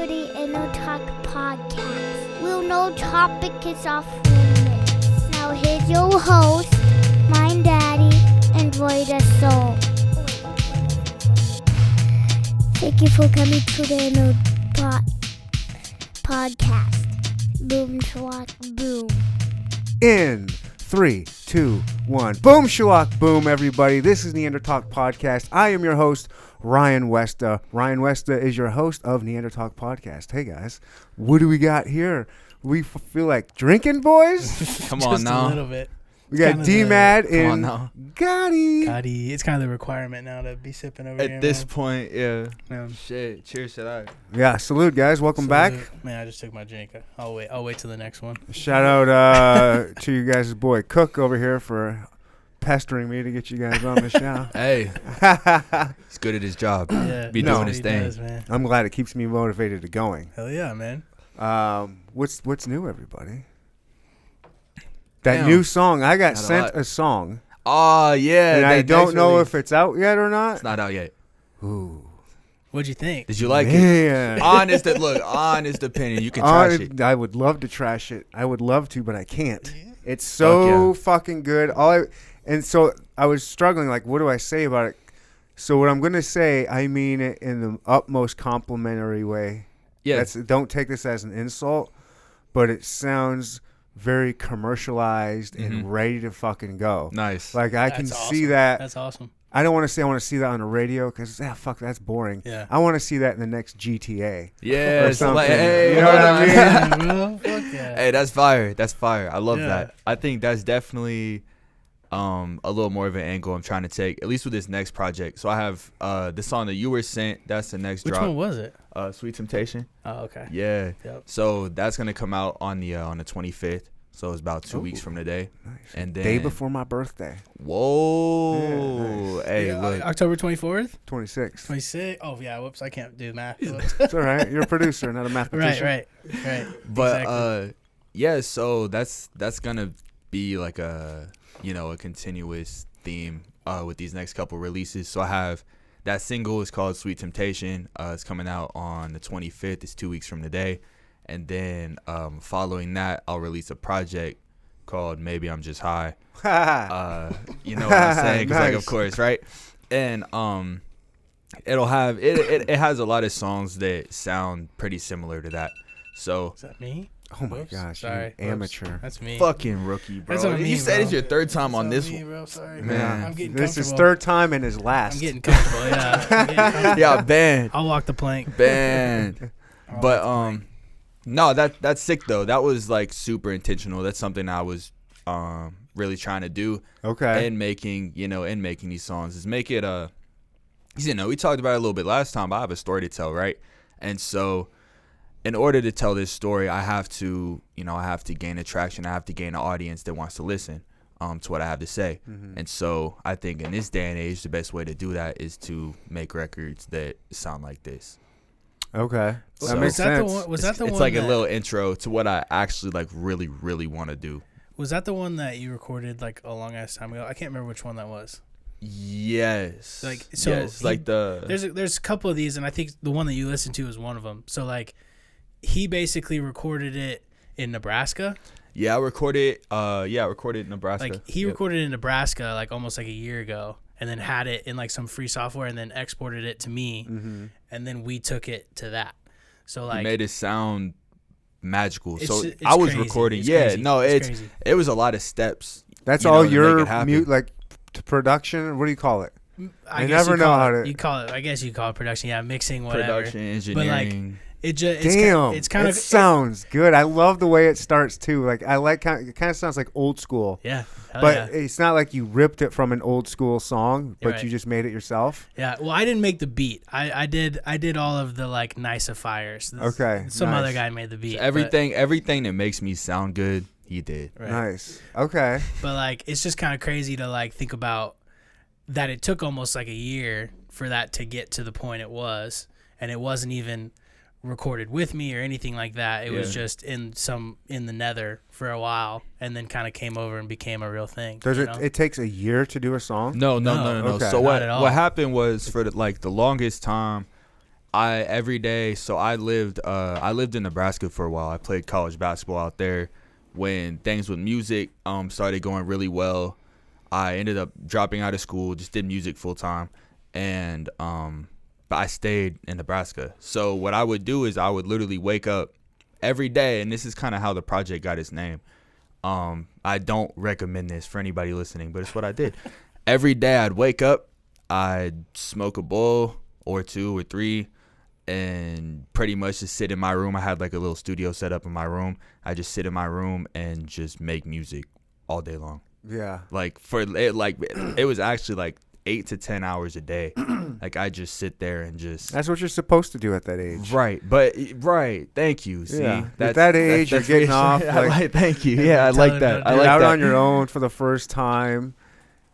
the Neandertalk podcast. We'll no topic is off limits. Now here's your host, my daddy, and Void a Soul. Thank you for coming to the Neandertalk podcast. Boom, shwak, boom. In 3, 2, 1. Boom, shwak, boom, everybody. This is Neandertalk podcast. I am your host, Ryan Westa. Ryan Westa is your host of Neandertalk podcast. Hey, guys. What do we got here? We feel like drinking, boys? Come on now. Just a little bit. We got DMAD and Gotti. Gotti. It's kind of the requirement now to be sipping over here. At this man. point, yeah. Yeah. Shit. Cheers to that. Yeah, salute, guys. Welcome back. Man, I just took my drink. I'll wait till the next one. Shout out to you guys' boy Cook over here for pestering me to get you guys on the show. Hey. He's good at his job. Yeah, Be No. doing his thing. Does, man. I'm glad it keeps me motivated to going. Hell yeah, man. What's new, everybody? That Damn. new song. I got Not a sent lot. a song, Oh, yeah. and I that don't next know release. if it's out yet or not. It's not out yet. Ooh, What'd you think? Did you like it? man. Honest opinion. You can trash it. I would love to trash it. I would love to, but I can't. It's so fucking good. So I was struggling. Like, what do I say about it? So what I'm gonna say, I mean it in the utmost complimentary way. Yeah. Don't take this as an insult, but it sounds very commercialized and ready to fucking go. Nice. Like I can That's see awesome. that. That's awesome. I don't want to say I want to see that on the radio because fuck, that's boring. Yeah. I want to see that in the next GTA. Yeah. or It's something. like, hey, You know what I mean? Yeah, bro. Fuck yeah. Hey, that's fire. That's fire. I love Yeah. that. I think that's definitely a little more of an angle I'm trying to take, at least with this next project. So I have the song that you were sent. That's the next Which drop. one was it? Sweet Temptation. Oh, okay. Yeah. Yep. So that's gonna come out on the 25th. So it's about 2 weeks from today. Nice. And then Day before my birthday, Whoa. Yeah, nice. Hey, Yeah, look. October 24th? 26. 26? Oh, yeah. Whoops. I can't do math. It's all right. You're a producer, not a mathematician. Right. But Exactly. yeah, so that's gonna be like a continuous theme with these next couple releases. So I have that single is called Sweet Temptation. It's coming out on the 25th. It's 2 weeks from today. And then following that, I'll release a project called Maybe I'm Just High. You know what I'm saying? 'Cause, like, Nice. of course, right? And it'll have it has a lot of songs that sound pretty similar to that. So Is that me? Oh my Whoops. gosh, Sorry. you amateur. That's me. fucking rookie, bro. That's on me, You said bro. it's your third time on That's this me, one. bro. Sorry, Man. I'm getting This is comfortable. third time and his last. I'm getting comfortable. Yeah. I'm getting comfortable. Yeah, banned. I'll walk the plank. Banned. I'll But walk the plank. no, that's sick though. That was like super intentional. That's something I was really trying to do Okay. in making these songs is make it we talked about it a little bit last time, but I have a story to tell, right? And so in order to tell this story, I have to gain attraction. I have to gain an audience that wants to listen to what I have to say. And so I think in this day and age, the best way to do that is to make records that sound like this. Okay. So- That makes sense. It's like a little intro to what I actually like really, really want to do. Was that the one that you recorded like a long ass time ago? I can't remember which one that was. Yes. Like, so yes, like the There's a couple of these, and I think the one that you listened to is one of them. So like, he basically recorded it in Nebraska. I recorded in Nebraska. Like he recorded in Nebraska like almost like a year ago, and then had it in like some free software, and then exported it to me, and then we took it to that. So like, He made it sound magical. It's- So it's I was crazy. recording. It's Yeah, crazy. no, It's it's crazy. it was a lot of steps. That's you know, all to make your it happen. production. What do you call it? I never you know call how it, to- you call it. I guess you call it production. Yeah, mixing, whatever. Production, But like, engineering. it just Damn. it's kind it of sounds good. I love the way it starts too. Like it kind of sounds like old school. yeah. Hell But yeah. it's not like you ripped it from an old school song, You're but right. you just made it yourself. Yeah, well, I didn't make the beat. I did all of the like niceifiers. Okay, some nice. other guy made the beat. everything that makes me sound good, he did. but, right. Nice. Okay. But like, it's just kind of crazy to like think about that. It took almost like a year for that to get to the point it was, and it wasn't even recorded with me or anything like that. It was just in the nether for a while, and then kind of came over and became a real thing. Does you it? know? It takes a year to do a song. No. Okay. So Not at all. what happened was for the longest time, every day. So I lived in Nebraska for a while. I played college basketball out there. When things with music started going really well, I ended up dropping out of school, just did music full time, and but I stayed in Nebraska. So what I would do is I would literally wake up every day, and this is kind of how the project got its name. I don't recommend this for anybody listening, but it's what I did. Every day I'd wake up, I'd smoke a bowl or 2 or 3, and pretty much just sit in my room. I had like a little studio set up in my room. I just sit in my room and just make music all day long. Yeah. Like it was actually like 8 to 10 hours a day. Like I just sit there and just. That's what you're supposed to do at that age. Right, but right. Thank you. See, yeah. At that age, you're getting off. Like, thank you. Yeah, I like that. I like out that. on your own for the first time.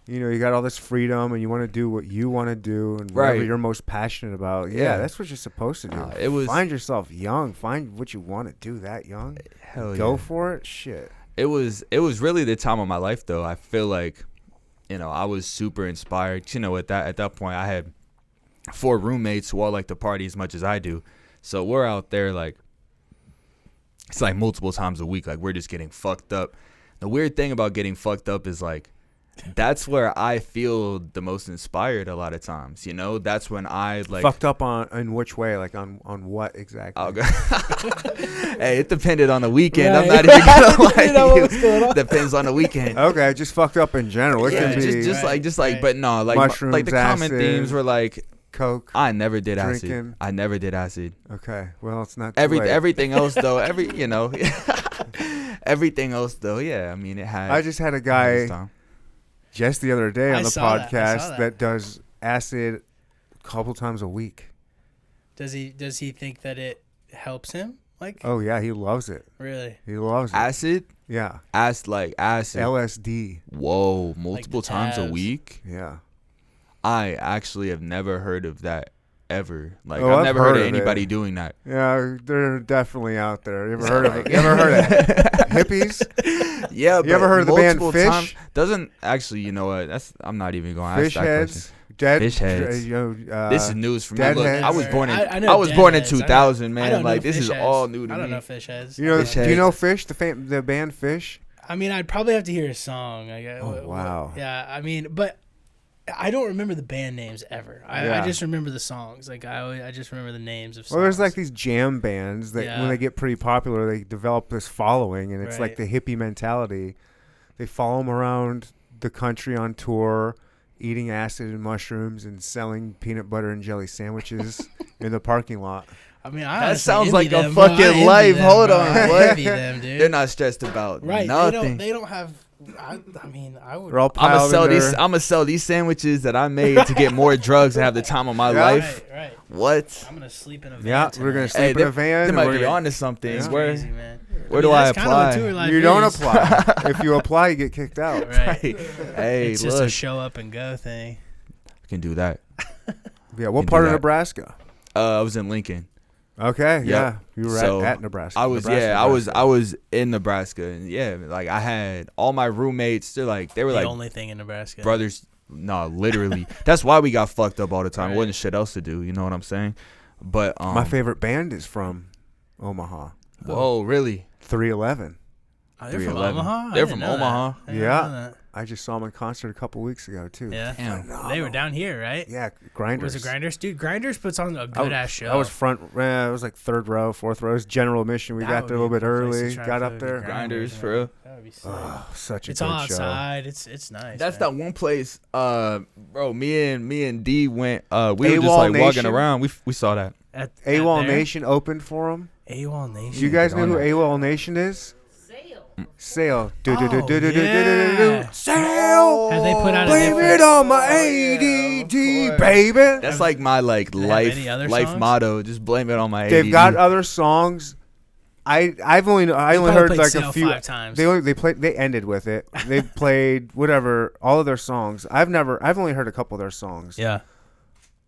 You know, you got all this freedom, and you want to do what you want to do, and whatever you're most passionate about. Yeah, that's what you're supposed to do. Find yourself young. Find what you want to do that young. Hell Go for it. Shit. It was really the time of my life, though. I feel like, you know, I was super inspired. You know, at that point, I had 4 roommates who all like to party as much as I do. So we're out there like, it's like multiple times a week. Like we're just getting fucked up. The weird thing about getting fucked up is like, that's where I feel the most inspired a lot of times. You know, that's when I like fucked up in which way? Like on what exactly? Hey, it depended on the weekend. Right. I'm not even gonna lie to you. Depends on the weekend. Okay, just fucked up in general. It can be just like, but no, like mushrooms, like the common themes were like coke. I never did drinking. acid. I never did acid. Okay, well, it's not everything else though. Everything else though. Yeah, I mean, it had. I just had a guy. Just the other day on the podcast that does acid a couple times a week. Does he think that it helps him? Like? Oh yeah, he loves it. Really? He loves it. Acid? Yeah. Acid. LSD. Whoa, multiple like times a week? Yeah. I actually have never heard of that ever. Like I've never heard of anybody doing that. Yeah, they're definitely out there. You ever heard of it? You ever heard of hippies? Yeah, you ever heard of the band Fish? Doesn't actually, you know what? I'm not even going to ask that question. Fish heads. This is news for me. Look, heads. I was born in 2000, man. Like this is all new to me. I don't know Fish heads. You know, do you know Fish? The band Fish? I mean, I'd probably have to hear a song. Oh wow. Yeah, I mean, but I don't remember the band names ever. I just remember the songs. Like I just remember the names of songs. Well, there's like these jam bands that when they get pretty popular, they develop this following, and it's like the hippie mentality. They follow them around the country on tour, eating acid and mushrooms and selling peanut butter and jelly sandwiches in the parking lot. I mean, that sounds like a fucking life. Hold on, what? They're not stressed about nothing. They don't have. I mean, I would. I'm gonna sell these sandwiches that I made to get more drugs and have the time of my life. Right. What? I'm gonna sleep in a van. Yeah, we're gonna sleep in a van. They might be onto something. Yeah. Where, man. Where do I apply? You don't apply. If you apply, you get kicked out. Right. Hey, it's just a show up and go thing. I can do that. Yeah. What part of Nebraska? I was in Lincoln. Okay, yeah, you were at Nebraska. I was in Nebraska, and like I had all my roommates. They were the only thing in Nebraska. Brothers, no, literally. That's why we got fucked up all the time. Right. There wasn't shit else to do. You know what I'm saying? But my favorite band is from Omaha. Whoa, really? 311. They're from Omaha. They're from Omaha. Yeah. I just saw them in concert a couple weeks ago too. Yeah, they were down here, right? Yeah, Grinders. Was it Grinders? Dude, Grinders puts on a good ass show. I was front. It was like 3rd row, 4th row. It was general admission. We got there a little bit early. Got up there. Grinders for real. That would be sick. Such a good show. It's all outside. It's nice. That's that one place. Bro, me and D went. We were just like walking around. We saw that. AWOL Nation opened for them. AWOL Nation. You guys know who AWOL Nation is? Sail. Sail. Have they put out Blame it on my ADD, baby. That's like my life motto. Just blame it on my ADD. They've got other songs. I only heard like a few. 5 times. They ended with it. They played whatever, all of their songs. I've only heard a couple of their songs. Yeah.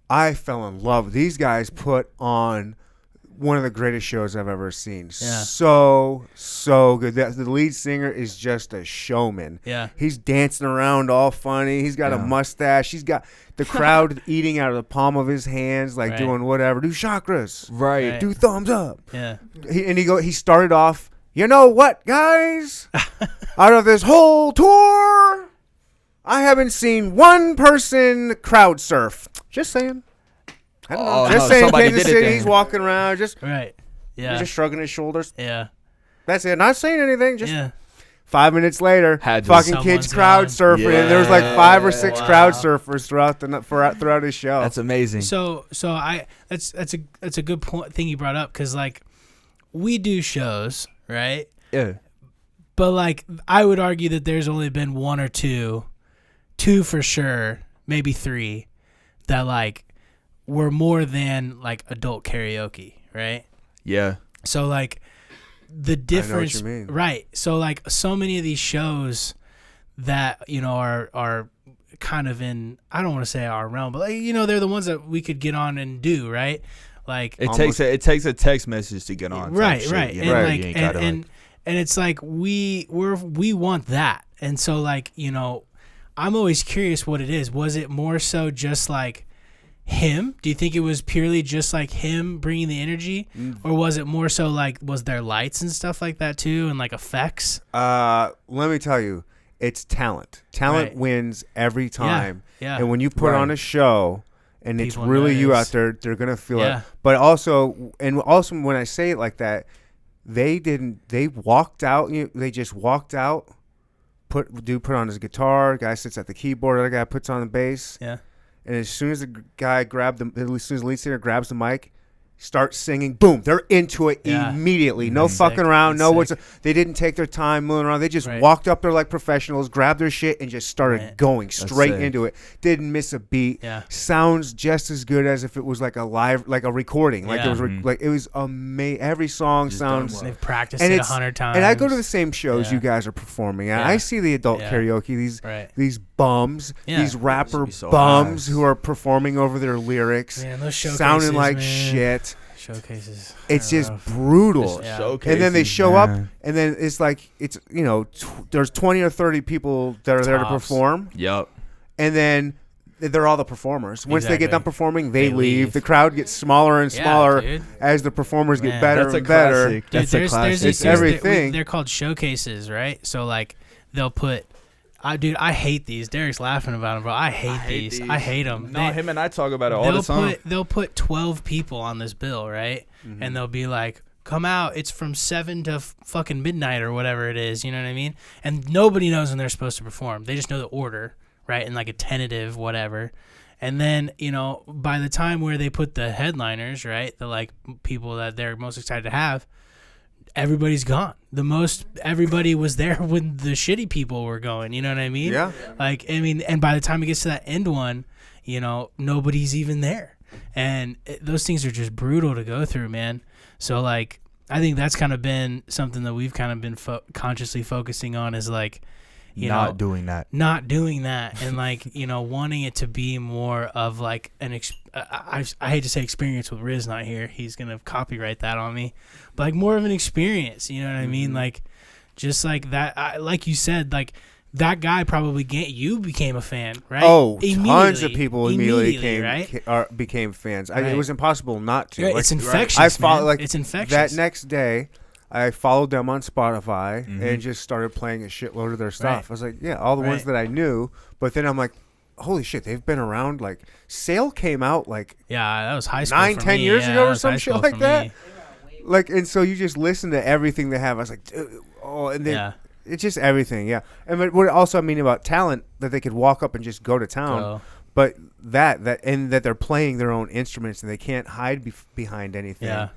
I fell in love. These guys put on one of the greatest shows I've ever seen. Yeah. So good. The lead singer is just a showman. Yeah. He's dancing around all funny. He's got a mustache. He's got the crowd eating out of the palm of his hands, like doing whatever. Do chakras. Right. Do thumbs up. Yeah. He started off, you know what, guys? Out of this whole tour, I haven't seen one person crowd surf. Just saying. I don't know. Just saying, Kansas City, he's walking around, just just shrugging his shoulders. Yeah. That's it. Not saying anything. Just 5 minutes later, fucking kids crowd surfing, and there was like 5 or 6 crowd surfers throughout his show. That's amazing. So that's a good point thing you brought up, because like we do shows, right? Yeah. But like I would argue that there's only been 1 or 2 for sure, maybe 3, that like were more than like adult karaoke, right? Yeah. So like the difference, I know what you mean. right? So like so many of these shows that are kind of in, I don't want to say our realm, but like they're the ones that we could get on and do, right? Like it takes a text message to get on, right? And and it's like we want that, and so like I'm always curious what it is. Was it more so just like him? Do you think it was purely just like him bringing the energy, or was it more so like, was there lights and stuff like that too, and like effects? Let me tell you, it's talent. Talent wins every time. Yeah. And when you put on a show and it's People really you notice. out there, they're gonna feel it. But also when I say it like that, they walked out. They just walked out. Put on his guitar. Guy sits at the keyboard. Other guy puts on the bass. Yeah. And as soon as the lead singer grabs the mic, starts singing, boom, they're into it immediately. No fucking around. They didn't take their time moving around. They just walked up there like professionals, grabbed their shit, and just started going straight into it. Didn't miss a beat. Yeah. Sounds just as good as if it was like a live, like a recording. Like it was like it was amazing. Every song sounds. They've practiced it 100 times. And I go to the same shows you guys are performing at. I see the adult karaoke. These bums, these rapper bums who are performing over their lyrics, sounding like shit. Showcases. It's just brutal. And then they show up, and then it's like there's 20 or 30 people that are there to perform. Yep. And then they're all the performers. Once they get done performing, they leave. The crowd gets smaller and smaller as the performers get better and better. Dude, that's a classic. It's everything. They're called showcases, right? So like they'll put. I hate these. Derek's laughing about them, bro. I hate these. I hate them. No, him and I talk about it all the time. They'll put 12 people on this bill, right? Mm-hmm. And they'll be like, come out. It's from 7 to fucking midnight or whatever it is. You know what I mean? And nobody knows when they're supposed to perform. They just know the order, right? And like a tentative whatever. And then, by the time where they put the headliners, right? The like people that they're most excited to have, everybody's gone. Everybody was there when the shitty people were going. You know what I mean? Yeah. Like, I mean, and by the time it gets to that end one, nobody's even there. And those things are just brutal to go through, man. So, like, I think that's kind of been something that we've kind of been consciously focusing on, is like, not doing that, and like wanting it to be more of like I hate to say experience with Riz not here, he's gonna copyright that on me, but like more of an experience, you know what I mean? Like just like that, like you said, like that guy probably you became a fan, right? Oh, tons of people immediately became fans. Right. It was impossible not to. Right, it's infectious, man. It's infectious. That next day, I followed them on Spotify and just started playing a shitload of their stuff. Right. I was like, all the ones that I knew. But then I'm like, holy shit, they've been around. Like, Sail came out like that was high school 9-10 years ago or some shit like that. Like, and so you just listen to everything they have. I was like, and then it's just everything, And what also I mean about talent, that they could walk up and just go to town. But that they're playing their own instruments and they can't hide behind anything. Yeah.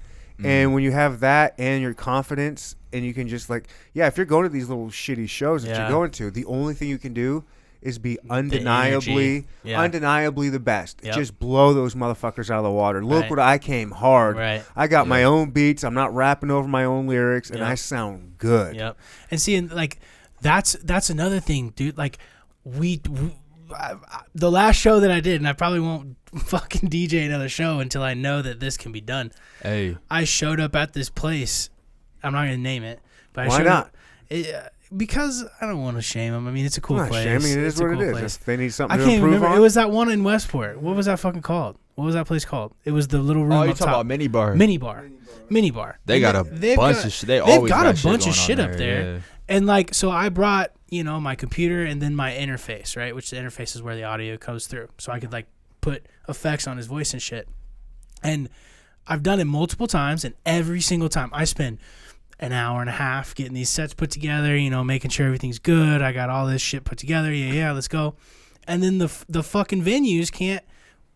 And when you have that and your confidence, and you can just like, if you're going to these little shitty shows that you're going to, the only thing you can do is be undeniably the best. Yep. Just blow those motherfuckers out of the water. Look what I came hard. Right. I got my own beats. I'm not rapping over my own lyrics, and I sound good. Yep. And see, like that's another thing, dude. Like the last show that I did, and I probably won't fucking DJ another show until I know that this can be done. Hey, I showed up at this place. I'm not gonna name it, but Why not? Because I don't want to shame them. I mean, it's a cool I'm not place. shaming. It is It's a what cool it is. place. If they need something I to can't improve remember. on. It was that one in Westport. What was that fucking called? What was that place called? It was the little room oh, you up talking top. about mini bar? Mini bar. They got a bunch of shit. They always got a shit bunch of going on shit up there. Yeah. And like, so I brought, my computer and then my interface, right? Which the interface is where the audio goes through. So I could like put effects on his voice and shit. And I've done it multiple times, and every single time I spend an hour and a half getting these sets put together, making sure everything's good. I got all this shit put together. Yeah, let's go. And then the fucking venues can't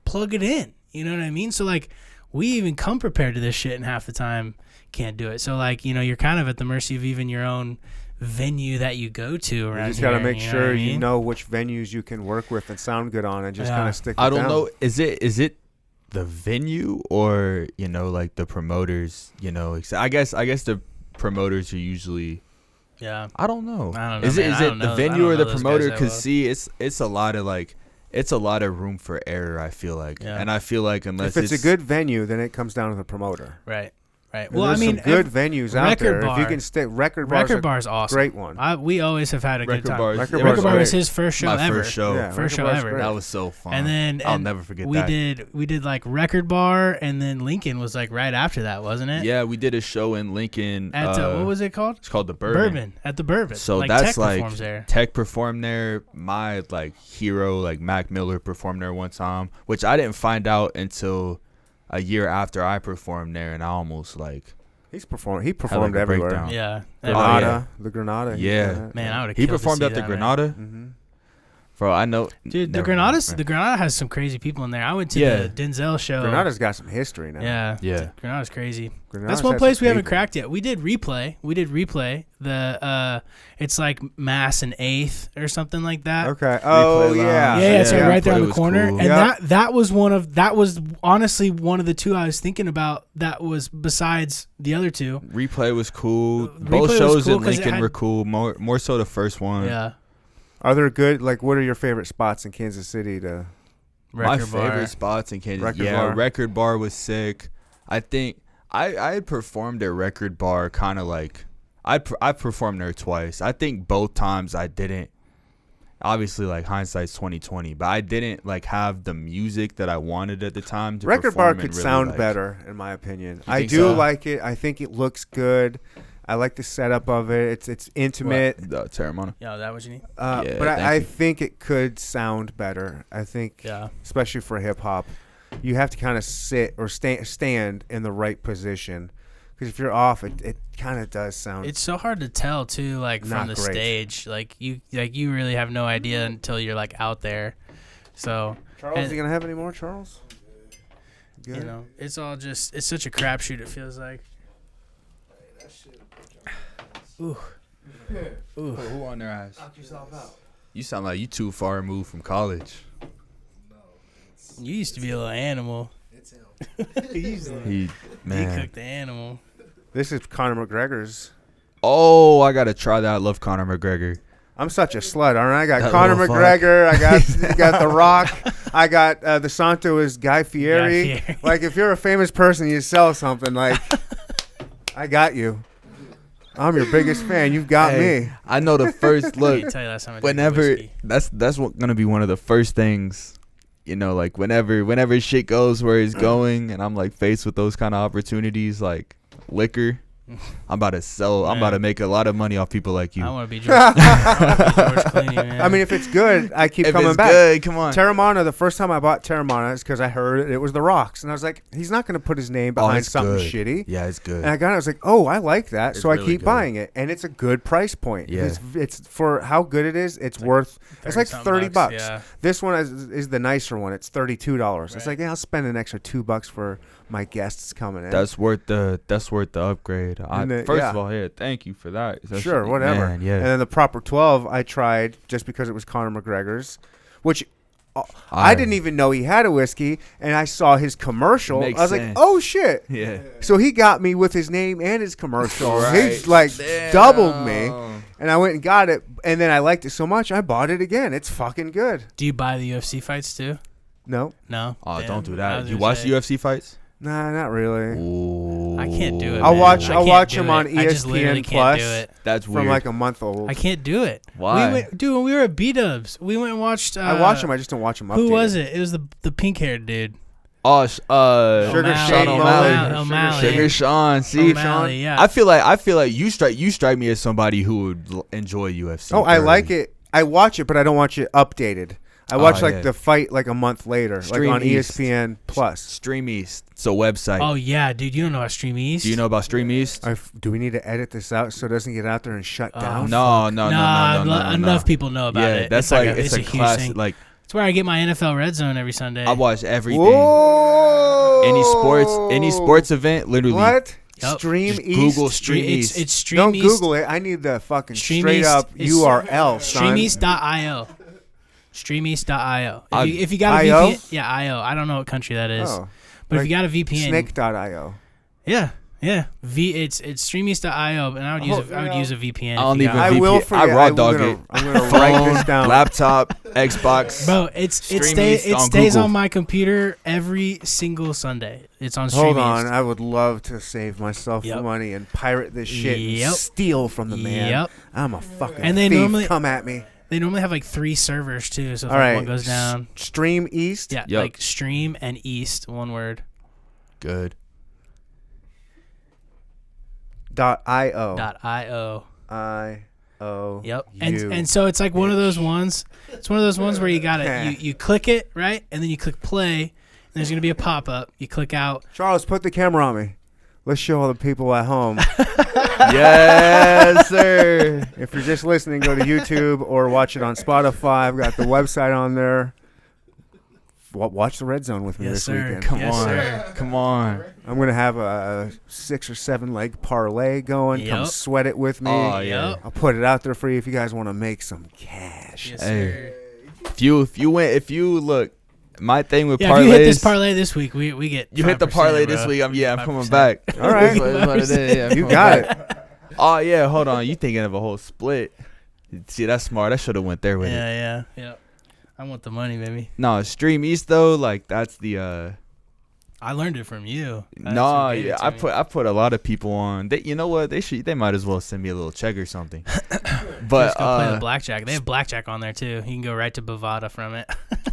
plug it in. You know what I mean? So like, we even come prepared to this shit, and half the time can't do it. So like, you're kind of at the mercy of even your own venue that you go to around here. You just got to make sure you know which venues you can work with and sound good on, and just kind of stick it I don't down. know. Is it the venue or like the promoters? I guess the promoters are usually. Yeah. I don't know. I don't know, Is man. I it don't the know- I venue don't or the know those promoter? guys that Because well. see, it's a lot of like. It's a lot of room for error, I feel like. Yeah. And I feel like unless If it's a good venue, then it comes down to the promoter. Right. And Well, I there's mean, some good venues out Record there. If you Bar- can stick Record Record Bar's Bar's awesome. great one. We always have had a Record good time. Bars. Record it Bar's Record Bar was great. his first show my ever. first show. Yeah, First Record show Bar's ever. great. That was so fun. And then I'll never forget we that. we did like Record Bar, and then Lincoln was like right after that, wasn't it? Yeah, we did a show in Lincoln. At what was it called? It's called the Bourbon. At the Bourbon. So like, that's Tech like performs there. Tech performed there. My like hero, like Mac Miller, performed there one time, which I didn't find out until a year after I performed there, and I almost like He performed a everywhere. breakdown. Yeah. Granada, the Granada. Yeah. Man, I would have. He performed at the Granada. Mm-hmm. Bro, I know. Dude, the never mind, the Granada has some crazy people in there. I went to Yeah. the Denzel show. Granada's got some history now. Yeah. Granada's crazy. Granada's That's one had place some we haven't people. cracked yet. We did replay. The it's like Mass and Eighth or something like that. Okay. Oh Lounge. yeah. Yeah, it's like right there Replay on the was corner. cool. And Yeah. that was honestly one of the two I was thinking about that was besides the other two. Replay was cool. Replay Both was shows cool in 'cause it Lincoln had- were cool. More so the first one. Yeah. Are there good? Like, what are your favorite spots in Kansas City to? My Record Bar. favorite spots in Kansas. Record Bar. Record Bar was sick. I think I had performed at Record Bar kind of like I performed there twice. I think both times I didn't. Obviously, like hindsight's 20/20, but I didn't like have the music that I wanted at the time. To Record perform Bar and could really, sound like- better, in my opinion. You I think do so? like it. I think it looks good. I like the setup of it. It's intimate. The Terramana. Yeah, that what you need? Yeah, But thank I you. think it could sound better. I think, Yeah. especially for hip hop, you have to kind of sit or stand in the right position. Because if you're off, it kind of does sound. It's so hard to tell too, like Not from the great. stage. Like you really have no idea until you're like out there. So Charles, you gonna have any more, Charles? Good. it's all just it's such a crapshoot. It feels like. Ooh. Who on their ass? Knock yourself out. You sound like you too far removed from college. You used to be a little animal. It's him. He Man. cooked the animal. This is Conor McGregor's. Oh, I gotta try that. I love Conor McGregor. I'm such a slut, aren't I? I got That Conor little fuck. McGregor. I got The Rock. I got the Santo is Guy Fieri. Guy Fieri. Like, if you're a famous person, you sell something. Like, I got you. I'm your biggest fan. You've got Hey, me. I know the first Let look. me tell you last time I drank Whenever whiskey. that's what gonna be one of the first things, like whenever shit goes where it's going, and I'm like faced with those kind of opportunities, like liquor. I'm about to sell. I'm about to make a lot of money off people like you. I want to be George Clooney, man. I mean, if it's good, I keep if coming it's back. good, come on. Terramana, the first time I bought Terramana is because I heard it was The Rock's. And I was like, he's not going to put his name behind it's something good. shitty. Yeah, it's good. And I got it. I was like, oh, I like that. It's So I really keep good. buying it. And it's a good price point. Yeah. It's for how good it is, it's worth, it's like 30-something $30. Yeah. This one is the nicer one. It's $32. It's Right. like, yeah, I'll spend an extra $2 for my guests coming in. That's worth the upgrade. First yeah. of all, yeah, thank you for that. That's- Sure, whatever. Man, yeah. And then the proper 12 I tried just because it was Conor McGregor's, which I didn't even know he had a whiskey, and I saw his commercial. Makes I was sense. like, oh shit. Yeah. So he got me with his name and his commercial. Right. He's like Damn. doubled me, and I went and got it, and then I liked it so much I bought it again. It's fucking good. Do you buy the UFC fights too? No. No. Oh, Damn. don't do I that. was You gonna watch say, UFC fights? Nah, not really. Ooh. I can't do it. I'll man. watch- I I'll can't watch do them it. on I just literally ESPN can't do Plus. it. That's weird. From like a month old. I can't do it. Why? Dude, when we were at B-Dubs, we went and watched. I watch them. I just don't watch them updated. Who was it? It was the pink-haired dude. Oh, Sugar O'Malley. Shane O'Malley. O'Malley. Sugar Sean. See, O'Malley, yeah. I feel like you strike me as somebody who would enjoy UFC. Oh, I thoroughly. like it. I watch it, but I don't watch it updated. I watch yeah. the fight like a month later, Stream like on East. ESPN Plus. Stream East. It's a website. Oh yeah, dude, you don't know about Stream East? Do you know about Stream East? Do we need to edit this out so it doesn't get out there and shut down? No. Enough people know about Yeah, it. that's it's a huge classic. thing. Like It's where I get my NFL Red Zone every Sunday. I watch everything. Whoa! Any sports event, literally. What? Yep. Stream Just East. Google Stream East. It's Stream Don't East. Google it. I need the fucking Stream straight East up is- URL. Son. StreamEast.io. StreamEast.io. If you got a IO? VPN, yeah, IO. I don't know what country that is, Oh, but if like you got a VPN, Snake.io. yeah. It's StreamEast.io, and I would use a VPN. I don't if you even got- I will VPN. for I you. raw I'm dog gonna- it. I'm gonna write this down. Laptop, Xbox. Bro, it Stream stays East on stays Google. on my computer every single Sunday. It's on Stream Hold East. on, I would love to save myself Yep. money and pirate this shit Yep. and steal from the man. Yep. I'm a fucking And they thief. normally- Come at me. They normally have like 3 servers too, so if All right, one goes down, Stream East. yeah, Yep. like Stream and East, one word. Good. .io. .io. I-O. Yep. U. And so it's like one of those ones. It's one of those ones where you gotta you click it right, and then you click play. And there's gonna be a pop up. You click out. Charles, put the camera on me. Let's show all the people at home. Yes, sir. If you're just listening, go to YouTube or watch it on Spotify. I've got the website on there. Watch the Red Zone with me Yes, this sir. weekend. Come Yes, on. sir. Come on. I'm going to have a 6 or 7 leg parlay going. Come Yep. sweat it with me. Oh, yeah. Yep. I'll put it out there for you if you guys want to make some cash. Yes, Hey. sir. If you look, my thing with Yeah, parlays. if you hit this parlay this week, we get. You hit the 5%, parlay bro. this week. I'm 5%. coming back. All right. That's what it is. Yeah, I'm You coming got back. it. Oh yeah, hold on. You thinking of a whole split? See, that's smart. I should have went there with it. Yeah. I want the money, baby. No, Stream East though, like that's the. I learned it from you. That's No, who gave it yeah, to I me. put a lot of people on. You know what? They might as well send me a little check or something. Just But go play the blackjack. They have blackjack on there too. You can go right to Bovada from it.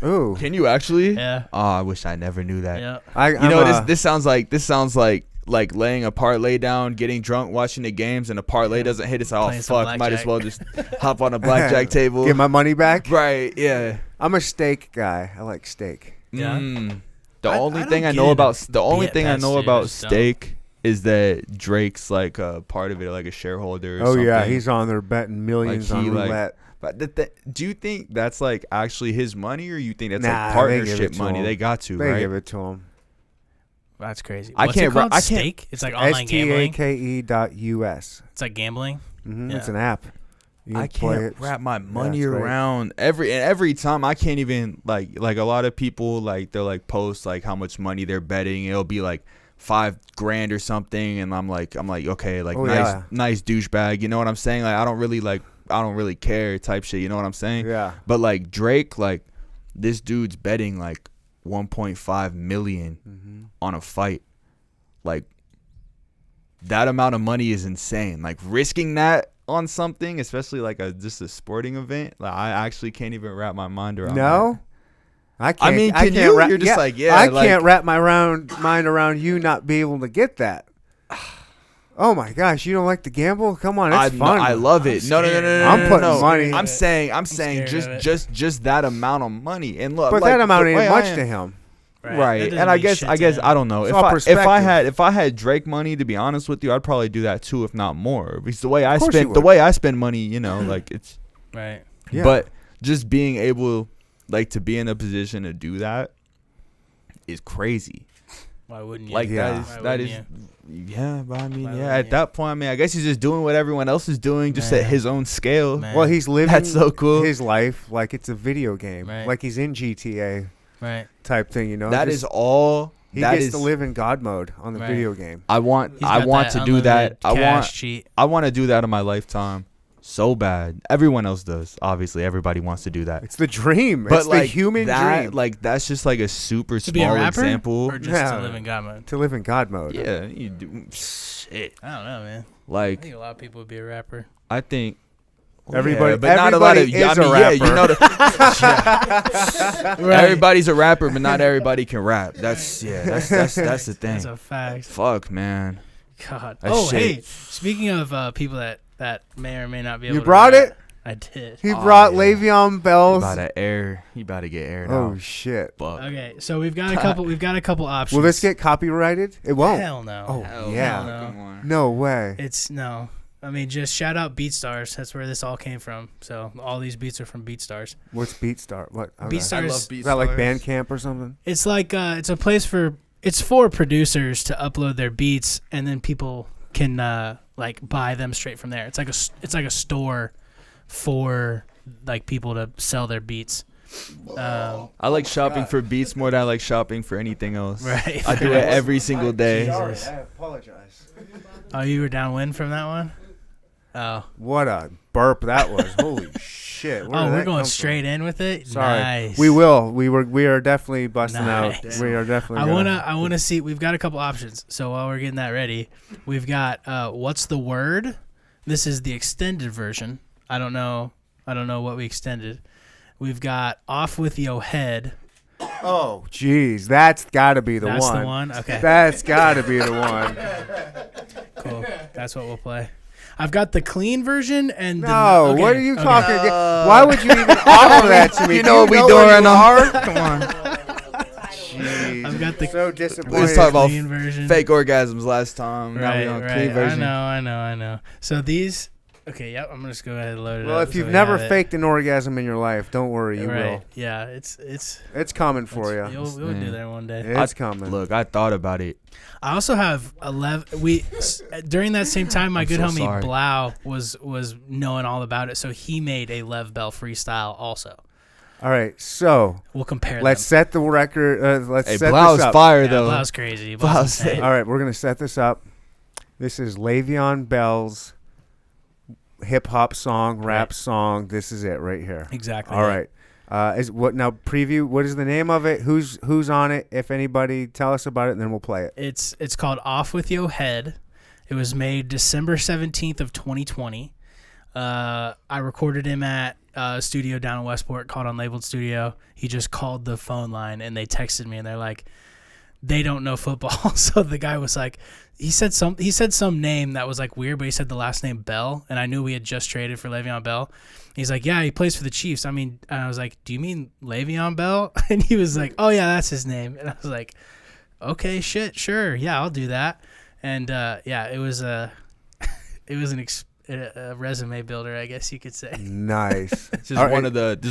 Ooh. can you actually? Yeah. Oh, I wish I never knew that. Yeah. You know, this sounds like laying a parlay down, getting drunk, watching the games, and a parlay doesn't hit. It's like, oh Playing some fuck, might as blackjack. well just hop on a blackjack table. Get my money back. Right? Yeah. I'm a steak guy. I like steak. Yeah. The I only don't thing I get know it. about the only Yeah, thing I that's know it. about Just don't. steak is that Drake's like a part of it, like a shareholder. Or Oh, something. yeah. He's on there betting millions Like, on he, like, roulette. But do you think that's like actually his money, or you think that's Nah, like they give it partnership to money? him. They got to, They right? give it to him. That's crazy. I What's can't it ra- called? I can't- Stake? It's like online gambling. STAKE.US. It's like gambling. It's Yeah. an app. You can I play can't it. wrap my money it's great. around every time. I can't even like a lot of people like they'll like post like how much money they're betting. It'll be like $5,000 or something, and I'm like okay, like Oh, nice douchebag. You know what I'm saying? Like I don't really care type shit. You know what I'm saying? Yeah. But like Drake, like this dude's betting like 1.5 million on a fight. Like that amount of money is insane. Like risking that on something, especially like just a sporting event, like I actually can't even wrap my mind around. No? I can't. mean, I can can't you? Wrap, You're just yeah, like, yeah, I like- can't wrap my mind around you not be able to get that. Oh my gosh, you don't like to gamble? Come on, it's fun. I love it. No. I'm putting money- I'm saying scared of it. just that amount of money, and look, But like, that amount the ain't way much I am- to him. Right. That doesn't And I mean guess shit I to guess him. I don't know. It's all If I had Drake money, to be honest with you, I'd probably do that too, if not more. Because the way I course you spend would. the way I spend money, you know, like it's Right. Yeah. but just being able like to be in a position to do that is crazy. Why wouldn't you? Like Yeah. that is yeah, but I mean, Why yeah, wouldn't at you? that point, I mean, I guess he's just doing what everyone else is doing, just Man. at his own scale. Man. Well, he's living That's so cool. his life like it's a video game, Right. like he's in GTA Right. type thing. You know, That Just- is all. he that gets is to live in God mode on the Right. video game. I want. He's I got want to do that. unlimited cash cheat. I want to do that in my lifetime, so bad. Everyone else does. Obviously, everybody wants to do that. It's the dream. But It's like the human that, dream like that's just like a super To be a small rapper example. or just Yeah. to live in God mode. to live in God mode. Yeah, you do shit. I don't know, man. I Like think a lot of people would be a rapper. I think Everybody- but not a lot of. everybody I is a mean, yeah, you rapper. know, everybody's a rapper, but not everybody can rap. That's the thing. That's a fact. Fuck, man. God. That Oh, shit. hey. Speaking of people that may or may not be able You to brought rap, it? I did. He Oh, brought yeah. Le'Veon He Bell's. about to get aired Oh out. shit! Fuck. Okay, so we've got a couple. We've got a couple options. Will this get copyrighted? It won't. Hell no. Oh Hell yeah. no. Come on. No way. It's no. I mean, just shout out BeatStars. That's where this all came from. So all these beats are from BeatStars. What's BeatStar? What? Okay. BeatStars. I love Is that like BeatStars. Bandcamp or something? It's like it's a place for producers to upload their beats, and then people can like buy them straight from there. It's like a store for like people to sell their beats. I like shopping for beats more than I like shopping for anything else. Right. I do it every single day. Jesus. I apologize. Oh, you were downwind from that one? Oh. What a burp that was! Holy shit! Where Oh, did we're that come going from? straight in with it? Sorry. Nice. We will. We are definitely busting Nice. out. We are definitely. I wanna see. We've got a couple options. So while we're getting that ready, we've got what's the word? This is the extended version. I don't know what we extended. We've got off with yo head. Oh, jeez, that's got to be the That's one. the one. Okay, That's got to be the one. cool. That's what we'll play. I've got the clean version and No, okay, what are you okay. talking? Why would you even offer that to me? You Do know what we doing where right you now? are? Come on. Jeez, I've got the- so Let's disappointed. talk about clean version. fake orgasms last time. Now Right, we on right. clean version. I know. So these. Okay, yep. I'm gonna just go ahead and load it Well, up. if so you've we never have it. faked an orgasm in your life, don't worry, you right. will. Yeah, it's It's coming for you. You'll do Man. there one day. It's coming. Look, I thought about it. I also have 11. During that same time, my I'm good so homie sorry. Blau was knowing all about it, so he made a Lev Bell freestyle. Also, All right, so we'll compare. let's set the record. Let's Hey, set Blau's this up. fire them. Yeah, though. Blau's crazy. Blau's Blau's insane. All right, we're gonna set this up. This is Le'Veon Bell's hip hop song, rap Right. song. This is it right here. Exactly. All right. Is what now? Preview. What is the name of it? Who's on it? If anybody, tell us about it, and then we'll play it. It's called Off With Yo Head. It was made December 17th of 2020. I recorded him at a studio down in Westport called Unlabeled Studio. He just called the phone line and they texted me and they're like, they don't know football. So the guy was like, he said some name that was like weird, but he said the last name Bell, and I knew we had just traded for Le'Veon Bell. He's like, yeah, he plays for the Chiefs. I mean, and I was like, do you mean Le'Veon Bell? And he was like, oh yeah, that's his name. And I was like, okay, shit, sure, yeah, I'll do that. And yeah, it was a resume builder, I guess you could say. Nice. This is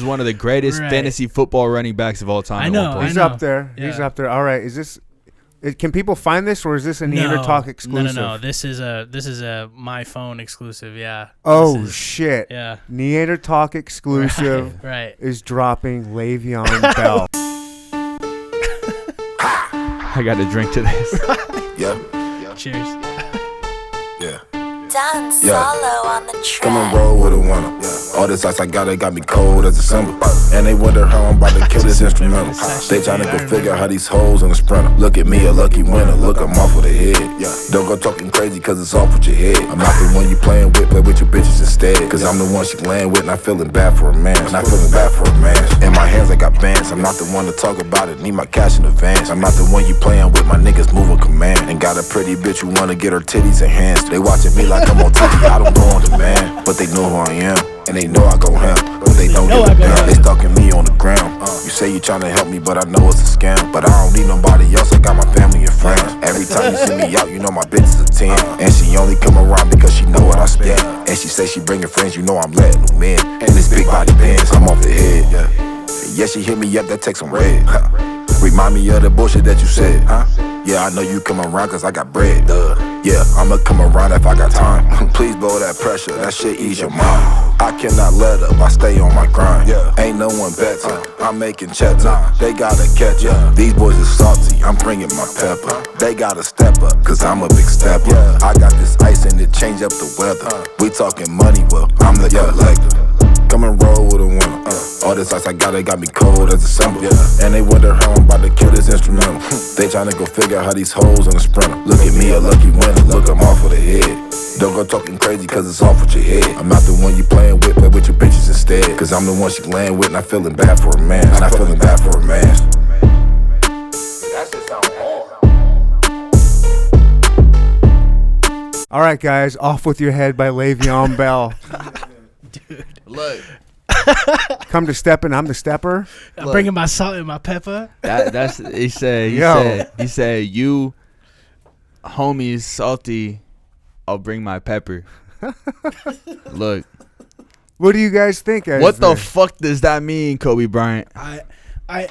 one of the greatest Right. fantasy football running backs of all time. I at know, one point. He's know. up there. He's Yeah. up there. All right. Is this? Can people find this, or is this a Neandertalk exclusive? No. This is a my phone exclusive. Yeah. Oh This is- shit! Yeah. Neandertalk exclusive Right. is dropping Le'Veon Bell. I got to drink to this. Yeah, Cheers. yeah. Done Yeah. solo on the track. Come and roll with a winner. All this ice I got me cold as December. And they wonder how I'm about to kill this instrumental. They tryna go figure how these hoes in the sprinter. Look at me, a lucky winner. Look, I'm off with the head. Don't go talking crazy, cause it's off with your head. I'm not the one you playing with, play with your bitches instead. Cause I'm the one she laying with, not feeling bad for a man. Not feeling bad for a man. In my hands, I got bands. I'm not the one to talk about it, need my cash in advance. I'm not the one you playing with, my niggas move a command. And got a pretty bitch who wanna get her titties enhanced. They watching me like I'm on TV, I don't go on demand. But they know who I am, and they know I go ham. But they don't give a damn, they stalking me on the ground. You say you tryna help me, but I know it's a scam. But I don't need nobody else, I got my family and friends. Every time you see me out, you know my bitch is a 10. And she only come around because she know what I spend. And she say she bringing friends, you know I'm letting them in. And this big body bands, I'm off the head, yeah. Yeah, she hit me up, that text on red. Remind me of the bullshit that you said, huh? Yeah, I know you come around cause I got bread, yeah, I'ma come around if I got time. Please blow that pressure, that shit ease your mind. I cannot let up, I stay on my grind. Ain't no one better, I'm making cheddar. They gotta catch up, these boys are salty, I'm bringing my pepper. They gotta step up, cause I'm a big stepper. I got this ice and it change up the weather. We talking money, well, I'm the collector. Come and roll with a winner. All this ice I got me cold as December. And they wonder how I'm about to kill this instrumental. They tryna go figure out how these hoes on the sprinter. Look at me, a lucky winner. Look, I'm off of the head. Don't go talking crazy cause it's off with your head. I'm not the one you playing with, play with your bitches instead. Cause I'm the one she laying with, not feeling bad for a man. Not feeling bad for a man. That shit sound hard. All right, guys, Off With Your Head by Le'Veon Bell. Dude. Look. Come to steppin', I'm the stepper. I'm bringing my salt and my pepper. That's he said you homies salty, I'll bring my pepper. Look. What do you guys think? What the fuck does that mean, Kobe Bryant? I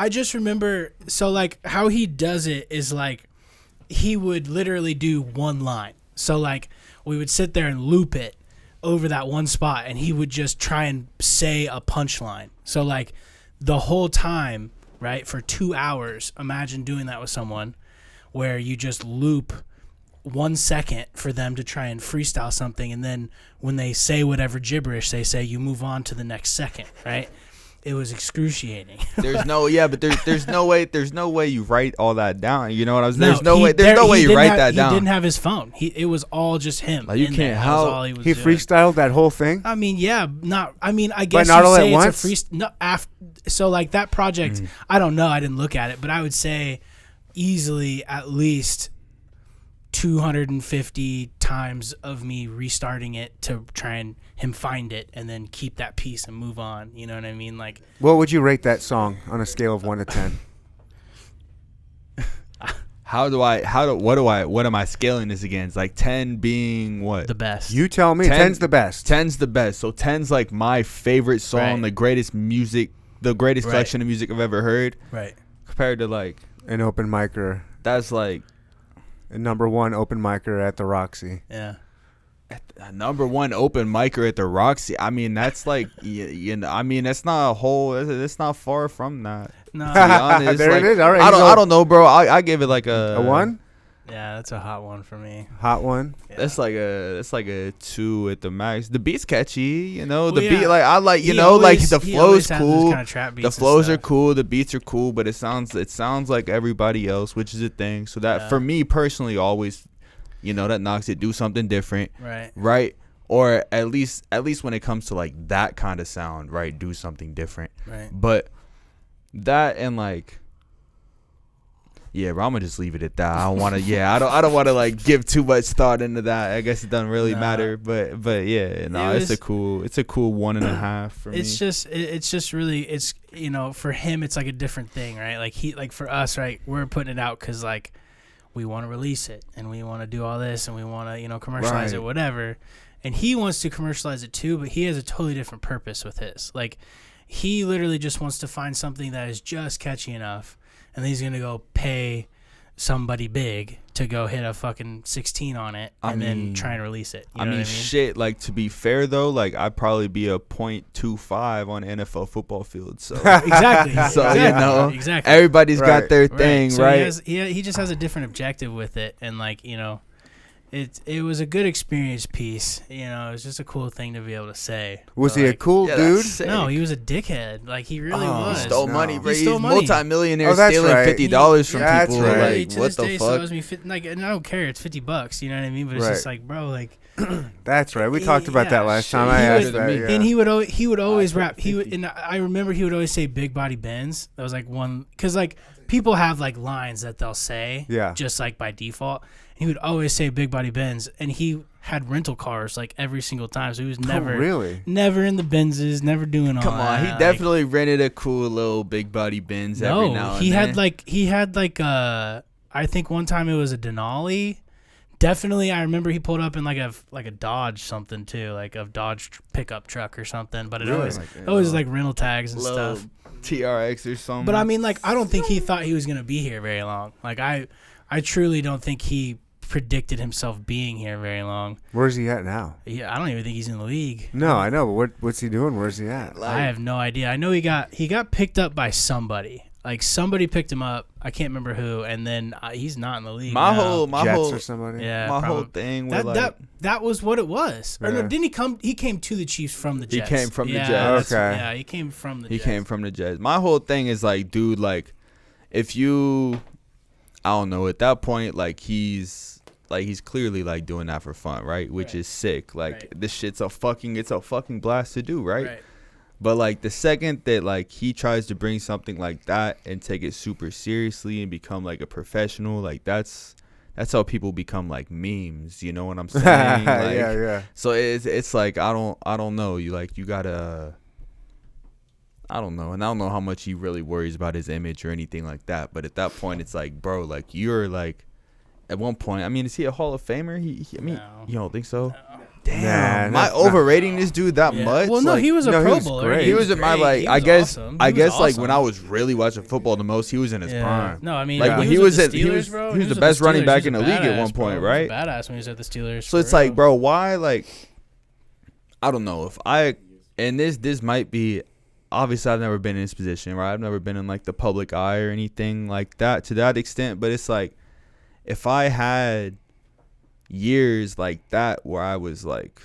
just remember, so like how he does it is like he would literally do one line. So like we would sit there and loop it over that one spot, and he would just try and say a punchline. So like the whole time, right, for 2 hours, imagine doing that with someone where you just loop 1 second for them to try and freestyle something, and then when they say whatever gibberish they say, you move on to the next second, right? It was excruciating. There's no way you write all that down. You know what I was? There's no way you write that down. He didn't have his phone. It was all just him. Like, you can't help. He freestyled that whole thing. I mean, yeah, I guess not all you say at it's once? so like that project, I don't know, I didn't look at it, but I would say easily at least 250 times of me restarting it to try and him find it and then keep that piece and move on. You know what I mean? Like, what would you rate that song on a scale of 1 to 10? What am I scaling this against? Like 10 being what? The best. You tell me. 10's the best. 10's the best. So 10's like my favorite song, Right. the greatest music, the greatest Right. collection of music I've ever heard. Right. Compared to like An open micer. that's like A number 1 open micer at the Roxy. Yeah. a number 1 open micer at the Roxy. I mean, that's like you know. I mean, that's not a whole. It's not far from that. No. To be honest. There Like, it is. All right. I don't know, bro. I give it like A 1? Yeah, that's a hot one for me. Hot one. Yeah. That's like a 2 at the max. The beat's catchy, you know. Well, The beat, yeah. like I like, you He know, like always- the he flow's always has those cool. kinda trap beats The and flows are stuff. cool. The beats are cool, but it sounds like everybody else, which is a thing. So that Yeah. for me personally, always, you know, that knocks it. Do something different, Right. right? Or at least when it comes to like that kind of sound, right? Do something different. Right. But that and like. Yeah, bro, I'm gonna just leave it at that. I don't want to. Yeah, I don't want to like give too much thought into that. I guess it doesn't really Nah. matter. But yeah, no, it's a cool 1.5 for me. It's just really, it's, you know, for him it's like a different thing, right? Like for us, right, we're putting it out because like we want to release it and we want to do all this and we want to, you know, commercialize Right. it, whatever. And he wants to commercialize it too, but he has a totally different purpose with his. Like he literally just wants to find something that is just catchy enough, and then he's gonna go pay somebody big to go hit a fucking 16 on it and then try and release it. You know what I mean? Shit. Like, to be fair though, like I'd probably be a .25 on an NFL football field. So Exactly. So exactly. you know, Exactly. everybody's Right. got their thing, So right? he just has a different objective with it, and like, you know, it was a good experience piece. You know, it was just a cool thing to be able to say. Was But, he a like, cool Yeah, dude? that's sick. No, he was a dickhead. Like he really Oh, was. He stole No. money, bro. He He's stole money. multi-millionaire Oh, that's stealing right. $50 from That's people. right. Literally, Like, to what this the day, fuck? still owes me like, and I don't care. It's $50. You know what I mean? But it's just Right. like, bro, like. That's right. We talked about that Yeah, last shit. time. I He asked would- that. me. Yeah. And he would always rap. And I remember he would always say "big body Benz." That was like one, because like people have like lines that they'll say, Yeah. just like by default. And he would always say "big body Benz," and he had rental cars like every single time, so he was never really? never in the Benzes, never doing all Come that. on, he Like, definitely rented a cool little big body Benz every now and he then. had like I think one time it was a Denali. Definitely, I remember he pulled up in like a Dodge something too, like a Dodge pickup truck or something. But it Really? always like rental tags and little stuff. TRX or something. But I mean, like, I don't think he thought he was gonna be here very long. Like I truly don't think he predicted himself being here very long. Where's he at now? Yeah, I don't even think he's in the league. No, I know, but what's he doing? Where's he at? I have no idea. I know he got picked up by somebody. Like somebody picked him up. I can't remember who, and then he's not in the league. My now. Jets whole or somebody. Yeah, my probably. whole thing with that was what it was. Or no, Yeah. didn't he come? He came to the Chiefs from the Jets. He came from the Jets. that's- Okay. Yeah, he came from the he Jets. came from the Jets. My whole thing is like, dude, like, if you, I don't know, at that point, like he's clearly like doing that for fun, right? Which Right. is sick. Like Right. this shit's it's a fucking blast to do, right? Right. But like the second that like he tries to bring something like that and take it super seriously and become like a professional, like that's how people become like memes. You know what I'm saying? Like, yeah. So it's like I don't know. You gotta. I don't know, and I don't know how much he really worries about his image or anything like that. But at that point, it's like, bro, like you're like, at one point, I mean, is he a Hall of Famer? I mean, No. you don't think so? No. Damn, Nah, am I that's not- overrating this dude that Yeah. much? Well, no, Like, he was a No, he Pro was Bowler. great. he was in my great. like. He I was guess awesome. I He was guess like when I awesome. was really watching football the most, he was in his Yeah. prime. No, I mean, Like, when he with was the at- he Steelers, was- bro, he was the with best running Steelers. back He's in a the league at badass, one point, bro. right? He was a badass when he was at the Steelers. So for it's like, real. bro, why like I don't know if I and this might be obviously I've never been in this position, right? I've never been in like the public eye or anything like that to that extent, but it's like if I had years like that where I was like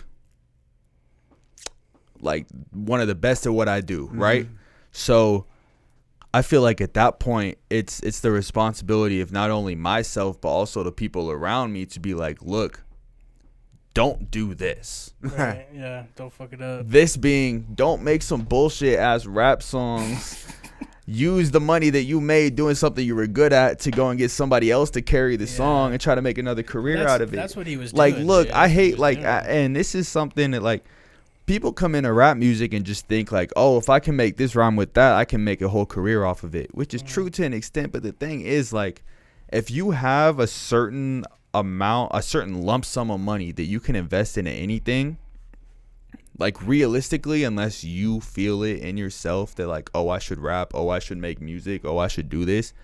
one of the best at what I do, right? So I feel like at that point it's the responsibility of not only myself but also the people around me to be like, look, don't do this. Right, yeah, don't fuck it up. This being, don't make some bullshit ass rap songs. Use the money that you made doing something you were good at to go and get somebody else to carry the song and try to make another career out of it. That's what he was doing. Like, look, dude. I That's what he hate was like, doing. and this is something that like people come into rap music and just think like, oh, if I can make this rhyme with that, I can make a whole career off of it, which is true to an extent. But the thing is, like, if you have a certain amount, a certain lump sum of money that you can invest into anything, like realistically, unless you feel it in yourself that like, oh, I should rap, oh, I should make music, oh, I should do this,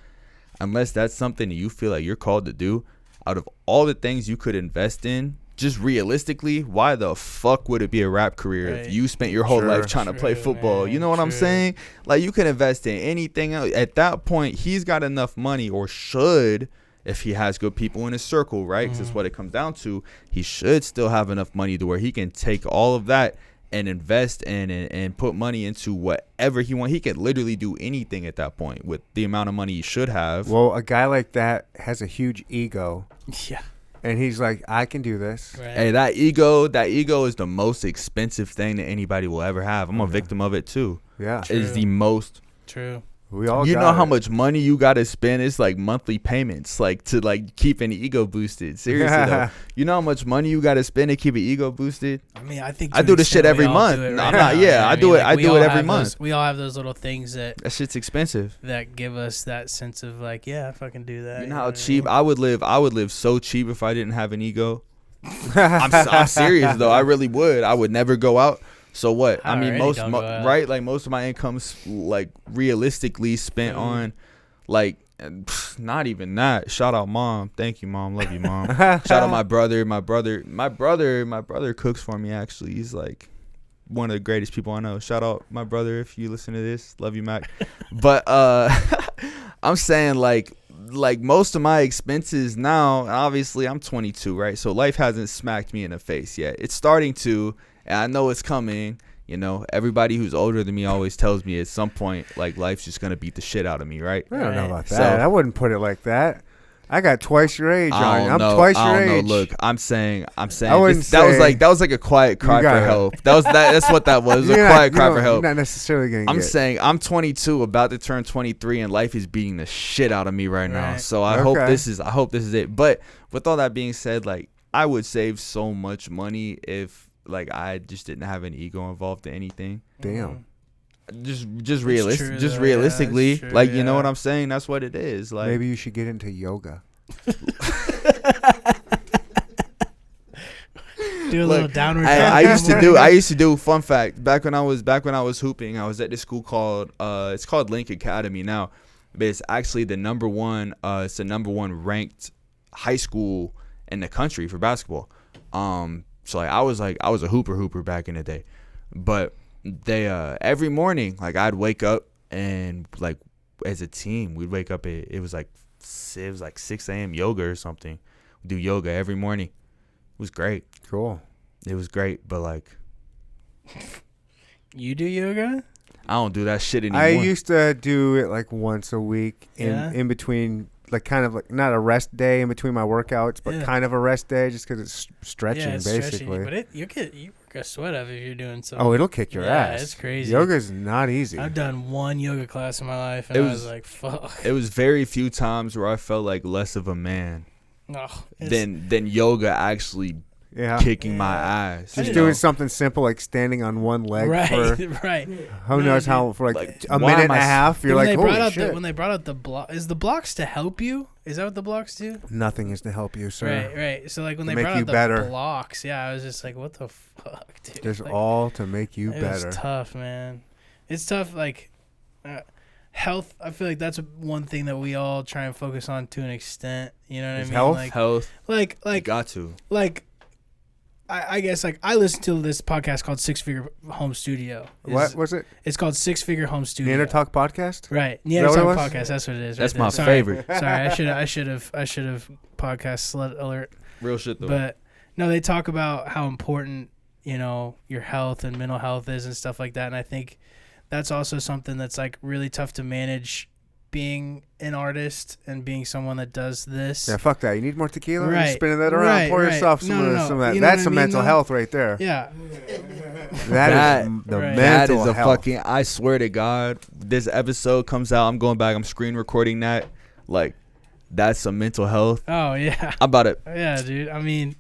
unless that's something that you feel like you're called to do, out of all the things you could invest in, just realistically, why the fuck would it be a rap career Right. if you spent your whole Sure. life trying to play True, football? man, You know what I'm true. saying? Like, you can invest in anything else. At that point, he's got enough money, or should, if he has good people in his circle, right? Because that's what it comes down to. He should still have enough money to where he can take all of that and invest in and put money into whatever he wants. He can literally do anything at that point with the amount of money he should have. Well, a guy like that has a huge ego, Yeah. and he's like, I can do this. Right. Hey, that ego is the most expensive thing that anybody will ever have. I'm a victim of it too. Yeah, It is the most. True. we all. You got know how it. much money you got to spend? It's like monthly payments, like to like keep an ego boosted. Seriously though, you know how much money you got to spend to keep an ego boosted? I mean, I think I to do an this shit extent every we all month. do it No, right I'm not- now. yeah, I mean, do it- like, I we do all it every have month. those- we all have those little things that That shit's expensive. give us that sense of like, yeah, I fucking do that. You know how what I cheap mean? I would live? I would live so cheap if I didn't have an ego. I'm serious though. I really would. I would never go out. So what? I mean, already don't go out. right? Like most of my income's like realistically spent on, like, not even that. Shout out mom. Thank you, mom. Love you, mom. Shout out my brother. My brother cooks for me. Actually, he's like one of the greatest people I know. Shout out my brother if you listen to this. Love you, Mac. But I'm saying like most of my expenses now, obviously I'm 22, right? So life hasn't smacked me in the face yet. It's starting to, and I know it's coming. You know, everybody who's older than me always tells me at some point, like, life's just gonna beat the shit out of me, right? I don't know Right. about So- that. I wouldn't put it like that. I got twice your age, I Johnny. don't I'm know. twice I your don't age. know. Look, I'm saying wouldn't that was say- like a quiet cry for gotta- help. That's what that was. It was a You're quiet cry you're for help. You're not necessarily gonna I'm get. saying I'm 22, about to turn 23, and life is beating the shit out of me right now. Right. So I hope Okay. this is it. But with all that being said, like, I would save so much money if like I just didn't have an ego involved in anything. Damn. Just true, realistically, though. Yeah, it's true, like, you know yeah. what I'm saying? That's what it is. Like, Maybe you should get into yoga. Do a little downward. I dog used to do fun fact, back when I was hooping, I was at this school called it's called Link Academy now, but it's actually the number one ranked high school in the country for basketball. So I was a hooper back in the day, but they every morning I'd wake up and as a team we'd wake up it was like 6 a.m. yoga or something. We'd do yoga every morning. It was great. Cool. It was great, but You do yoga? I don't do that shit anymore. I used to do it once a week in between, kind of not a rest day in between my workouts, but kind of a rest day just because it's stretching, basically. But you work a sweat up if you're doing something. Oh, it'll kick your ass. Yeah, it's crazy. Yoga's not easy. I've done one yoga class in my life, and I was like, fuck. It was very few times where I felt like less of a man than yoga actually kicking my ass. Just doing something simple like standing on one leg for who knows how for a minute and a half. You're like, holy shit. When they brought out the block, is the blocks to help you? Is that what the blocks do? Nothing is to help you, sir. Right. So when they brought out the blocks, I was just like, what the fuck, dude? There's all to make you better. It's tough, man. It's tough. Health, I feel like that's one thing that we all try and focus on to an extent. You know what I mean? Health. Got to. I guess I listened to this podcast called Six Figure Home Studio. What was it? It's called Six Figure Home Studio. Neandertalk podcast? Right. Neandertalk podcast. That's what it is. That's my favorite. Sorry, I should have podcast slut alert. Real shit though. But no, they talk about how important, your health and mental health is and stuff like that. And I think that's also something that's really tough to manage, being an artist and being someone that does this. Yeah, fuck that. You need more tequila? Right. You're spinning that around. Pour yourself some of that. That's some mental health right there. Yeah. That is the mental that is a health. fucking, I swear to God, this episode comes out, I'm going back, I'm screen recording that. That's some mental health. Oh, yeah. I'm about it. Yeah, dude. I mean,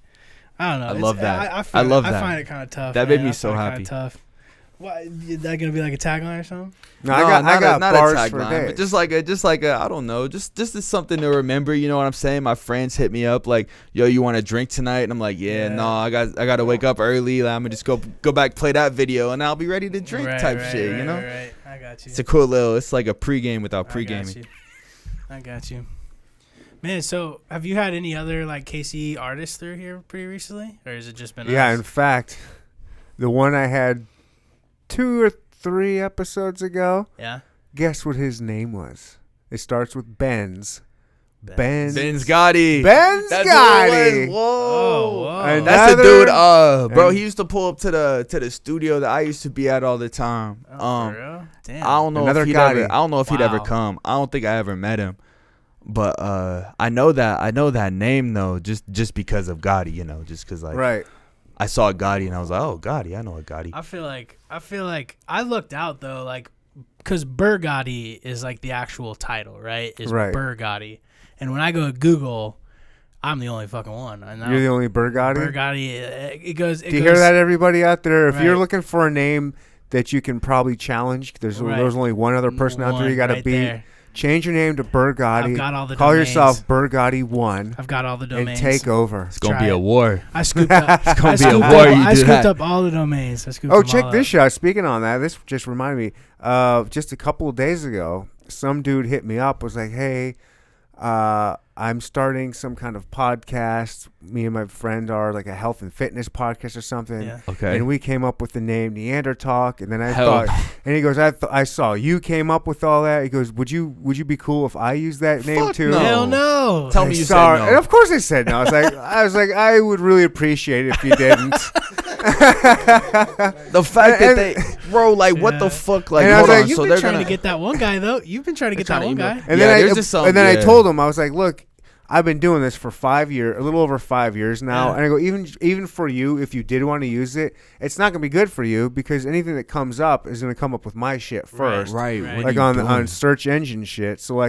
I don't know. I love that. I love that. I find it kind of tough. That made me so happy. Tough. What, is that gonna be like a tagline or something? No, I got not bars a tagline, for but days. just like a I don't know, just as something to remember. You know what I'm saying? My friends hit me up like, "Yo, you want to drink tonight?" And I'm like, "Yeah, no, I got to wake up early. I'm gonna just go back play that video, and I'll be ready to drink." Shit. You know? Right. I got you. It's a cool little. It's like a pregame without pregaming. I got you. Man, so have you had any other KC artists through here pretty recently, or has it just been? Yeah, us? in fact, the one I had 2 or 3 episodes ago. Yeah. Guess what his name was? It starts with Ben's. Ben's Gotti. Ben's Gotti. Whoa. That's the dude. Bro, he used to pull up to the studio that I used to be at all the time. For real? Damn. I don't know if he'd ever come. I don't think I ever met him. But I know that name though, just because of Gotti, just because right. I saw Gotti and I was like, oh, Gotti, I know a Gotti. I feel like I looked out though, because Gotti is the actual title, right? Is right. Gotti, and when I go to Google, I'm the only fucking one. You're the only Gotti? Gotti. It goes. Do you hear that, everybody out there? If right. you're looking for a name that you can probably challenge, there's only one other person out there you got to beat. There. Change your name to Gotti. I've got all the Call domains. yourself Gotti 1. I've got all the domains. And take over. It's going to be a war. I scooped up. It's going to be a war. I scooped up all the domains. Check this out. Speaking on that, this just reminded me. Just a couple of days ago, some dude hit me up, was like, hey, I'm starting some kind of podcast. Me and my friend are a health and fitness podcast or something. Yeah. Okay. And we came up with the name Neandertalk. And then I thought, and he goes, I saw you came up with all that. He goes, would you be cool if I use that name Fuck too? no. Hell no. Tell me you said no. And of course I said no. I was like, I would really appreciate it if you didn't. The fact that they, bro, what the fuck? And I was hold like, on. You've So been they're trying gonna to get that one guy though. You've been trying to get that one guy. And then I told him, I was like, look, I've been doing this for 5 years, a little over 5 years now. Yeah. And I go, even for you, if you did want to use it, it's not going to be good for you because anything that comes up is going to come up with my shit first. Right. Like on search engine shit. So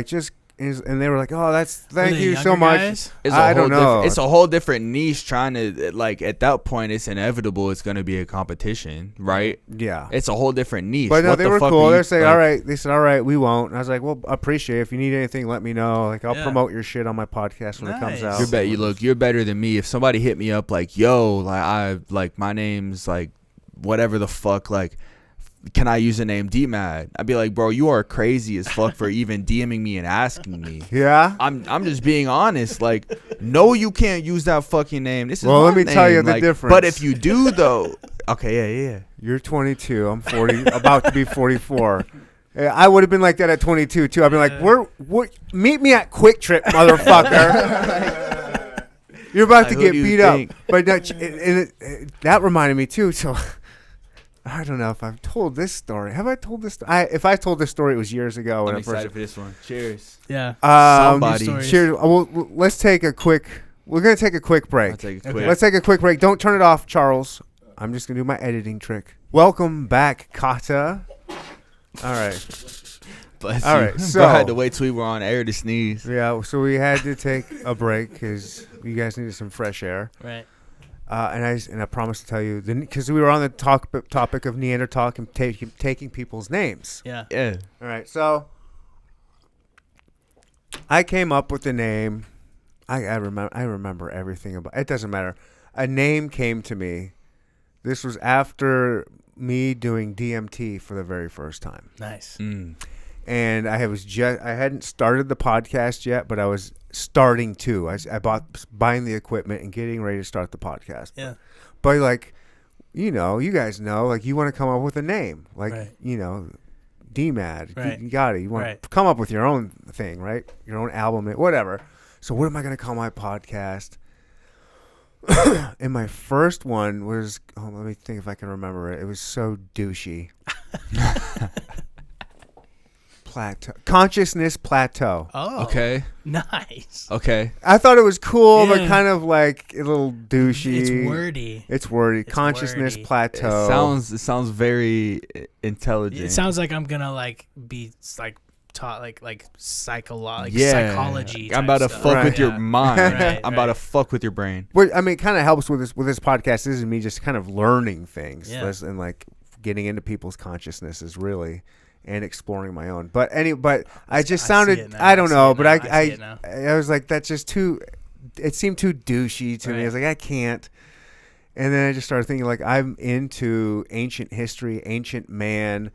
and they were like, oh, thank you so much. I don't know. It's a whole different niche trying to, at that point, it's inevitable. It's going to be a competition, right? Yeah. It's a whole different niche. But no, what they the were fuck cool. are you, They said, all right, we won't. And I was like, well, appreciate it. If you need anything, let me know. I'll promote your shit on my podcast when it comes out. You're better than me. If somebody hit me up yo, my name's whatever the fuck, can I use the name DMAD? I'd be like, bro, you are crazy as fuck for even DMing me and asking me. Yeah. I'm just being honest. Like, no, you can't use that fucking name. This is Well, my let me name. tell you the Like, difference. But if you do though, okay, yeah. You're 22. I'm 40, about to be 44. I would have been like that at 22 too. I'd be like, meet me at Quick Trip, motherfucker. You're about to get beat up. But that reminded me too. So I don't know if I've told this story. Have I told this? If I told this story, it was years ago. I'm excited for this one. Cheers. Yeah. Somebody. Cheers. Well, let's take a quick. We're gonna take a quick break. I'll take a quick. Let's take a quick break. Don't turn it off, Charles. I'm just gonna do my editing trick. Welcome back, Kata. All right. Bless All you. right. Bro, So I had to wait till we were on air to sneeze. yeah. So we had to take a break because you guys needed some fresh air. Right. And I promised to tell you because we were on the topic of Neandertalk and taking people's names. Yeah. Yeah. All right. So I came up with the name. I remember everything about it. Doesn't matter. A name came to me. This was after me doing DMT for the very first time. Nice. And I hadn't started the podcast yet, but I was starting to. I buying the equipment and getting ready to start the podcast. Yeah. But like, you guys know, like you want to come up with a name, like Right. DMAD, Right. Gotti. You want to come up with your own thing, right? Your own album, whatever. So what am I going to call my podcast? And my first one was, let me think if I can remember it. It was so douchey. Consciousness Plateau. Oh. Okay. Nice. Okay. I thought it was cool, but Yeah. kind of like a little douchey. It's wordy. It's Consciousness wordy. Plateau. It sounds very intelligent. It sounds like I'm gonna like be like taught like psychology. I'm about to stuff. fuck Right. with your Yeah. mind. Right, I'm about to right. fuck with your brain. But I mean, it kind of helps with this podcast. This is me just kind of learning things Yeah. and like getting into people's consciousnesses really, and exploring my own. But I just I sounded. see it now. I don't I see know, it but now. I see it now. I was like, that's just too. It seemed too douchey to me. I was like, I can't. And then I just started thinking like I'm into ancient history, ancient man,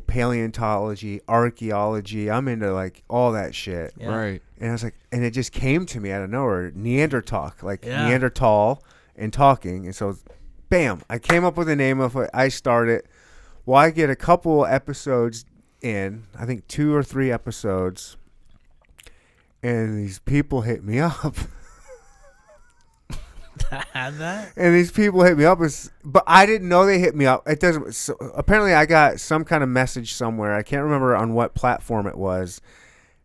paleontology, archaeology. I'm into like all that shit. Yeah. Right. And I was like, and it just came to me out of nowhere. Neandertalk, like Yeah. Neanderthal and talking. And so, bam, I came up with the name of it. I started. Well, I get a couple episodes in, I think 2 or 3 episodes, and these people hit me up. Had that? And these people hit me up, but I didn't know they hit me up. It doesn't. So apparently, I got some kind of message somewhere. I can't remember on what platform it was.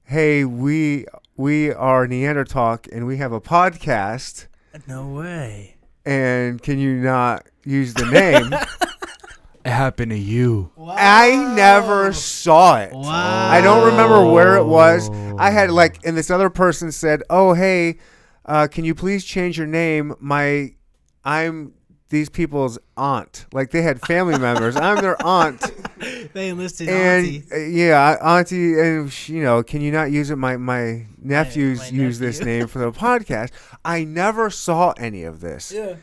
Hey, we are Neandertalk, and we have a podcast. No way. And can you not use the name? It happened to you. Wow. I never saw it. Wow. I don't remember where it was. I had and this other person said, "Oh, hey, can you please change your name? I'm these people's aunt. Like they had family members. I'm their aunt." They enlisted And auntie. auntie, and can you not use it? My nephews my use this nephew. name for the podcast. I never saw any of this. Yeah.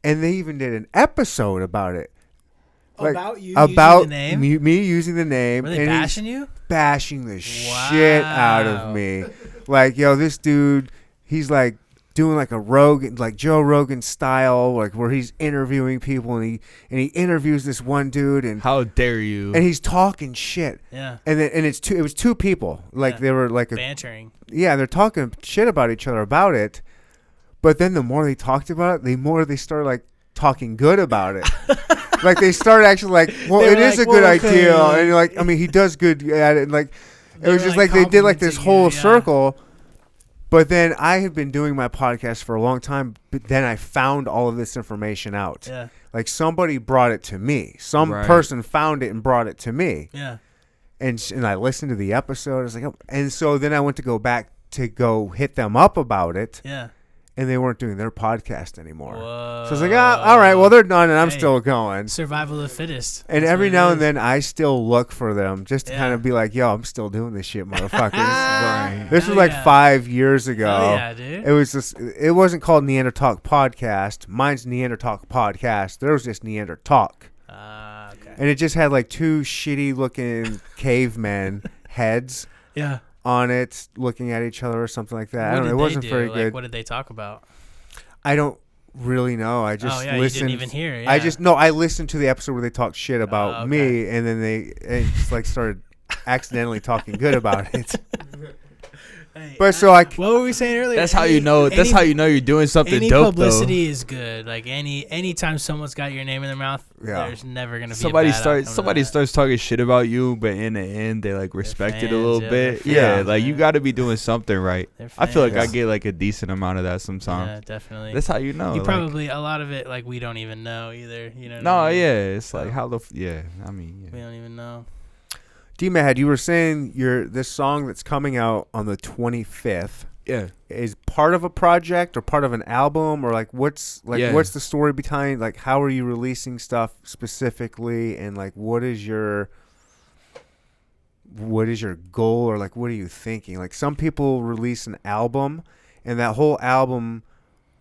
And they even did an episode about it. About you about using the name? me using the name. Were they and he's bashing you? bashing the shit out Wow. of me. Like, this dude, he's like doing like a Rogan, like Joe Rogan style, like where he's interviewing people and he interviews this one dude and How dare you? and he's talking shit. Yeah. And then it was 2 people. Like Yeah. they were like Bantering. they're talking shit about each other about it. But then the more they talked about it, the more they started like talking good about it. Like they started actually like, well, They it were is like, a good well, okay, idea, like- and like, I mean, he does good at it. And like, They it was were, just like, like they did like this complimenting whole you, yeah. circle. But then I had been doing my podcast for a long time. But then I found all of this information out. Yeah. Like somebody brought it to me. Some Right. person found it and brought it to me. Yeah. And I listened to the episode. I was like, oh. And so then I went to go back to go hit them up about it. Yeah. And they weren't doing their podcast anymore. Whoa. So I was like, all right, well, they're done, and I'm Hey. still going. Survival of the fittest. And That's every what it now and is. then, I still look for them just to Yeah. kind of be like, yo, I'm still doing this shit, motherfuckers. Right. This was Hell like yeah. 5 years ago. Hell yeah, dude. It was just, it wasn't called Neandertalk Podcast. Mine's Neandertalk Podcast. There was just Neandertalk. Okay. and it just had like two shitty looking cavemen heads Yeah. on it, looking at each other or something like that. I What don't know. did It they wasn't do? very Like, good. what did they talk about? I don't really know. I just You listened. didn't even hear it. I Yeah. just no. I listened to the episode where they talked shit about okay. me, and then they just like started accidentally talking good about it. Hey, But so I what were we saying earlier? That's how you know. That's how you know you're doing something Any dope, publicity is good. Like anytime someone's got your name in their mouth, Yeah. there's never gonna be somebody a bad outcome to somebody that. starts talking shit about you, but in the end they like respect it a fans, little yeah, bit. they're Yeah, fans, like you man. got to be doing something right. They're I feel like I fans. get like a decent amount of that sometimes. Yeah, definitely. That's how you know. You like- probably a lot of it like we don't even know either. You know. What No, I mean? yeah, it's like how the yeah. I mean, We yeah. don't even know. DMAD, you were saying this song that's coming out on the 25th Yeah. is part of a project or part of an album, or like what's Yeah. the story behind, like how are you releasing stuff specifically, and like what is your goal, or like what are you thinking? Like some people release an album and that whole album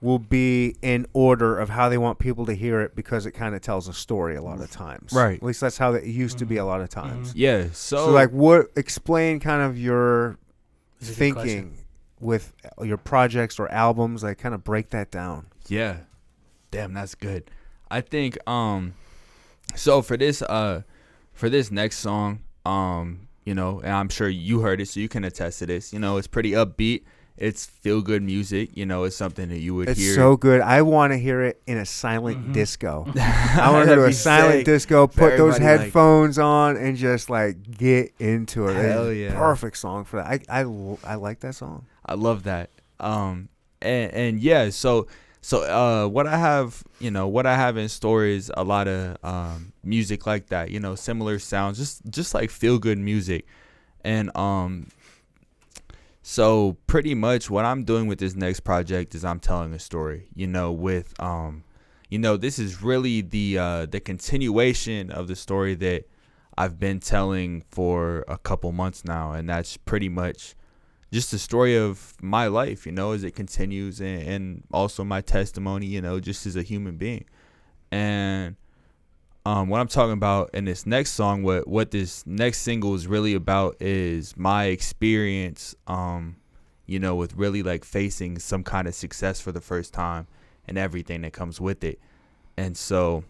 will be in order of how they want people to hear it because it kind of tells a story a lot of times. Right. At least that's how it used to be a lot of times. Yeah. So like explain kind of your That's a good thinking question. with your projects or albums, like kind of break that down. Yeah. Damn, that's good. I think so for this next song, you know, and I'm sure you heard it so you can attest to this, you know, it's pretty upbeat. It's feel good music, you know, it's something that you would It's hear. so good. I want to hear it in a silent disco. I want to go to That'd a be silent sick. disco, For put those everybody, like- headphones on, and just like get into it. Hell It's yeah. Perfect song for that. I like that song. I love that. And yeah, so what I have in store is a lot of music like that, you know, similar sounds, just like feel good music. And so pretty much what I'm doing with this next project is I'm telling a story, you know, with you know, this is really the continuation of the story that I've been telling for a couple months now, and that's pretty much just the story of my life, you know, as it continues, and also my testimony, you know, just as a human being. And what I'm talking about in this next song, what this next single is really about is my experience, you know, with really like facing some kind of success for the first time and everything that comes with it. And so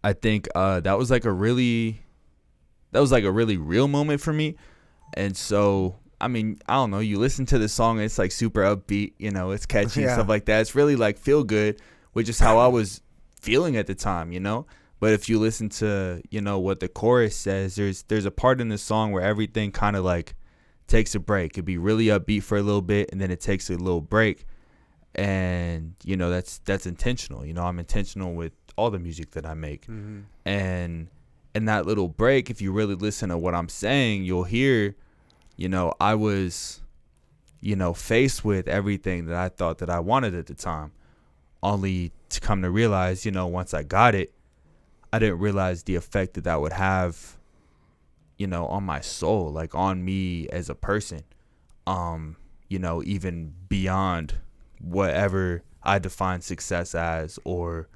I think that was like a really real moment for me. And so I mean, I don't know, you listen to the song and it's like super upbeat, you know, it's catchy and stuff like that. It's really like feel good, which is how I was feeling at the time, you know. But if you listen to, you know, what the chorus says, there's a part in the song where everything kind of like takes a break. It'd be really upbeat for a little bit and then it takes a little break. And, you know, that's intentional. You know, I'm intentional with all the music that I make. Mm-hmm. And in that little break, if you really listen to what I'm saying, you'll hear, you know, I was, you know, faced with everything that I thought that I wanted at the time, only to come to realize, you know, once I got it, I didn't realize the effect that would have, you know, on my soul, like on me as a person, you know, even beyond whatever I define success as, or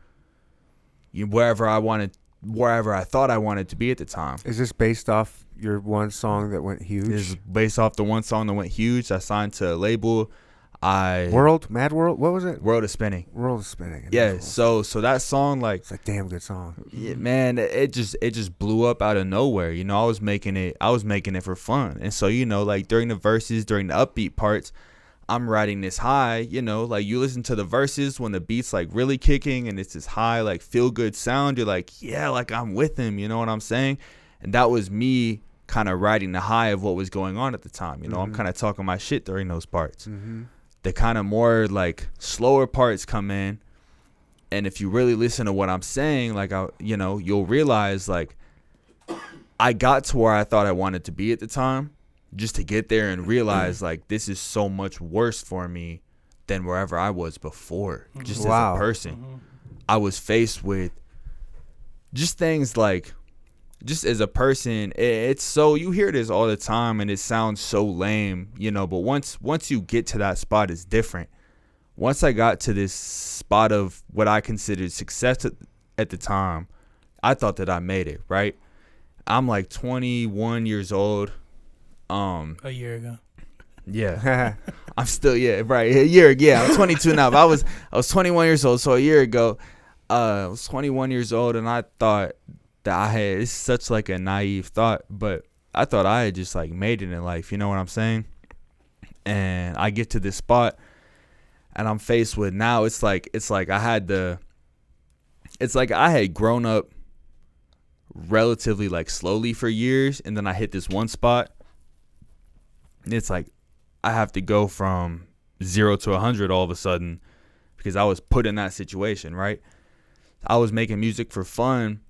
wherever I thought I wanted to be at the time. Is this based off your one song that went huge? This is based off the one song that went huge. I signed to a label. Mad World? What was it? World is Spinning. World is Spinning. Yeah, so that song, like, it's a damn good song. Yeah, man, it just blew up out of nowhere. You know, I was making it for fun. And so, you know, like during the verses, during the upbeat parts, I'm riding this high, you know, like you listen to the verses when the beat's like really kicking and it's this high, like feel good sound. You're like, yeah, like I'm with him. You know what I'm saying? And that was me kind of riding the high of what was going on at the time. You know, I'm kind of talking my shit during those parts. The kind of more like slower parts come in. And if you really listen to what I'm saying, like, you know, you'll realize like I got to where I thought I wanted to be at the time, just to get there and realize like this is so much worse for me than wherever I was before. Just as a person, I was faced with just things like, just as a person, it's so, you hear this all the time and it sounds so lame, you know, but once you get to that spot, it's different. Once I got to this spot of what I considered success at the time, I thought that I made it, right? I'm like 21 years old. A year ago. Yeah. I'm still, right. A year, I'm 22 now. But I was 21 years old, so a year ago, I was 21 years old, and I thought that it's such like a naive thought, but I thought I had just like made it in life, you know what I'm saying? And I get to this spot, and I'm faced with now it's like I had grown up relatively like slowly for years, and then I hit this one spot. It's like I have to go from 0 to 100 all of a sudden because I was put in that situation, right? I was making music for fun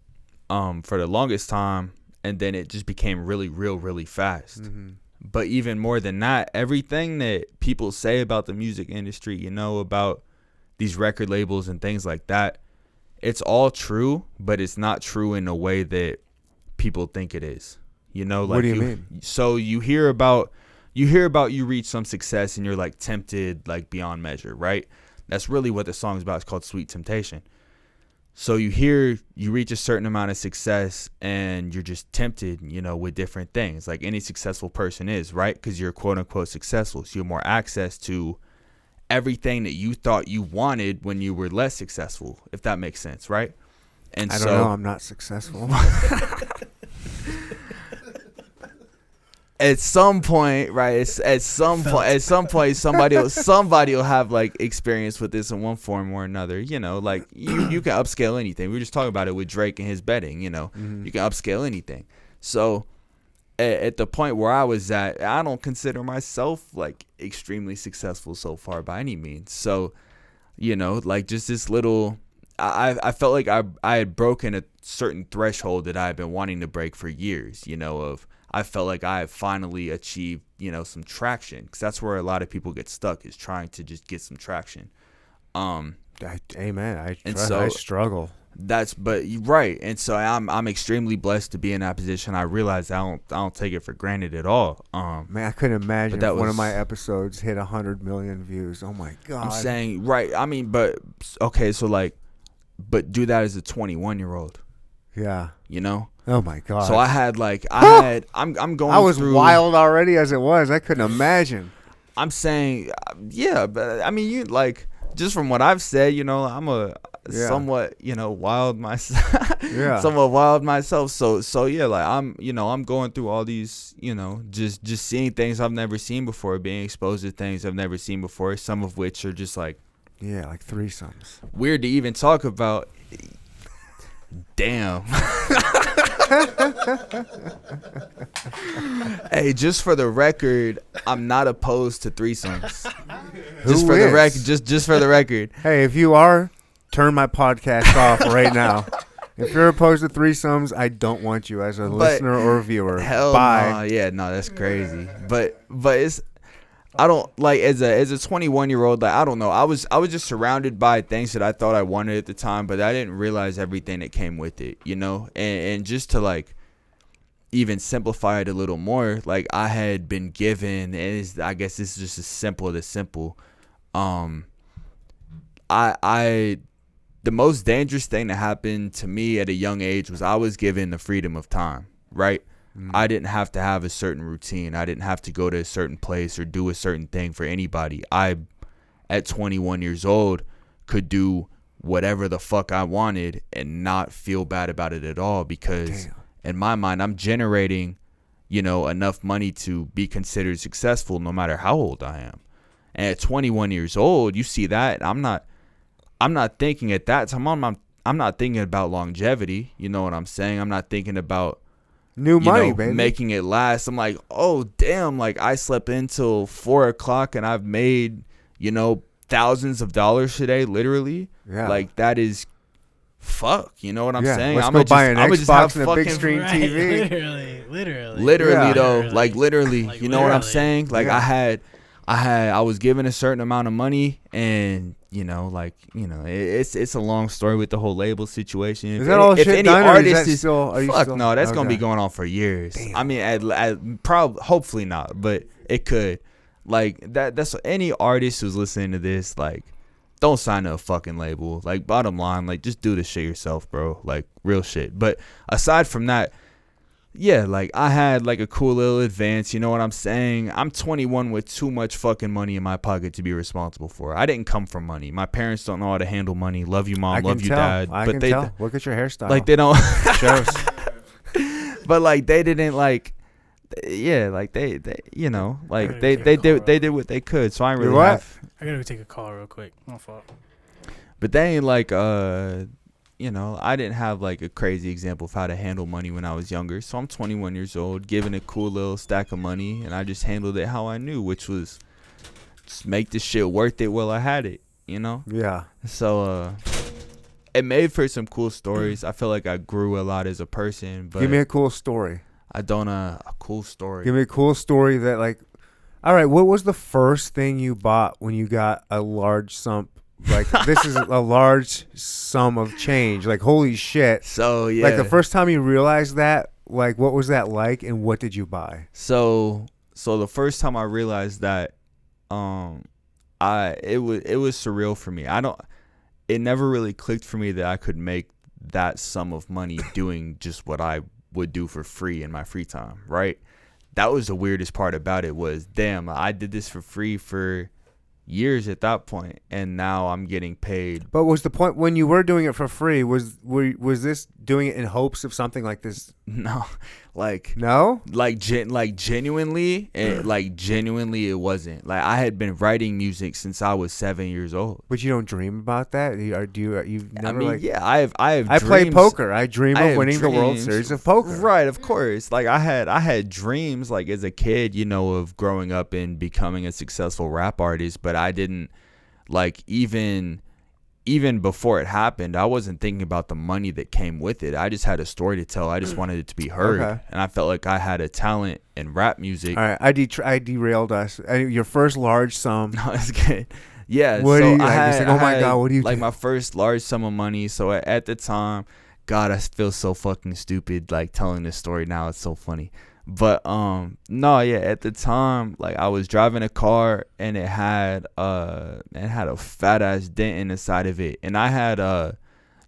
for the longest time, and then it just became really real really fast. Mm-hmm. But even more than that, everything that people say about the music industry, you know, about these record labels and things like that, it's all true, but it's not true in a way that people think it is. You know, like, what do you mean? So you hear about you reach some success and you're like tempted like beyond measure, right? That's really what the song's about. It's called Sweet Temptation. So you reach a certain amount of success and you're just tempted, you know, with different things like any successful person is, right? Because you're quote unquote successful. So you have more access to everything that you thought you wanted when you were less successful, if that makes sense, right? And I don't know. I'm not successful. At some point, right? At some point, somebody will have like experience with this in one form or another. You know, like you can upscale anything. We were just talking about it with Drake and his betting. You know, you can upscale anything. So at the point where I was at, I don't consider myself like extremely successful so far by any means. So, you know, like just this little, I felt like I had broken a certain threshold that I had been wanting to break for years. You know, I felt like I had finally achieved, you know, some traction, because that's where a lot of people get stuck, is trying to just get some traction. Amen. I struggle. Right. And so I'm extremely blessed to be in that position. I realize I don't take it for granted at all. Man, I couldn't imagine if one of my episodes hit 100 million views. Oh my God. I'm saying, right. I mean, but okay. So like, but do that as a 21-year-old. Yeah. You know? Oh my God. So I'm going I was through, wild already as it was. I couldn't imagine. I'm saying, yeah, but I mean, you like, just from what I've said, you know, I'm a somewhat, you know, wild myself. Yeah. Somewhat wild myself. So yeah, like I'm going through all these, you know, just seeing things I've never seen before, being exposed to things I've never seen before, some of which are just like, yeah, like threesomes. Weird to even talk about. Damn. Hey, just for the record, I'm not opposed to threesomes. Just for the record. Hey, if you are, turn my podcast off right now. If you're opposed to threesomes, I don't want you as a listener or viewer. Bye. Yeah, no, that's crazy. But it's, I don't like, as a 21-year-old, like, I don't know. I was just surrounded by things that I thought I wanted at the time, but I didn't realize everything that came with it, you know? And just to like even simplify it a little more, like I had been given, and I guess this is just as simple as simple. The most dangerous thing that happened to me at a young age was I was given the freedom of time, right? I didn't have to have a certain routine. I didn't have to go to a certain place or do a certain thing for anybody. I, at 21 years old, could do whatever the fuck I wanted and not feel bad about it at all, because in my mind, I'm generating, you know, enough money to be considered successful no matter how old I am. And at 21 years old, you see that, I'm not thinking at that time, I'm not thinking about longevity. You know what I'm saying? I'm not thinking about new money, baby, making it last. I'm like, oh damn, like I slept until 4 o'clock and I've made, you know, thousands of dollars today, literally. Yeah. Like that is fuck. You know what I'm saying? Let's go buy an Xbox and a big screen TV. Literally though, like literally. You know what I'm saying? Like I was given a certain amount of money, and you know, like, you know, it's a long story with the whole label situation. Is that all shit done, or is that still? No, that's gonna be going on for years. Damn. I mean, hopefully not, but it could. Like that's any artist who's listening to this, like, don't sign to a fucking label. Like, bottom line, like, just do the shit yourself, bro. Like, real shit. But aside from that, yeah, like, I had, like, a cool little advance. You know what I'm saying? I'm 21 with too much fucking money in my pocket to be responsible for. I didn't come from money. My parents don't know how to handle money. Love you, mom. Love you, dad. I can tell. Look at your hairstyle. Like, they don't. Shows. But, like, they didn't, like, yeah, like, they you know, like, they did what they could. So I ain't really have. I gotta go take a call real quick. My fault. But they ain't, like, you know, I didn't have, like, a crazy example of how to handle money when I was younger. So I'm 21 years old, given a cool little stack of money, and I just handled it how I knew, which was just make this shit worth it while I had it, you know? Yeah. So, it made for some cool stories. I feel like I grew a lot as a person. But give me a cool story. I don't, a cool story. Give me a cool story that, like, all right, what was the first thing you bought when you got a large sum? Like, this is a large sum of change. Like, holy shit. So, yeah. Like, the first time you realized that, like, what was that like, and what did you buy? So the first time I realized that, it was surreal for me. It never really clicked for me that I could make that sum of money doing just what I would do for free in my free time, right? That was the weirdest part about it was, damn, I did this for free for years at that point, and now I'm getting paid. But was the point when you were doing it for free, was this doing it in hopes of something like this? No, like genuinely, it wasn't. Like, I had been writing music since I was 7 years old. But you don't dream about that? You've never, I mean, yeah, I have I dreams. Play poker. I dream of winning the World Series of poker. Right, of course. Like, I had dreams, like, as a kid, you know, of growing up and becoming a successful rap artist, but I didn't, like, even before it happened, I wasn't thinking about the money that came with it. I just had a story to tell. I just wanted it to be heard. Okay. And I felt like I had a talent in rap music. All right, I derailed us. Your first large sum. No, it's good. Yeah. What so do you, I had, like, oh my God, what do you like do? My first large sum of money. So at the time, God, I feel so fucking stupid, like, telling this story now. It's so funny. But no, yeah, at the time, like, I was driving a car and it had a fat ass dent in the side of it, and I had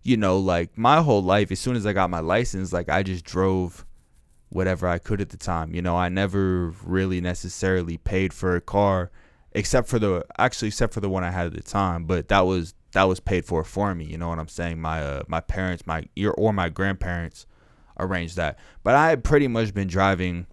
you know, like, my whole life, as soon as I got my license, like, I just drove whatever I could at the time. You know, I never really necessarily paid for a car, except for the one I had at the time, but that was paid for me. You know what I'm saying? My parents, my grandparents arranged that. But I had pretty much been driving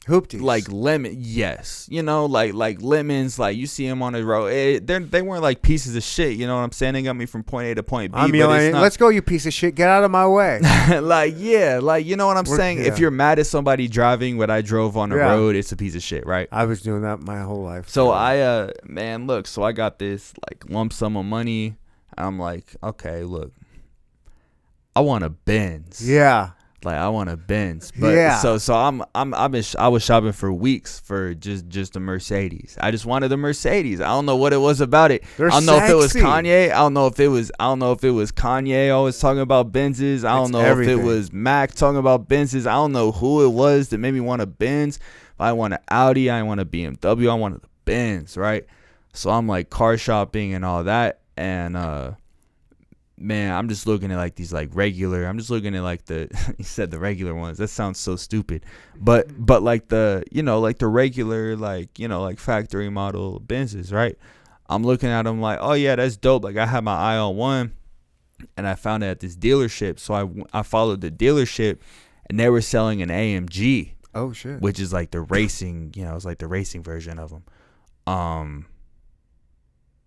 hoopties, like lemon. Yes, you know, like lemons. Like, you see them on the road. They weren't like pieces of shit. You know what I'm saying? They got me from point A to point B. I'm yelling, let's go, you piece of shit! Get out of my way! Like, yeah, like, you know what I'm saying? Yeah. If you're mad at somebody driving what I drove on the road, it's a piece of shit, right? I was doing that my whole life. So man, look. So I got this, like, lump sum of money. I'm like, okay, look, I want a Benz. Yeah. Like, I want a Benz. But yeah. So I was shopping for weeks for just a Mercedes. I just wanted a Mercedes. I don't know what it was about it. They're I don't know if it was Kanye. I don't know if it was Kanye always talking about Benzes. I don't know if it was Mac talking about Benzes. I don't know who it was that made me want a Benz. I want an Audi. I want a BMW. I wanted a Benz, right? So I'm, like, car shopping and all that, and man, I'm just looking at, like, these, like, regular. I'm just looking at, like, the you said the regular ones. That sounds so stupid, but like, the, you know, like, the regular, like, you know, like, factory model Benzes, right? I'm looking at them like, oh yeah, that's dope. Like, I had my eye on one, and I found it at this dealership. So I followed the dealership, and they were selling an AMG. Oh shit! Which is like the racing, you know, it's like the racing version of them.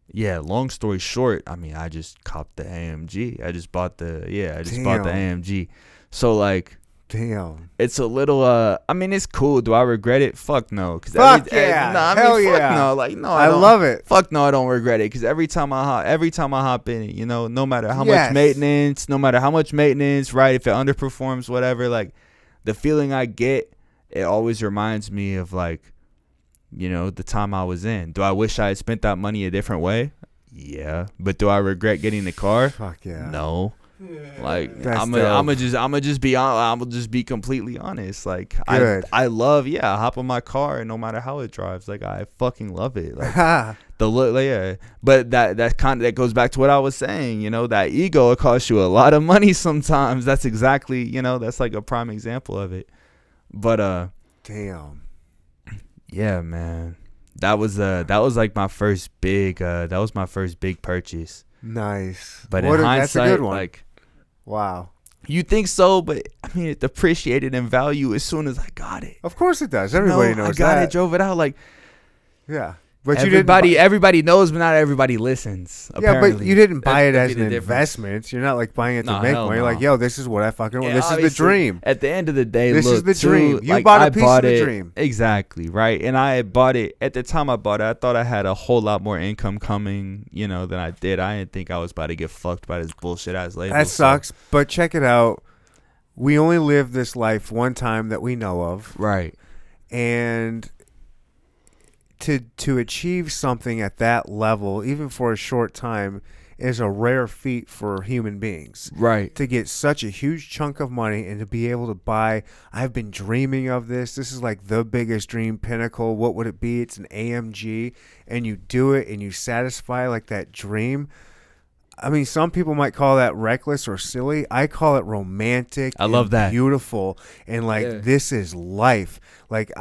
Yeah, long story short, I mean, I just copped the AMG. I just bought the AMG. So, like, damn, it's a little, I mean, it's cool. Do I regret it? Fuck no. Fuck yeah. Hell yeah. Fuck no. Like, no, I love it. Fuck no, I don't regret it. Because every time I hop in it, you know, no matter how much maintenance, right? If it underperforms, whatever, like, the feeling I get, it always reminds me of, like, you know, the time I was in. Do I wish I had spent that money a different way? Yeah. But do I regret getting the car? Fuck yeah. No. Like That's I'm dope. gonna just be completely honest. Like Good. I love I hop on my car and no matter how it drives, like I fucking love it. Like Ha. the look, like, yeah. But that goes back to what I was saying. You know, that ego, it costs you a lot of money sometimes. That's exactly, that's like a prime example of it. But Damn. yeah, man, that was like my first big purchase. Nice. But What in a- hindsight, that's a good one. like. Wow. You think so, but I mean, it depreciated in value as soon as I got it. Of course it does. Everybody knows I got that. it, drove it out. Like Yeah. But everybody knows, but not everybody listens. Yeah, Apparently. but you didn't buy it That'd as be an the difference. investment. You're not like buying it to Nah, make hell money. You're no. like, yo, this is what I fucking want. Yeah, This is the obviously, dream. At the end of the day, This is look, the dream. too, You like, bought a I piece bought of the it, dream. Exactly, right? And I had bought it at the time I bought it. I thought I had a whole lot more income coming, than I did. I didn't think I was about to get fucked by this bullshit ass label. That sucks. But check it out. We only live this life one time that we know of. Right. And to achieve something at that level, even for a short time, is a rare feat for human beings. Right. To get such a huge chunk of money and to be able to buy, I've been dreaming of this. This is like the biggest dream pinnacle. What would it be? It's an AMG. And you do it and you satisfy like that dream. I mean, some people might call that reckless or silly. I call it romantic. I love that. Beautiful. And like, this is life. Like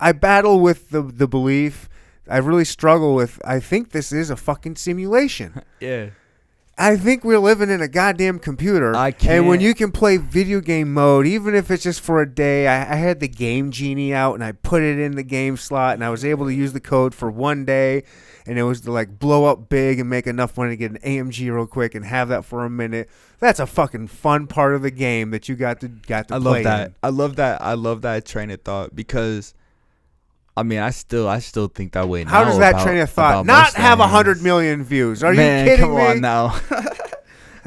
I battle with the belief. I really struggle with, I think this is a fucking simulation. Yeah. I think we're living in a goddamn computer. I can't. And when you can play video game mode, even if it's just for a day, I had the Game Genie out and I put it in the game slot and I was able to use the code for one day. And it was to like blow up big and make enough money to get an AMG real quick and have that for a minute. That's a fucking fun part of the game that you got to play. I love that. in. I love that train of thought because, I mean, I still think that way now. How does that train of thought not have 100 million views? Are you kidding come me? on now.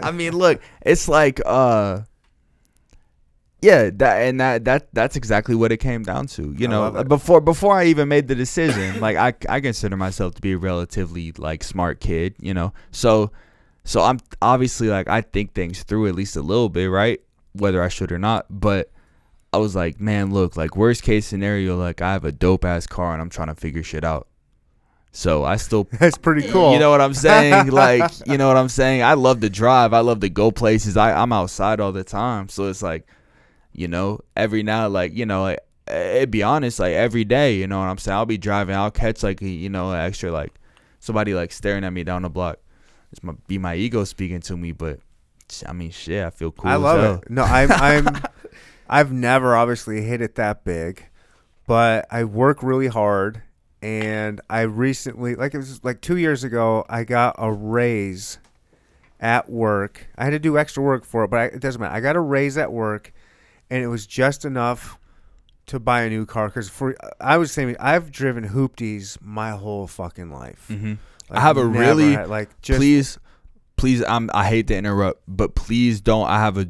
I mean, look, it's like, yeah, that's exactly what it came down to. love it. Before I even made the decision, like I consider myself to be a relatively like smart kid, So I'm obviously like I think things through at least a little bit, right? Whether I should or not, but I was like, man, look, like worst case scenario, like I have a dope ass car and I'm trying to figure shit out. So I still That's pretty cool. You know what I'm saying? Like, you know what I'm saying? I love to drive. I love to go places. I'm outside all the time. So it's like, every now, like, like, it'd be honest, like every day, you know what I'm saying? I'll be driving. I'll catch like, an extra, like somebody like staring at me down the block. It's be my ego speaking to me. But I mean, shit, I feel cool. I as love hell. it. No, I've never obviously hit it that big, but I work really hard. And I recently, like it was like 2 years ago, I got a raise at work. I had to do extra work for it, but it doesn't matter. I got a raise at work, and it was just enough to buy a new car. Because I was saying, I've driven hoopties my whole fucking life. Mm-hmm. Like, I have a really, just, please, I hate to interrupt, but please don't. I have a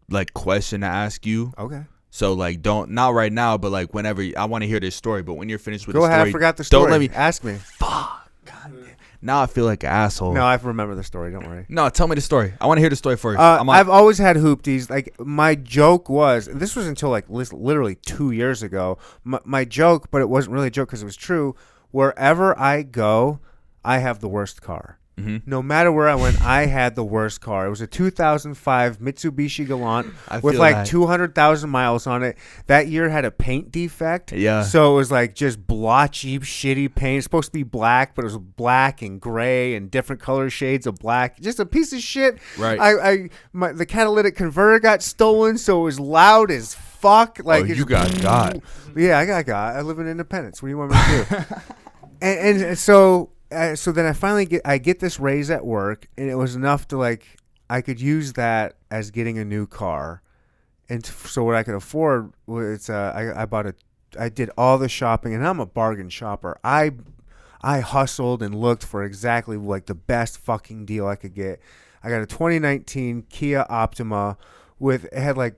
like question to ask you. Okay. So like not right now, but like whenever I want to hear this story. But when you're finished with Go the ahead, story, I forgot the story. Don't let me ask me. Fuck. God damn. Now I feel like an asshole. No, I remember the story. Don't worry. No, tell me the story. I want to hear the story first. I've always had hoopties. Like my joke was, this was until like literally 2 years ago. My joke, but it wasn't really a joke because it was true. Wherever I go, I have the worst car. Mm-hmm. No matter where I went, I had the worst car. It was a 2005 Mitsubishi Galant with like 200,000 miles on it. That year had a paint defect. Yeah. So it was like just blotchy, shitty paint. It's supposed to be black, but it was black and gray and different color shades of black. Just a piece of shit. Right. The catalytic converter got stolen, so it was loud as fuck. Like you got. Yeah, I got. I live in Independence. What do you want me to do? and so then I finally get this raise at work, and it was enough to like I could use that as getting a new car, and so what I could afford was I did all the shopping, and I'm a bargain shopper. I hustled and looked for exactly like the best fucking deal I could get. I got a 2019 Kia Optima it had like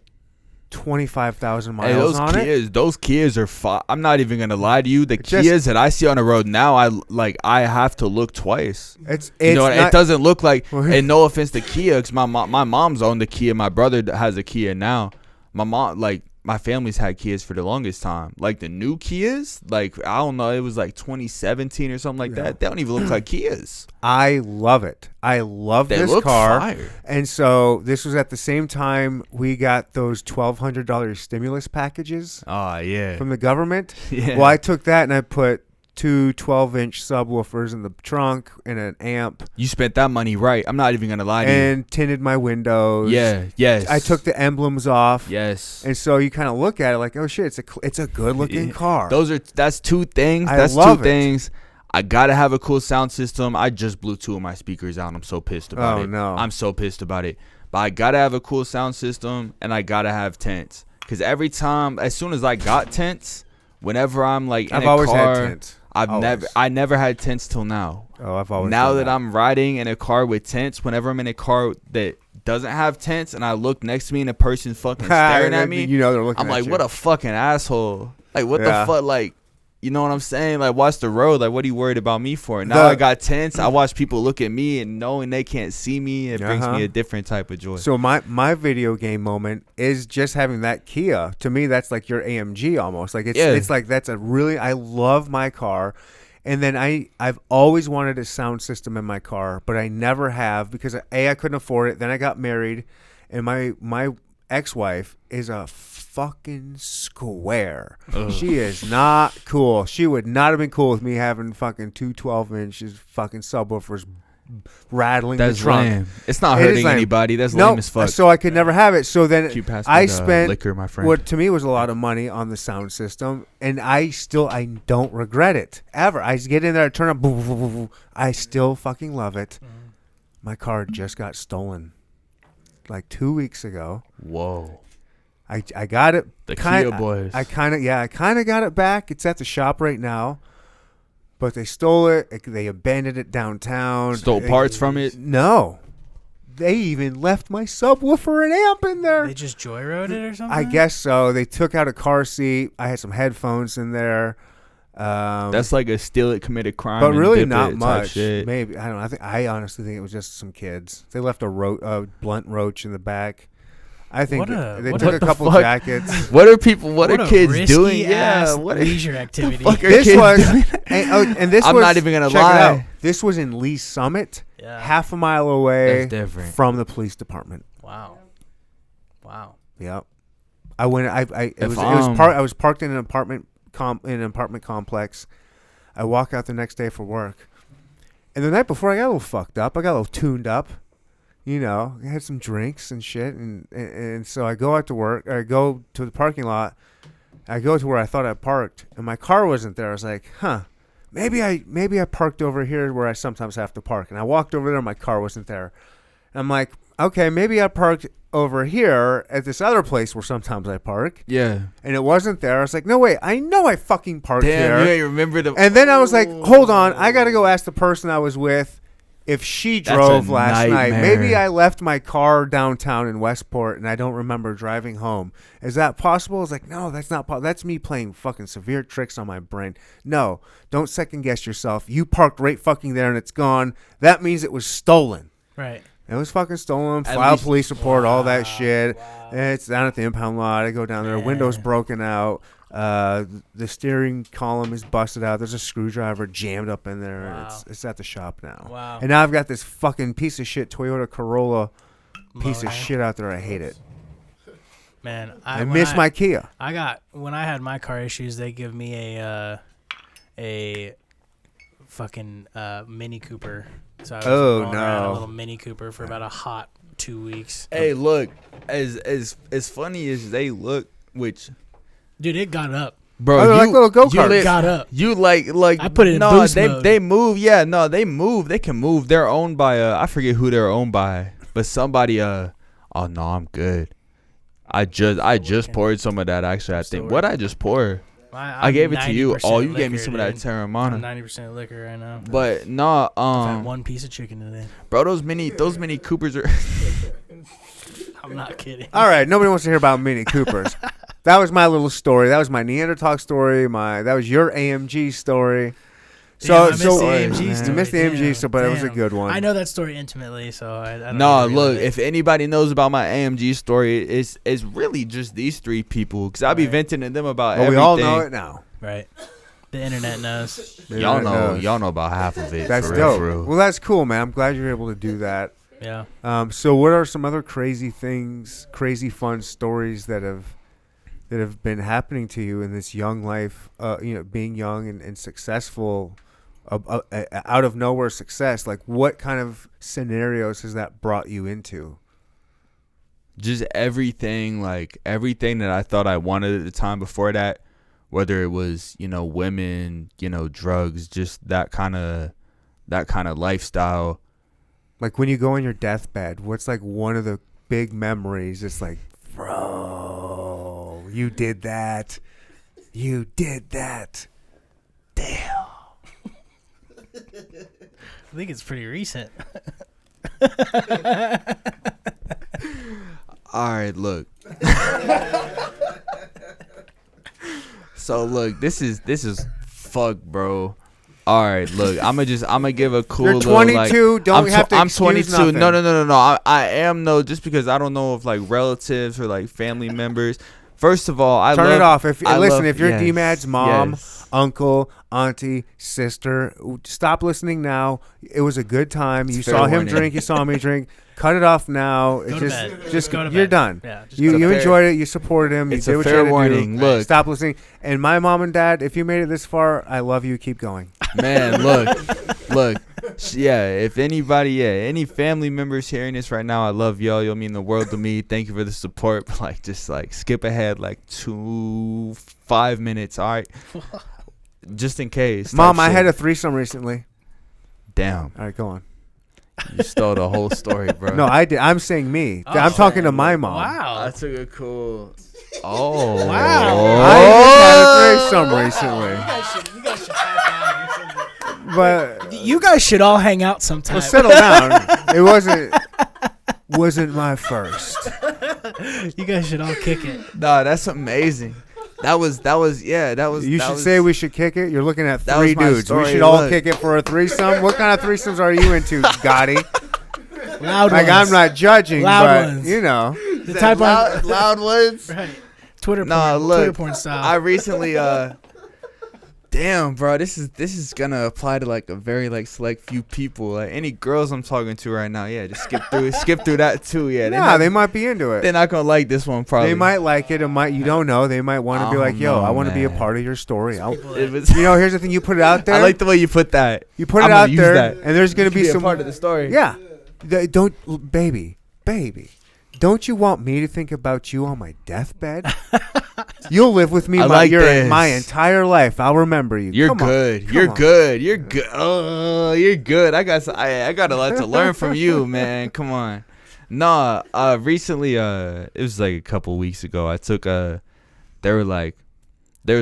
25,000 miles Hey, those on it. Those Kias are I'm not even gonna lie to you. The Just- Kias that I see on the road now, I have to look twice. It's You know, not, it doesn't look like. Well, And no offense to Kia, because my mom's owned the Kia. My brother has a Kia now. My mom, like, my family's had Kias for the longest time. Like the new Kias, like, I don't know, it was like 2017 or something like that. They don't even look like Kias. I love it. I love They this look car. fire. And so this was at the same time we got those $1,200 stimulus packages Oh yeah. from the government. Yeah. Well, I took that and I put two 12-inch subwoofers in the trunk and an amp You spent that money right. I'm not even gonna lie to you. and tinted my windows. Yeah. Yes. I took the emblems off. Yes. And so you kind of look at it like, oh shit, it's a good looking car. That's two things. I That's love two it. things. I gotta have a cool sound system. I just blew two of my speakers out. I'm so pissed about it. Oh, no. I'm so pissed about it. But I gotta have a cool sound system and I gotta have tents. Cause every time, as soon as I got tents, whenever I'm like in I've a always car, had tents. I never had tents till now. Oh, I've always Now done that I'm riding in a car with tents, whenever I'm in a car that doesn't have tents and I look next to me and a person's fucking staring at me, you know they're looking I'm at like, you. what a fucking asshole. Like, what Yeah. the fuck? Like, you know what I'm saying? Like, watch the road. Like, what are you worried about me for? Now I got tents. I watch people look at me and knowing they can't see me, it brings me a different type of joy. So my video game moment is just having that Kia. To me, that's like your AMG almost. Like it's like that's a really, I love my car. And then I've always wanted a sound system in my car, but I never have because I couldn't afford it. Then I got married, and my ex-wife is a fucking square. Ugh. She is not cool. She would not have been cool with me having fucking two 12-inch fucking subwoofers rattling That's the trunk. lame. It's not It is hurting lame. anybody. That's No, lame as fuck. so I could never have it. So then You pass me I the spent liquor, my friend. what to me was a lot of money on the sound system, and I don't regret it ever. I just get in there, I turn up, boo, boo, boo, boo. I still fucking love it. My car just got stolen like 2 weeks ago. Whoa. I got it. The Kia boys. I kind of got it back. It's at the shop right now. But they stole it. They abandoned it downtown. Stole parts from it? No. They even left my subwoofer and amp in there. They just joyroaded it or something? I guess so. They took out a car seat. I had some headphones in there. That's like a steal it, committed crime. But and really dip not it type much. shit. Maybe. I don't know. I honestly think it was just some kids. They left a blunt roach in the back. I think they what took a the couple fuck? jackets. What are people? What are a kids risky doing? Yeah. ass What are leisure activity. fuck are This kids was, doing? and this I'm was, not even gonna check it lie. out. This was in Lee Summit, Yeah. half a mile away That's different. from the police department. Wow. Yep. I went. It was I'm- I was parked in an apartment complex. I walk out the next day for work, and the night before I got a little fucked up. I got a little tuned up. You know, I had some drinks and shit, and so I go out to work. I go to the parking lot. I go to where I thought I parked, and my car wasn't there. I was like, maybe I parked over here where I sometimes have to park. And I walked over there, and my car wasn't there. And I'm like, okay, maybe I parked over here at this other place where sometimes I park. Yeah. And it wasn't there. I was like, no, wait, I know I fucking parked Damn, you here. ain't remember the. And then I was like, hold on, I got to go ask the person I was with if she That's drove a last night. nightmare. Maybe I left my car downtown in Westport and I don't remember driving home. Is that possible? It's like, no, that's not possible. That's me playing fucking severe tricks on my brain. No, don't second guess yourself. You parked right fucking there and it's gone. That means it was stolen. Right. It was fucking stolen. At File least- police report, all that shit. Wow. And it's down at the impound lot. I go down there. Windows broken out. The steering column is busted out. There's a screwdriver jammed up in there. Wow. It's at the shop now. Wow. And now I've got this fucking piece of shit Toyota Corolla piece of Motor. shit out there. I hate it. Man, I when miss my Kia. when I had my car issues, they give me a fucking Mini Cooper. So I was rolling around a little Mini Cooper for about a hot 2 weeks. Hey, look, as funny as they look, which Dude, it got up. bro, Oh, they're like little go-karts. you lit- Got up. You like I put it in no, boost they mode. they move. Yeah, no, they move. They can move. They're owned by I forget who they're owned by, but somebody oh no, I'm good. I just poured some of that actually. I think what I just poured. I gave it to you. Oh, you gave me some of that I'm Terramana. 90% liquor right now. But no, I've had one piece of chicken today. bro, those mini Coopers are I'm not kidding. All right, nobody wants to hear about Mini Coopers. That was my little story. That was my Neandertalk story. That was your AMG story. I missed the AMG story. You missed the AMG story, but it was a good one. I know that story intimately, so I don't No, really look, if anybody knows about my AMG story, it's really just these three people, because I'll be venting to them about everything. We all know it now. Right. The internet knows. Y'all know about half of it. That's for dope. real. Well, that's cool, man. I'm glad you're able to do that. Yeah. So what are some other crazy things, crazy fun stories that have been happening to you in this young life, being young and successful, out of nowhere success? Like, what kind of scenarios has that brought you into? Just everything that I thought I wanted at the time before that, whether it was, women, drugs, just that kind of lifestyle. Like, when you go on your deathbed, what's like one of the big memories? It's like, bro, you did that. You did that. Damn. I think it's pretty recent. All right, look. So look, this is fuck, bro. All right, look, I'm gonna give a cool. You're 22. Don't have to. I'm excuse 22. nothing. No. I am though, just because I don't know if like relatives or like family members. First of all, turn it off. If you're yes, DMAD's mom, yes. uncle, auntie, sister, stop listening now. It was a good time. You fair saw him warning. drink. You saw me drink. Cut it off now. Go to bed. Just go to you're bed. done. Yeah, You enjoyed it. You supported him. You It's did a what you fair had to warning. do. Look. Stop listening. And my mom and dad, if you made it this far, I love you. Keep going. Man, look. Yeah, if anybody, any family members hearing this right now, I love y'all. You'll mean the world to me. Thank you for the support. But just skip ahead 5 minutes, all right? Just in case. Mom, I had a threesome recently. Damn. All right, go on. You stole the whole story, bro. No, I did. I'm saying me. I'm talking to my mom. Wow. I took a cool. Oh. Wow. I just had a threesome recently. You guys should high five or something. But You guys should all hang out sometime. well, settle down. It wasn't my first. You guys should all kick it. Nah, that's amazing. That was. You should say we should kick it. You're looking at That three was my dudes. story. We should all Look. kick it for a threesome. What kind of threesomes are you into, Gotti? Loud Like, ones. I'm not judging, Loud but ones. The The type of loud ones. right. Twitter Nah, porn. look. Twitter porn style. I recently damn, bro, this is gonna apply to a very select few people. Any girls I'm talking to right now, yeah, just skip through that too. Yeah, they might be into it. they're not gonna like this one probably. They might like it. You don't know. They might want to be like, yo, know, I want to be a man. part of your story. It was, Here's the thing. You put it out there. I like the way you put that. You put it I'm gonna out use there, that. and there's going to be a some part of the story. Yeah. Baby. Don't you want me to think about you on my deathbed? You'll live with me my entire life. I'll remember you. You're Come on. good. Come You're on. good. You're good. Oh, you're good. I got a lot to learn from you, man. Come on. Nah, recently, it was a couple weeks ago. I took there was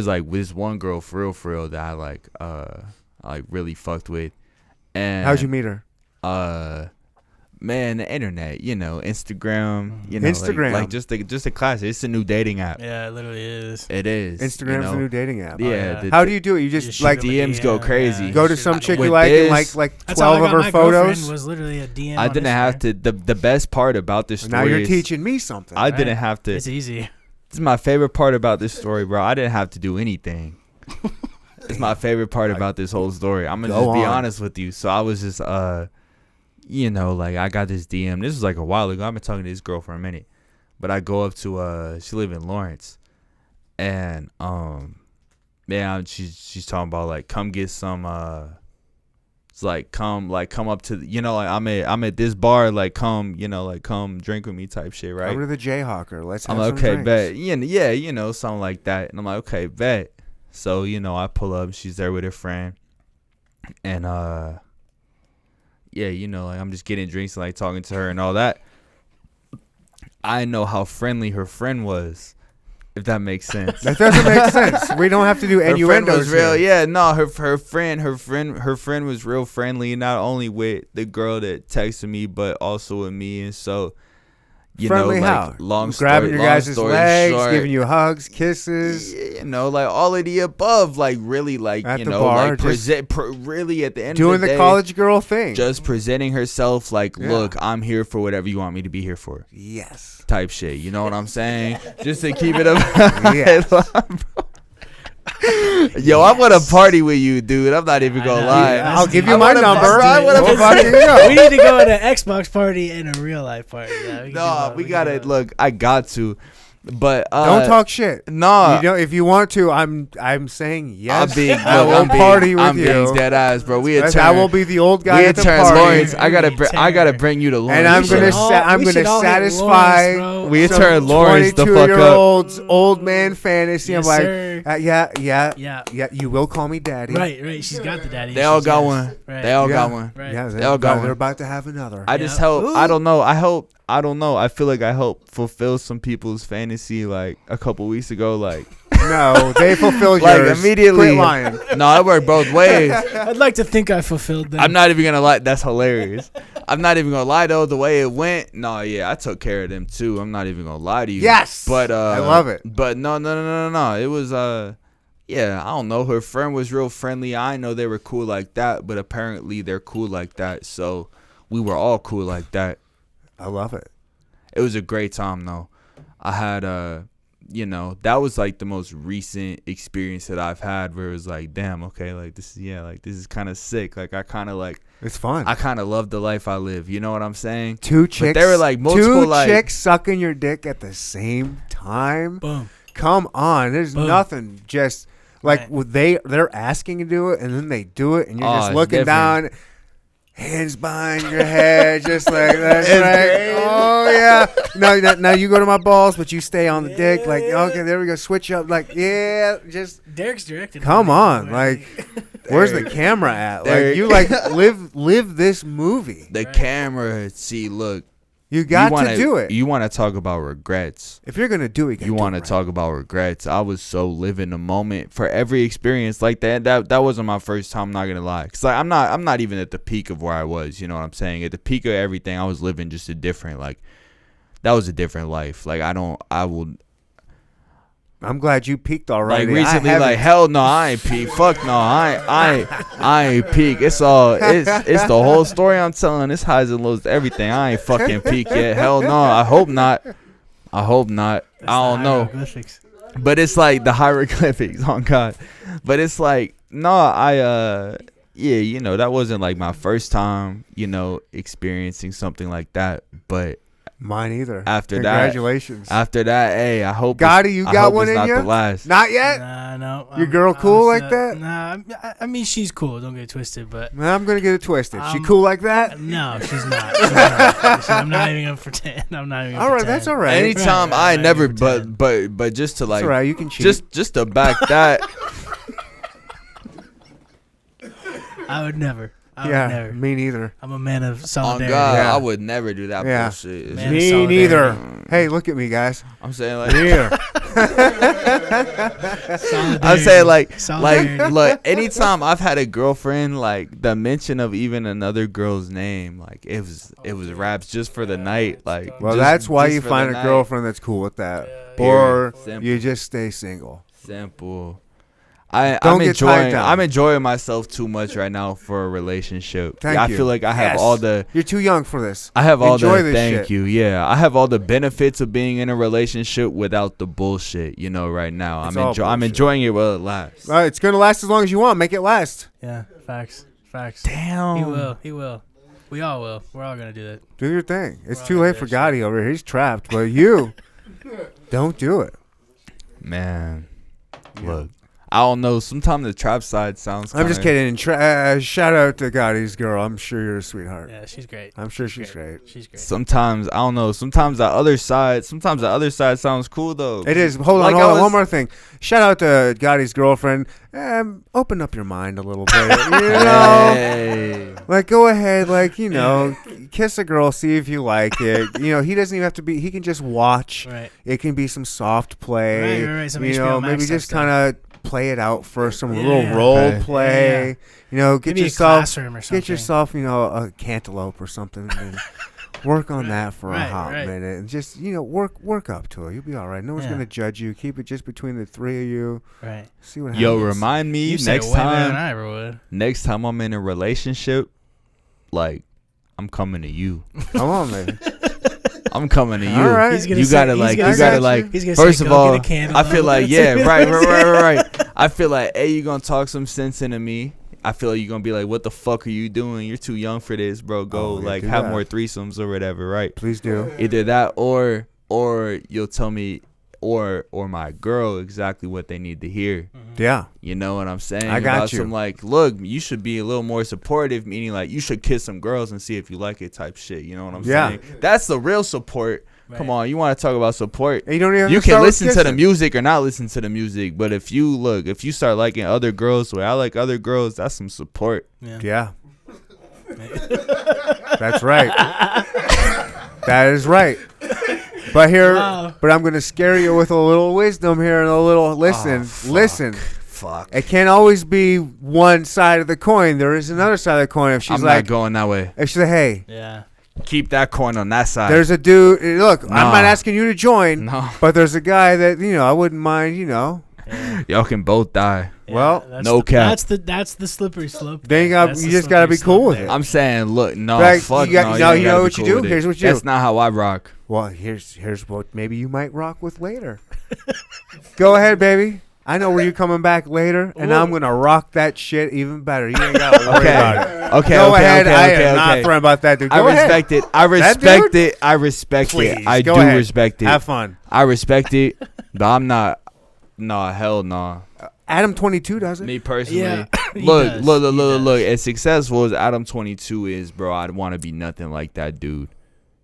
this one girl for real that I really fucked with. And How'd you meet her? Man, the internet, Instagram, Instagram. just a classic. It's a new dating app. Yeah, it literally is. It is. Instagram's a new dating app. Yeah. How do you do it? You just shoot like them a DMs go DM, crazy. yeah. go to some chick you With like and this- like That's how I 12 of got her my girlfriend, photos. was literally a DM. I on didn't Instagram. have to. The best part about this story Now you're is teaching me something. I didn't have to. It's easy. This is my favorite part about this story, bro. I didn't have to do anything. It's my favorite part about this whole story. I'm gonna Go just be on. honest with you. So I was just I got this DM. This was a while ago. I've been talking to this girl for a minute. But I go up to she live in Lawrence. And man, she's talking about come get some it's come up to I'm at this bar, come drink with me type shit, right? Come to the Jayhawker. Let's have I'm some okay, drinks. bet. Yeah, something like that. And I'm like, okay, bet. So, I pull up, she's there with her friend. And I'm just getting drinks and talking to her and all that. I know how friendly her friend was, if that makes sense. That doesn't make sense. We don't have to do Her friend innuendos was real. here. Yeah, no, her friend was real friendly, not only with the girl that texted me, but also with me. And so, You Friendly know, how? like long Grabbing story, your long guys' story legs, short, giving you hugs, kisses. you know, like all of the above, like really, like At you the know, bar, like really at the end doing of the the day, college girl thing. just presenting herself like, Yeah. look, I'm here for whatever you want me to be here for, Yes. type shit. You know what I'm saying? Just to keep it up. Yes. Yo, I want to party with you, dude. I'm not even gonna lie. Yeah, I'll give you I my wanna number. party. I wanna We'll party. fucking go. We need to go to an Xbox party and a real life party. Yeah, we can do No, both. we can gotta do both. look. I got to, but Don't talk shit. No, You know, if you want to, I'm saying yes. I'm being. I look, will I'm being, party with I'm you. being dead ass, bro. We Yes, turn. I will be the old guy we at the turn party. Lawrence. I gotta bring you to Lawrence. And I'm We should gonna all- I'm we gonna should all hit satisfy Lawrence, bro. We some turn Lawrence the fuck up. 22-year-old's old man fantasy. Yes, I'm like, sir. yeah. You will call me daddy. Right. She's got the daddy. They all issues, got yes. one. Right. They all Yeah. got one. Right. Yeah, They all got they're one. about to have another. I just Yeah. help. Ooh. I don't know. I don't know. I feel like I helped fulfill some people's fantasy like a couple weeks ago. Like No, they fulfilled Like, yours. immediately. Quit lying. no, it worked both ways. I'd like to think I fulfilled them. I'm not even gonna lie. That's hilarious. I'm not even gonna lie though. The way it went, no, yeah, I took care of them too. I'm not even gonna lie to you. Yes. but I love it. But no. It was yeah. I don't know. Her friend was real friendly. I know they were cool like that, but apparently they're cool like that. So we were all cool like that. I love it. It was a great time though. I had you know, that was like the most recent experience that I've had where it was like, damn, okay, like this is kind of sick. Like I kind of love the life I live. You know what I'm saying? Two chicks. But there were like multiple two chicks sucking your dick at the same time. Boom. Come on, there's Boom. nothing. Just like Right. they're asking to do it, and then they do it, and you're just it's looking different. down, hands behind your head, just like that's It's right. great. Oh yeah. Now you go to my balls, but you stay on the dick. Like okay, there we go. Switch up. Like yeah, just Derek's directed. come on. Right. Like where's the camera at? Derek. Like you like live this movie. The camera. See, look. You got wanna, to do it. You want to talk about regrets. If you're gonna do it, You want to talk about regrets. I was so living the moment for every experience like that. That wasn't my first time. I'm not gonna lie, cause like I'm not even at the peak of where I was. You know what I'm saying? At the peak of everything, I was living just a different that was a different life. Like I'm glad you peaked already. like recently, like hell no, I ain't peak. Fuck no, I ain't peak. It's the whole story I'm telling. It's highs and lows, everything. I ain't fucking peak yet. Hell no, I hope not. I don't know. But it's like the hieroglyphics on God. But it's like no, yeah, you know, that wasn't like my first time, you know, experiencing something like that. But mine either. Congratulations. After that, hey, I hope Gotti, you I got hope one it's in not you? the last. Not yet. Nah, no. Your girl cool like that? Nah, I mean she's cool. Don't get it twisted, but I'm gonna get it twisted. She cool like that? no, she's not. She's not. I'm not even gonna pretend. I'm not even. Gonna All right, pretend. that's all right. Anytime Right, I never, you pretend. but just to like, That's all right. You can cheat. just to back that. I would never. I would yeah, never. me neither. I'm a man of On solidarity. God, Yeah. I would never do that Yeah. bullshit. It's Man. just- Me solidarity. neither. Hey, look at me, guys. I'm saying like, Here. Solidarity. I'm saying like Solidarity. look. Anytime I've had a girlfriend, like the mention of even another girl's name, like it was raps just for the night. Like, Well, just- that's why just you for find the a night. girlfriend that's cool with that, Period. or Simple. you just stay single. Simple. Don't I'm get tied enjoying. down. I'm enjoying myself too much right now for a relationship. Thank I you. feel like I have Yes. all the. You're too young for this. I have all Enjoy the. this Thank shit. you. Yeah, I have all the benefits of being in a relationship without the bullshit. You know, right now It's I'm all I'm bullshit. enjoying it while it lasts. It's gonna last as long as you want. Make it last. Yeah, facts. Damn. He will. We all will. We're all gonna do that. Do your thing. It's Well, too late for there's- Gotti over here. He's trapped, but you don't do it. Man, look. I don't know. Sometimes the trap side sounds. I'm just kinda- kidding. Shout out to Gotti's girl. I'm sure you're a sweetheart. Yeah, she's great. I'm sure she's great. She's great. Sometimes I don't know. Sometimes the other side sounds cool though. It is. Hold Like on. I One was- more thing. Shout out to Gotti's girlfriend. Open up your mind a little bit. You know, Hey. like go ahead. Like kiss a girl. See if you like it. He doesn't even have to be. He can just watch. Right. It can be some soft play. Right. Some You HBO know, Max maybe type just stuff. kind of play it out for some Yeah. little role Okay. play. Yeah. Get Maybe a yourself. classroom or something. Get yourself. A cantaloupe or something. And Work on that for a Right, hot right. minute, and just work up to it. You'll be all right. No one's Yeah. gonna judge you. Keep it just between the three of you. Right. See what happens. Yo, remind me You said it next way better than time. I ever would. Next time I'm in a relationship, like I'm coming to you. Come on, man. I'm coming to you. All right. He's gonna You say- gotta he's like, gonna you say- gotta like. He's gonna First say, of "Go all, get a candle." I feel like, yeah, right. I feel like, hey, you gonna talk some sense into me. I feel like you're gonna be like, what the fuck are you doing? You're too young for this, bro. Go Oh, yeah, like do have that. more threesomes or whatever, right? Please do. Either that or you'll tell me or my girl exactly what they need to hear. Yeah. You know what I'm saying? I got About you. Some like, look, you should be a little more supportive, meaning like you should kiss some girls and see if you like it type shit. You know what I'm Yeah. saying? That's the real support. Come Right. on, you want to talk about support? And you don't even. You have to can start with listen to the kissing. music or not listen to the music, but if you start liking other girls, where I like other girls, that's some support. Yeah. That's right. That is right. But Wow. but I'm gonna scare you with a little wisdom here and a little listen. Listen. Fuck. It can't always be one side of the coin. There is another side of the coin. If she's I'm like, not going that way. if she's like, hey, Yeah. Keep that coin on that side. there's a dude. Look, I'm Nah. not asking you to join, No. but there's a guy that I wouldn't mind. Y'all can both die. Well, that's no cap. That's the slippery slope. Then That's you the just gotta be slippery cool slope with there. it. I'm saying, look, no, Like, fuck you got- no. no, ain't you know gotta what be you cool do? with it. Here's what you do. That's not how I rock. Well, here's what maybe you might rock with later. Go ahead, baby. I know where you're coming back later, and I'm gonna rock that shit even better. You ain't gotta worry about it. Okay, Go okay, ahead. okay, I okay, am not okay. throwing about that dude. Go I ahead. respect it. I That respect dude? it. I respect Please, it. I go do ahead. respect it. Have fun. I respect it, but I'm not. Nah, hell no. Adam 22 does it. Me personally, Yeah, he look, does. look, He look, look. does. As successful as Adam 22 is, bro, I'd want to be nothing like that dude.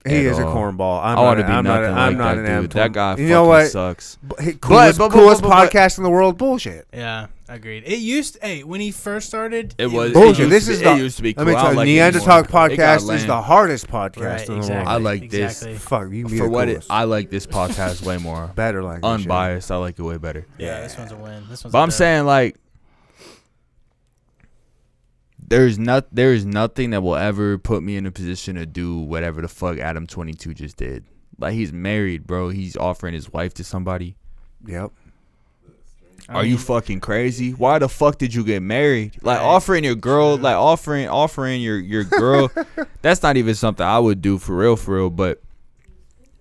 He at is a all. cornball. I want to be nothing like that an dude. That guy You know fucking what? sucks. Coolest but- podcast in the world. Bullshit. Yeah, agreed. It used. Hey, when he first started, It was Bullshit. It This used is to, the. it used to be cool. Let me I tell don't you, like it Neandertalk anymore. It got podcast is lame. the hardest podcast Right, in the exactly. world. I like this. Exactly. Fuck you. For what it, I like this podcast way more. better like this shit. Unbiased, I like it way better. Yeah, this one's a win. This one's. But a I'm dub. saying like, there is nothing that will ever put me in a position to do whatever the fuck Adam 22 just did. Like, he's married, bro. He's offering his wife to somebody. Yep. Are you fucking crazy? Why the fuck did you get married? Like, offering your girl, like offering your girl. That's not even something I would do for real. But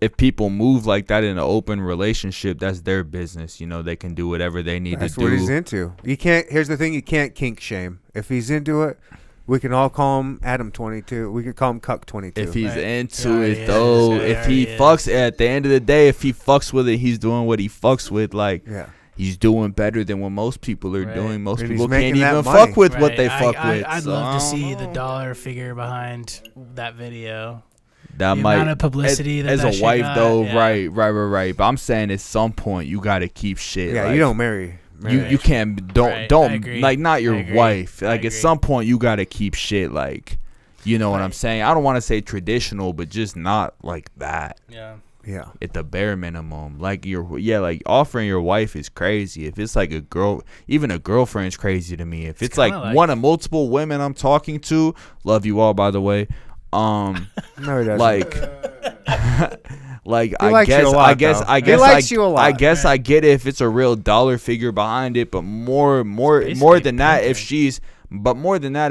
if people move like that in an open relationship, that's their business. You know, they can do whatever they need That's to what do. he's into. You can't. Here's the thing: you can't kink shame. If he's into it, we can all call him Adam 22. We could call him Cuck 22. If he's Right. into Yeah, it, he though, is. if Yeah, he he is. fucks, at the end of the day, if he fucks with it, he's doing what he fucks with. Like, yeah. he's doing better than what most people are Right. doing. Most And people he's making can't that even money. fuck with what Right. they fuck with. I'd So, love to I see don't the know. dollar figure behind that video. That the might, amount of publicity as that a shit wife got, though, yeah. right. But I'm saying at some point you gotta keep shit. Yeah. like, You don't marry. You can't don't Right, I don't agree. like not your I agree. wife. I Like at agree. some point you gotta keep shit like, you know what I'm Right. saying. I don't want to say traditional, but just not like that. Yeah. Yeah. At the bare minimum, like like offering your wife is crazy. If it's like a girl, even a girlfriend's crazy to me. If it's like, kinda like- one of multiple women I'm talking to, love you all by the way. No, he doesn't. Like, like He likes you a lot, I guess though. He likes you a lot. I guess I get it if it's a real dollar figure behind it, but more basically than that if pimping.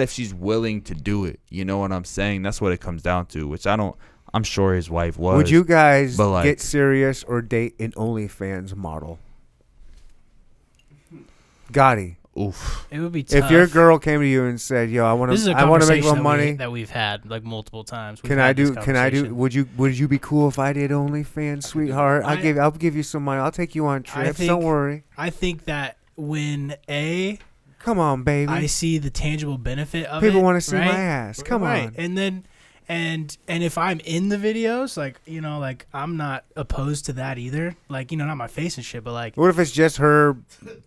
she's willing to do it. You know what I'm saying? That's what it comes down to. Which I'm sure his wife was. Would you guys but, like- get serious or date an OnlyFans model? Gotti, Oof. It would be tough. if your girl came to you and said, "Yo, I This is a want to make conversation more money," that we've had like multiple times. We've can I had this do? Can I do? conversation. Would you be cool if I did OnlyFans, sweetheart? I'll give you some money. I'll take you on trips. Don't worry. I think that when Come on, baby. I see the tangible benefit of it. People want to see right? my ass. Come Right. on. And then and if I'm in the videos, like, you know, like I'm not opposed to that either. Like, you know, not my face and shit, but like What if it's just her?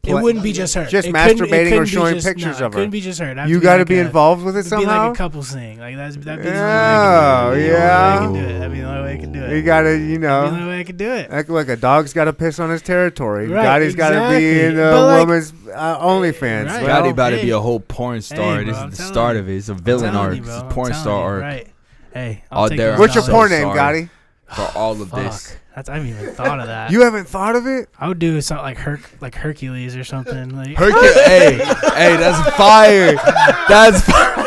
it wouldn't be just her. Just It couldn't- it masturbating or couldn't be showing just- pictures no, of it couldn't her. be just her. It'd have You to got to like be a- involved with it It'd be somehow. like a couple thing. Like that'd be the only way Oh, I could do it. yeah. That'd be the only way I could do it. You got to, That'd be the only way I could do it. Act like a dog's got to piss on his territory. Right, Gotti's got to be exactly. in the But, like- woman's OnlyFans. Right. Gotti Well, about to hey. be a whole porn star. Hey, this bro, I'm is the telling start you. of it. It's a I'm villain telling arc. you, It's bro, a I'm porn telling star you, arc. Right. Hey, Oh, take there- those What's your so porn name, sorry. Gotti? For all of this. Fuck. I haven't even thought of that. You haven't thought of it? I would do something like Hercules or something. Like Hey, that's fire. That's fire.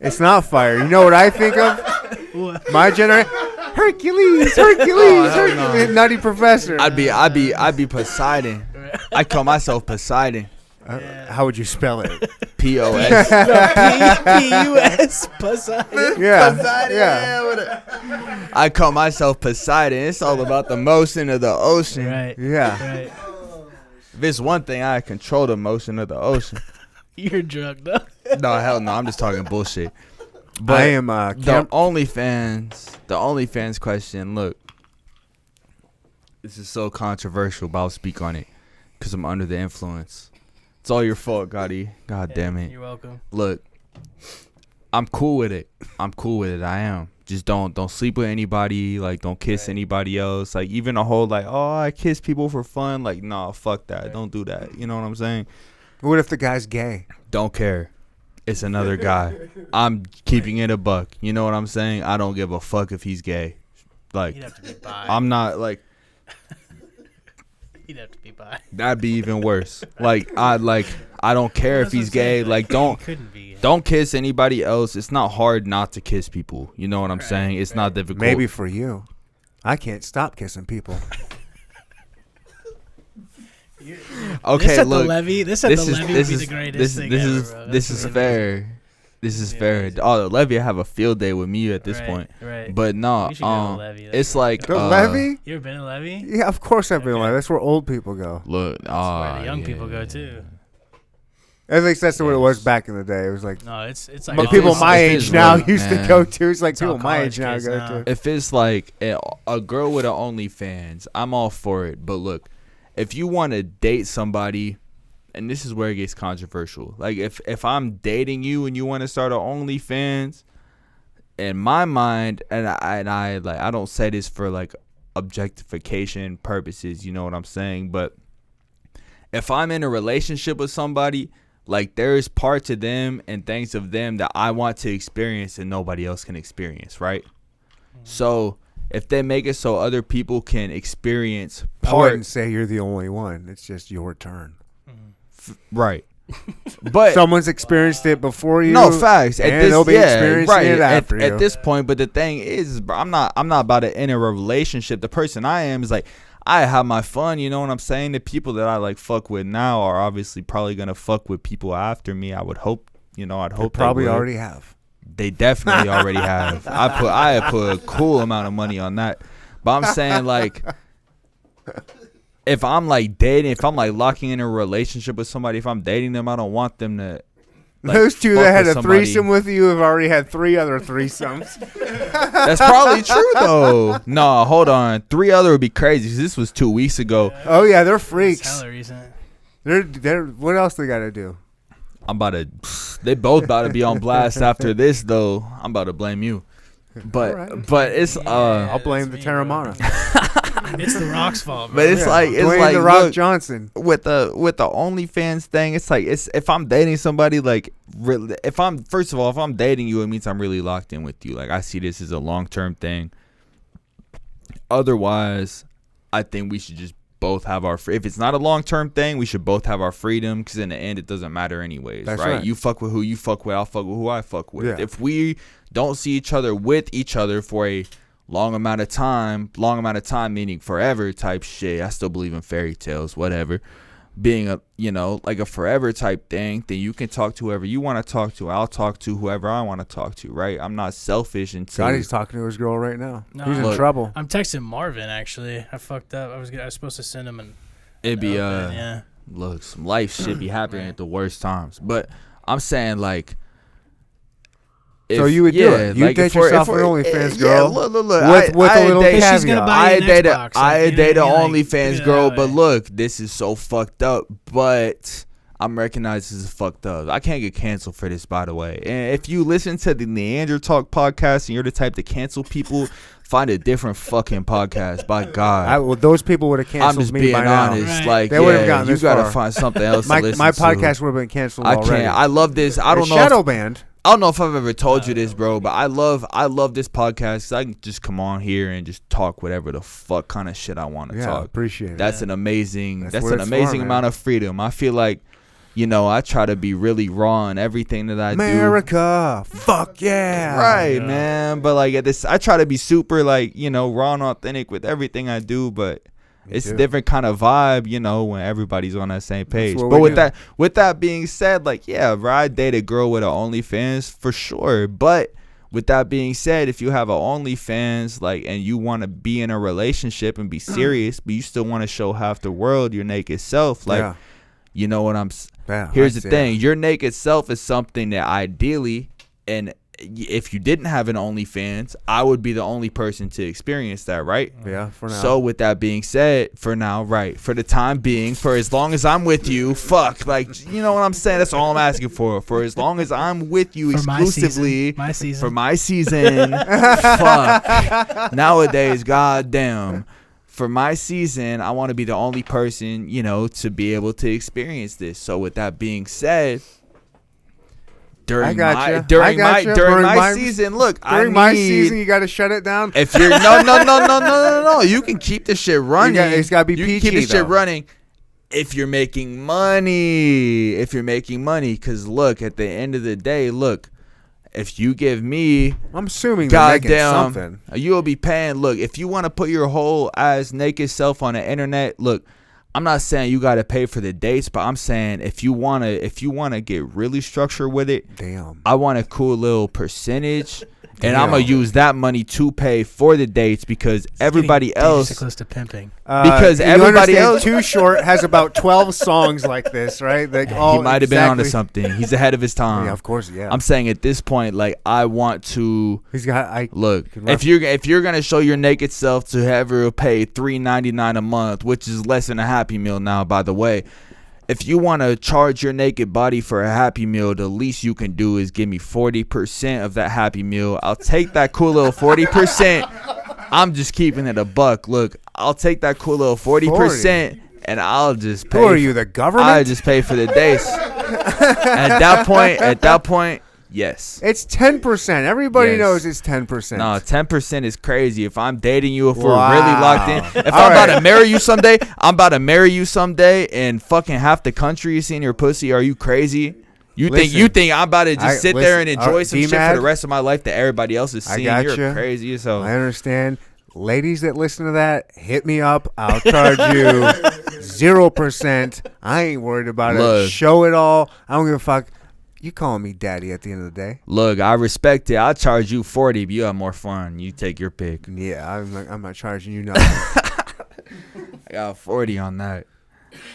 It's not fire. You know what I think of? What? My generation. Hercules, hell Hercules, Nutty Professor. I'd be Poseidon. I call myself Poseidon. How would you spell it? POS. P-U-S, Poseidon. Yeah. I call myself Poseidon. It's all about the motion of the ocean. Right. Yeah. Right. If it's one thing, I control the motion of the ocean. You're drunk, though. No, hell no. I'm just talking bullshit. I But am the OnlyFans question. Look, this is so controversial, but I'll speak on it because I'm under the influence. It's all your fault, Gotti. God damn it. You're welcome. Look, I'm cool with it. I am. Just don't sleep with anybody. Like, don't kiss anybody else. Like, even a whole like, oh, I kiss people for fun. Like, nah, fuck that. Right. Don't do that. You know what I'm saying? What if the guy's gay? Don't care. It's another guy. I'm keeping it a buck. You know what I'm saying? I don't give a fuck if he's gay. Like, He'd have to be bi. I'm not like. He'd have to be bi. That'd be even worse. I don't care if he's gay. Like, don't kiss anybody else. It's not hard not to kiss people. You know what I'm saying? It's not difficult. Maybe for you. I can't stop kissing people. Okay, this at look. the levee. This at the levee would be the greatest thing ever, bro. This is fair. This is fair. Oh, the levee, I have a field day with me at this point. Right. But no, We should go to the levee. it's like The levee? You ever been to levee? Yeah, of course I've been Okay. like that's where old people go. Look, That's where the young people go too. At least that's what it was back in the day. It was like No, it's like but If people it's- my if age it's now work, used to man. go to. It's like It's all people my age college now kids go now. to. if it's like a girl with an OnlyFans, I'm all for it. But look, if you want to date somebody, and this is where it gets controversial. Like if I'm dating you and you want to start an OnlyFans, in my mind, and I like I don't say this for like objectification purposes, you know what I'm saying? But if I'm in a relationship with somebody, like there is parts of them and things of them that I want to experience and nobody else can experience, right? So if they make it so other people can experience I wouldn't parts, say you're the only one. It's just your turn. right? But Someone's experienced it before you. no facts, and they'll be experiencing it after you. at this point. But the thing is, bro, I'm not about to enter a relationship. The person I am is like, I have my fun. You know what I'm saying? The people that I like fuck with now are obviously probably gonna fuck with people after me. I would hope. You know, I'd hope They probably they would. already have. They definitely already have. I have put a cool amount of money on that. But I'm saying, like, if I'm like dating, if I'm like locking in a relationship with somebody, if I'm dating them, I don't want them to. Like, Those two fuck that had with a somebody. threesome with you have already had 3 other threesomes. That's probably true though. No, hold on. 3 other would be crazy. 'Cause this was 2 weeks ago. Oh yeah, they're It's freaks. hella recent. They're what else they got to do? I'm about to. They both about to be on blast after this though. I'm about to blame you. But Alright. but it's I'll That's blame the me, Terramana. It's the Rock's fault, bro. but it's Yeah. like it's Dwayne like the Rock look, Johnson. with the OnlyFans thing, it's like if I'm dating somebody, like really, if I'm dating you, it means I'm really locked in with you. Like I see this as a long-term thing. Otherwise, I think we should just both have our if it's not a long-term thing, we should both have our freedom, because in the end it doesn't matter anyways. That's right? right. You fuck with who you fuck with, I'll fuck with who I fuck with. Yeah. If we don't see each other with each other for a long amount of time meaning forever type shit, I still believe in fairy tales, whatever, being a like a forever type thing, then you can talk to whoever you want to talk to. I'll talk to whoever I want to talk to, right? I'm not selfish until Scotty's talking to his girl right now. No, He's in look, trouble. I'm texting Marvin actually. I fucked up. I was supposed to send him an. it'd be yeah. look, some life shit be happening at the worst times. But I'm saying like, So you would do it. You'd date yourself an OnlyFans girl look, with a little date, caveat. She's gonna buy you an Xbox, I like, you date know an what I mean? Like, OnlyFans look at girl, that but way. look, this is so fucked up. But I'm recognized as fucked up. I can't get canceled for this, by the way. And if you listen to the Neandertalk podcast and you're the type to cancel people, find a different fucking podcast. By God. Well, those people would have I'm canceled just me being by now. honest. Right. Like, They would've yeah, gotten you this gotta far. find something else My to listen my to. podcast would have been canceled I already. can't. I love this. I don't know. Shadow banned. I don't know if I've ever told you this, bro, but I love this podcast 'cause I can just come on here and just talk whatever the fuck kind of shit I want to talk. Appreciate it. That's an amazing for, amount of freedom. I feel like, I try to be really raw in everything that I do. America, fuck yeah. Right, man. But like I try to be super like, raw and authentic with everything I do, but it's a different kind of vibe, when everybody's on that same page. But with that being said, like, yeah, bro, I date a girl with an OnlyFans for sure. But with that being said, if you have an OnlyFans, like, and you want to be in a relationship and be serious, but you still want to show half the world your naked self, like, you know what I'm saying? Here's the thing. Your naked self is something that ideally, and if you didn't have an OnlyFans, I would be the only person to experience that, right? Yeah, for now. So with that being said, for now, right, for the time being, for as long as I'm with you, fuck, like, you know what I'm saying? That's all I'm asking for. For as long as I'm with you exclusively. My season. For my season. Fuck. Nowadays, goddamn. For my season, I want to be the only person, to be able to experience this. So with that being said, during my season, look, during my season, you got to shut it down. If you're no, you can keep the shit running. It's got to be PG. You can keep the shit running if you're making money. Because look, at the end of the day, look. If you give me, I'm assuming goddamn something, you'll be paying. Look, if you want to put your whole ass naked self on the internet, look, I'm not saying you got to pay for the dates, but I'm saying if you wanna get really structured with it, I want a cool little percentage. And I'm going to use that money to pay for the dates because everybody else. Close to pimping. Because everybody else. Too Short has about 12 songs like this, right? Like he might have been onto something. He's ahead of his time. Yeah, of course, yeah. I'm saying at this point, like, I want to. Look, if you're going to show your naked self to whoever pay $3.99 a month, which is less than a Happy Meal now, by the way. If you want to charge your naked body for a Happy Meal, the least you can do is give me 40% of that Happy Meal. I'll take that cool little 40%. I'm just keeping it a buck. Look, I'll take that cool little 40% and I'll just pay. Who are you, the government? I just pay for the days. At that point, yes. It's 10%. Everybody knows it's 10%. No, 10% is crazy. If I'm dating you, if we're really locked in, if I'm about to marry you someday, and fucking half the country is seeing your pussy, are you crazy? You think I'm about to just sit there and enjoy some shit for the rest of my life that everybody else is seeing? You're crazy. So I understand. Ladies that listen to that, hit me up. I'll charge you 0%. I ain't worried about it. Show it all. I don't give a fuck. You calling me daddy at the end of the day. Look, I respect it. I'll charge you 40 if you have more fun. You take your pick. Yeah, I'm not charging you nothing. I got 40 on that.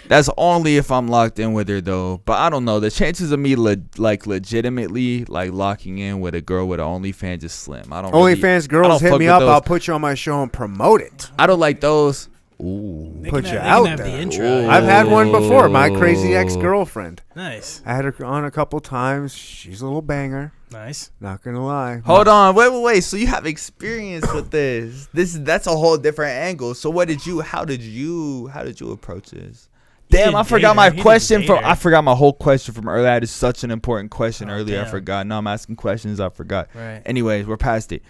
That's only if I'm locked in with her, though. But I don't know. The chances of me legitimately locking in with a girl with an OnlyFans is slim. OnlyFans girls hit me up. I'll put you on my show and promote it. I don't like those. Ooh, put you out there. I've had one before. My crazy ex-girlfriend. Nice. I had her on a couple times. She's a little banger. Nice. Not gonna lie. Hold on. Wait. So you have experience with this? That's a whole different angle. So how did you approach this? Damn, I forgot my question I forgot my whole question from earlier. I had such an important question earlier. Damn. I forgot. Now I'm asking questions. I forgot. Right. Anyways, we're past it.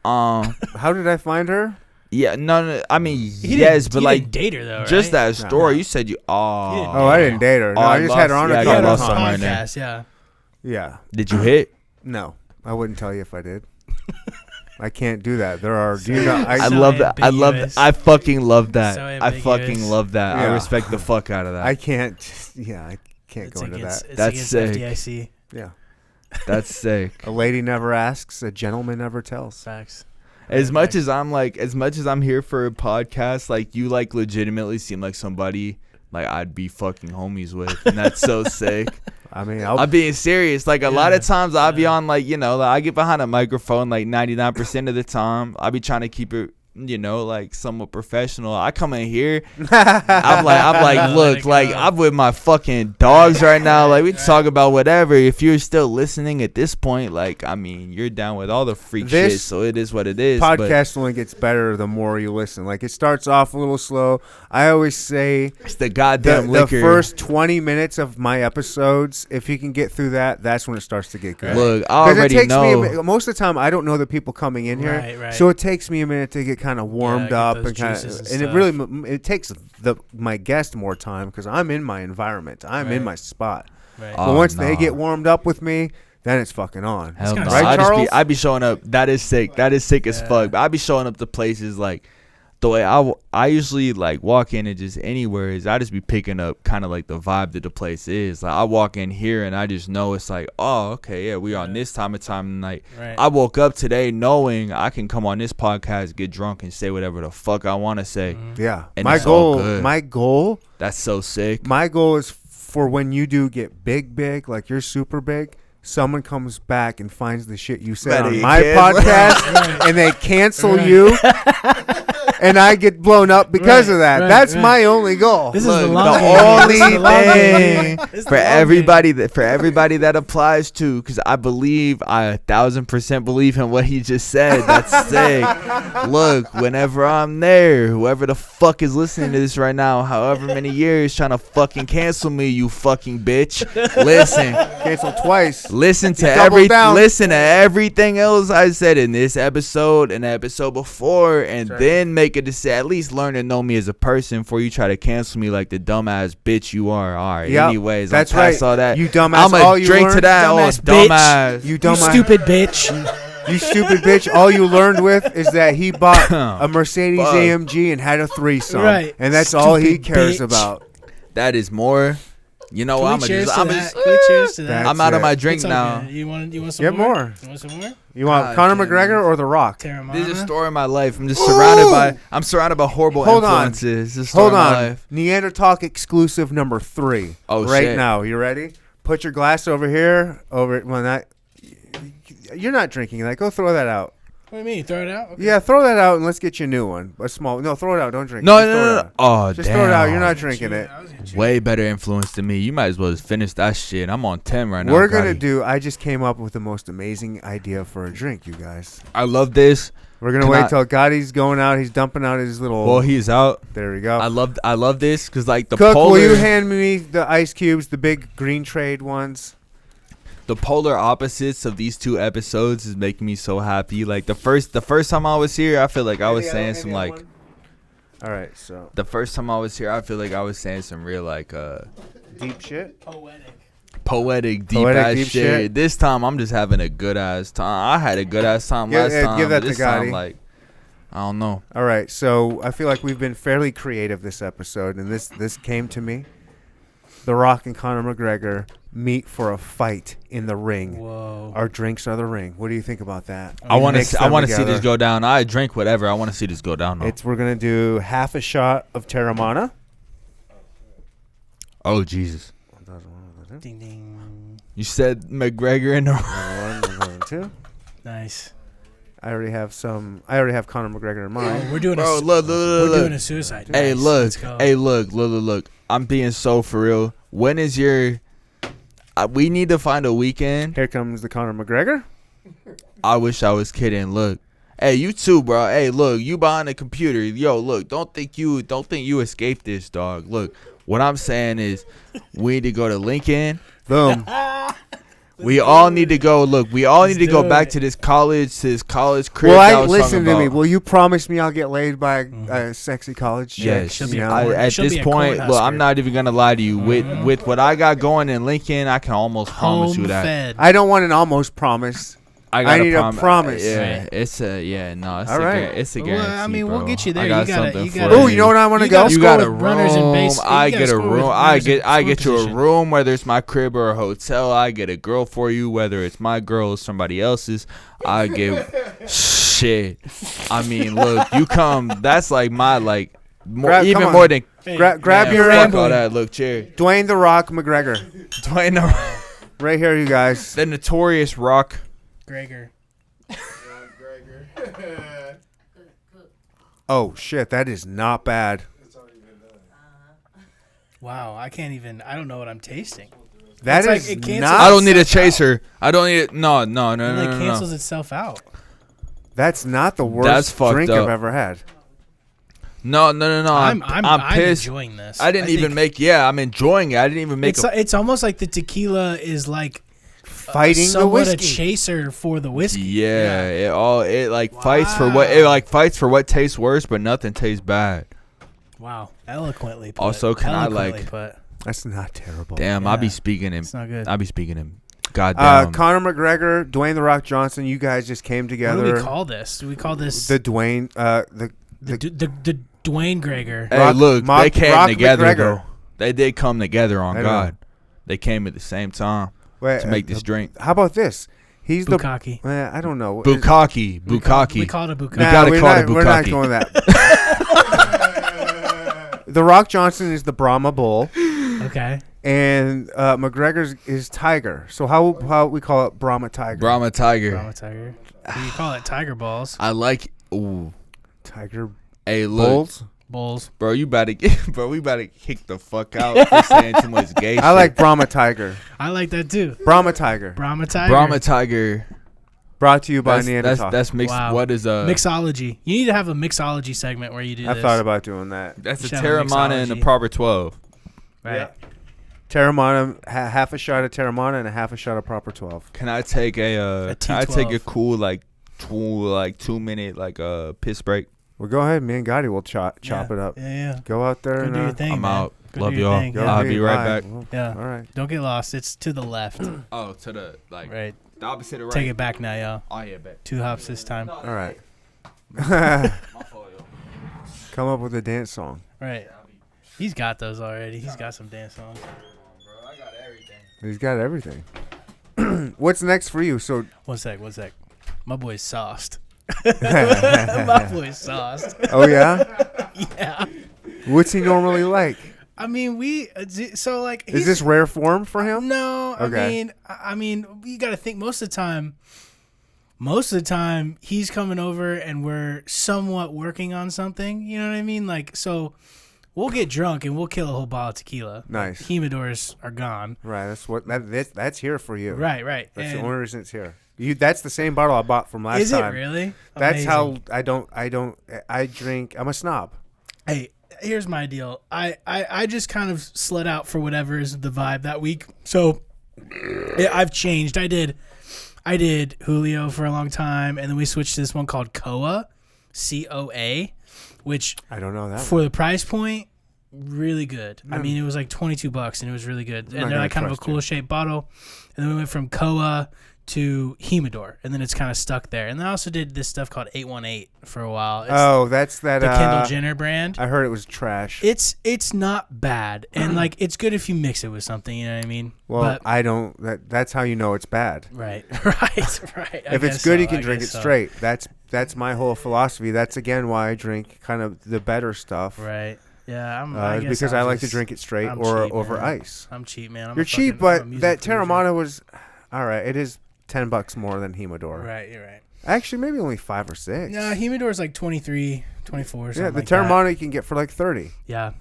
How did I find her? Yeah, no. I mean, yes, but didn't date her though, just right? that story. You said you. I didn't date her. No, I just had her on a couple times. Yeah. Did you hit? No, I wouldn't tell you if I did. I can't do that. There are. I love that. I fucking love that. I fucking love that. Yeah. I respect the fuck out of that. I can't. Yeah, I can't go into that. That's sick. FDIC. Yeah, that's sick. A lady never asks. A gentleman never tells. Facts. As much as I'm here for a podcast, like you legitimately seem like somebody I'd be fucking homies with, and that's so sick. I mean, I'm being serious. A lot of times I'll be on I get behind a microphone 99% of the time. I'll be trying to keep it like somewhat professional. I come in here, I'm like, look, like I'm with my fucking dogs right now. Like we can talk about whatever. If you're still listening at this point, like I mean, you're down with all the freak shit, so it is what it is. Podcast only gets better the more you listen. Like it starts off a little slow. I always say it's the goddamn liquor. The first 20 minutes of my episodes, if you can get through that, that's when it starts to get good. Look, I already know. Most of the time, I don't know the people coming in here, so it takes me a minute to get kind of warmed up and kind of, and it takes my guest more time because I'm in my environment, I'm in my spot. Right. But once they get warmed up with me, then it's fucking on. Hell no. Right, Charles? I be showing up. That is sick. That is sick as fuck. But I be showing up to places like the way I usually like walk in and just anywhere is I just be picking up kind of like the vibe that the place is. Like I walk in here and I just know it's like, oh, okay, yeah, we on this time of night. Right. I woke up today knowing I can come on this podcast, get drunk, and say whatever the fuck I want to say. Yeah, and my goal. That's so sick. My goal is for when you do get big, like you're super big. Someone comes back and finds the shit you said on my podcast, and they cancel you. And I get blown up because of that. That's my only goal. This is the only thing for everybody that applies to, because I 1,000% believe in what he just said. That's sick. Look, whenever I'm there, whoever the fuck is listening to this right now, however many years trying to fucking cancel me, you fucking bitch. Listen, cancel twice. Listen to everything else I said in this episode and the episode before, and then make a decision. At least learn to know me as a person before you try to cancel me like the dumbass bitch you are. All right. Yep, anyways, that's right. All that. You dumbass. I'm gonna drink to that. Dumbass, dumbass. You dumbass. You stupid bitch. You stupid bitch. All you learned with is that he bought a Mercedes AMG and had a threesome, right? And that's all he cares about. That is more. You know, I'm cheers to that. I'm out of my drink now. You want some more? You want some more? You want Conor McGregor or The Rock? This is a story of my life. I'm just surrounded by horrible influences. Hold on. Neandertalk exclusive number 3. Oh, right shit. Now. You ready? Put your glass over here. You're not drinking that. Go throw that out. What do you mean? Throw it out? Okay. Yeah, throw that out and let's get you a new one. A small. No, throw it out. Don't drink it. No. Oh, just throw it out. You're not drinking it. Way better influence than me. You might as well just finish that shit. I'm on 10 right now. I just came up with the most amazing idea for a drink, you guys. I love this. We're going to wait till Gotti's going out. He's dumping out his little. Well, he's out. There we go. I love this because like the Cook, will you hand me the ice cubes, the big green trade ones? The polar opposites of these two episodes is making me so happy. Like the first time I was here, I feel like I was saying some like. All right, so the first time I was here, I feel like I was saying some real like deep shit. Poetic deep shit. This time I'm just having a good ass time. I had a good ass time last time. Give that to Gotti. Like, I don't know. All right, so I feel like we've been fairly creative this episode, and this came to me. The Rock and Conor McGregor meet for a fight in the ring. Whoa. Our drinks are the ring. What do you think about that? I want to see this go down. I drink whatever. I want to see this go down. We're gonna do half a shot of Terramana. Oh Jesus! Ding ding. You said McGregor in the 1, 2. Nice. I already have Conor McGregor in mind. We're doing look. We're doing a suicide. Hey, look. I'm being so for real. When is your? We need to find a weekend. Here comes the Conor McGregor. I wish I was kidding. Look, hey, you too, bro. Hey, look, you behind the computer. Yo, look, don't think you escaped this, dog. Look, what I'm saying is, we need to go to Lincoln. Boom. We all need to go. Look, we all need to go back to this college crib. Well, listen to me. Will you promise me I'll get laid by a sexy college chick? Yes. At this point, look, I'm not even gonna lie to you. With what I got going in Lincoln, I can almost promise you that. I don't want an almost promise. I need a promise. Yeah, it's a all right. It's a guarantee. Well, I mean, we'll get you there. I got something for you. Oh, you know what I want to go? You got a room. I get a room. I get you a room, whether it's my crib or a hotel. I get a girl for you, whether it's my girl or somebody else's. I get shit. I mean, look, you come. That's like my more than grab your end. All that. Look, cheer. Dwayne the Rock McGregor. Dwayne the Rock. Right here, you guys. The notorious Rock. Gregor. Oh shit, that is not bad. Wow, I don't know what I'm tasting. That It's is like it cancels not. I don't need a itself chaser. I don't need it. No. It like cancels itself out. That's not the worst That's fucked drink up. I've ever had. No. I'm pissed. enjoying this. I didn't even make. Yeah, I'm enjoying it. I didn't even make. It's almost like the tequila is like Fighting the somewhat a whiskey. chaser for the whiskey. Yeah, it like fights for what tastes worse, but nothing tastes bad. Wow, eloquently put. Also, can I, Eloquently like- put. That's not terrible. Damn, Yeah. I be speaking him. It's not good. I be speaking him. Goddamn. Conor McGregor, Dwayne The Rock Johnson, you guys just came What together. do we call this? Do we call this the Dwayne, the Dwayne Gregor? Hey, Rock- look, Rock- they came Rock together McGregor. though. They did come together on I know. God. They came at the same time Wait, to make this drink. How about this? He's Bukkake. the. I don't know. Bukkake. We Bukkake. call it a bukkake. You gotta we're call not, it we're not bukkake. going that. The Rock Johnson is the Brahma Bull, Okay. and McGregor's is Tiger. So how we call it Brahma Tiger? Brahma Tiger. Brahma Tiger. You call it Tiger Balls. I like. Ooh. Tiger Hey, look, Bulls. Bulls. bro. We about to kick the fuck out for saying too much gay shit. I like Brahma Tiger. I like that too. Brahma Tiger. Brahma Tiger. Brahma Tiger. Brought to you by Neandertalk. That's mixed. Wow. What is Mixology. You need to have a mixology segment where you do I this. thought about doing that. That's You a should have a Terramana and a mixology. proper 12. Right. Yeah. Terramana, half a shot of Terramana and a half a shot of Proper 12. Can I take A Can I take a T12. cool 2 minute piss break? Well, go ahead. Me and Gotti will chop Yeah. it up. Yeah. Go out there Go and do your thing. I'm man. out. Go Love do your y'all. thing, go yeah. I'll be right bye. back. Well, Yeah. All right. Don't get lost. It's to the left. Oh, to the Right. the opposite of right. Take it back now, y'all. Oh yeah, bet. 2 hops this time. All right. My fault, yo. Come up with a dance song. Right. He's got those already. He's got some dance songs. Bro, I got everything. He's got everything. What's next for you? So, One sec. My boy's sauced. My boy's sauced. oh yeah, Yeah. what's he normally like? I mean, so like. Is this rare form for him? No, Okay. I mean, you got to think most of the time he's coming over and we're somewhat working on something. You know what I mean? Like, so we'll get drunk and we'll kill a whole bottle of tequila. Nice. Humidors are gone. Right. That's what that's here for you. Right. That's And the only reason it's here. That's the same bottle I bought from last is time. it really? That's Amazing. how I drink. I'm a snob. Hey, here's my deal. I just kind of slid out for whatever is the vibe that week. So I've changed. I did Julio for a long time, and then we switched to this one called Coa, COA, which I don't know that. for the price point, really good. I mean, it was like $22, and it was really good. not And they're gonna like kind of a trust cool you. shaped bottle. And then we went from Coa to Humidor, and then it's kind of stuck there. And I also did this stuff called 818 for a while. It's Oh, that's that. the Kendall Jenner brand. I heard it was trash. It's not bad, and like it's good if you mix it with something. You know what I mean? Well, But, I don't. That's how you know it's bad. right. If it's good, you can drink it straight. That's my whole philosophy. That's again why I drink kind of the better stuff. Right. Yeah. It's because I like to drink it straight I'm or cheap, over man. ice. I'm cheap, man. You're cheap, but that Terramana was all right. It is $10 more than Humidor. Right. You're right. Actually, maybe only 5 or 6. No, Humidor's like 23, 24. Yeah, Something the like that. Terramana you can get for like 30. Yeah.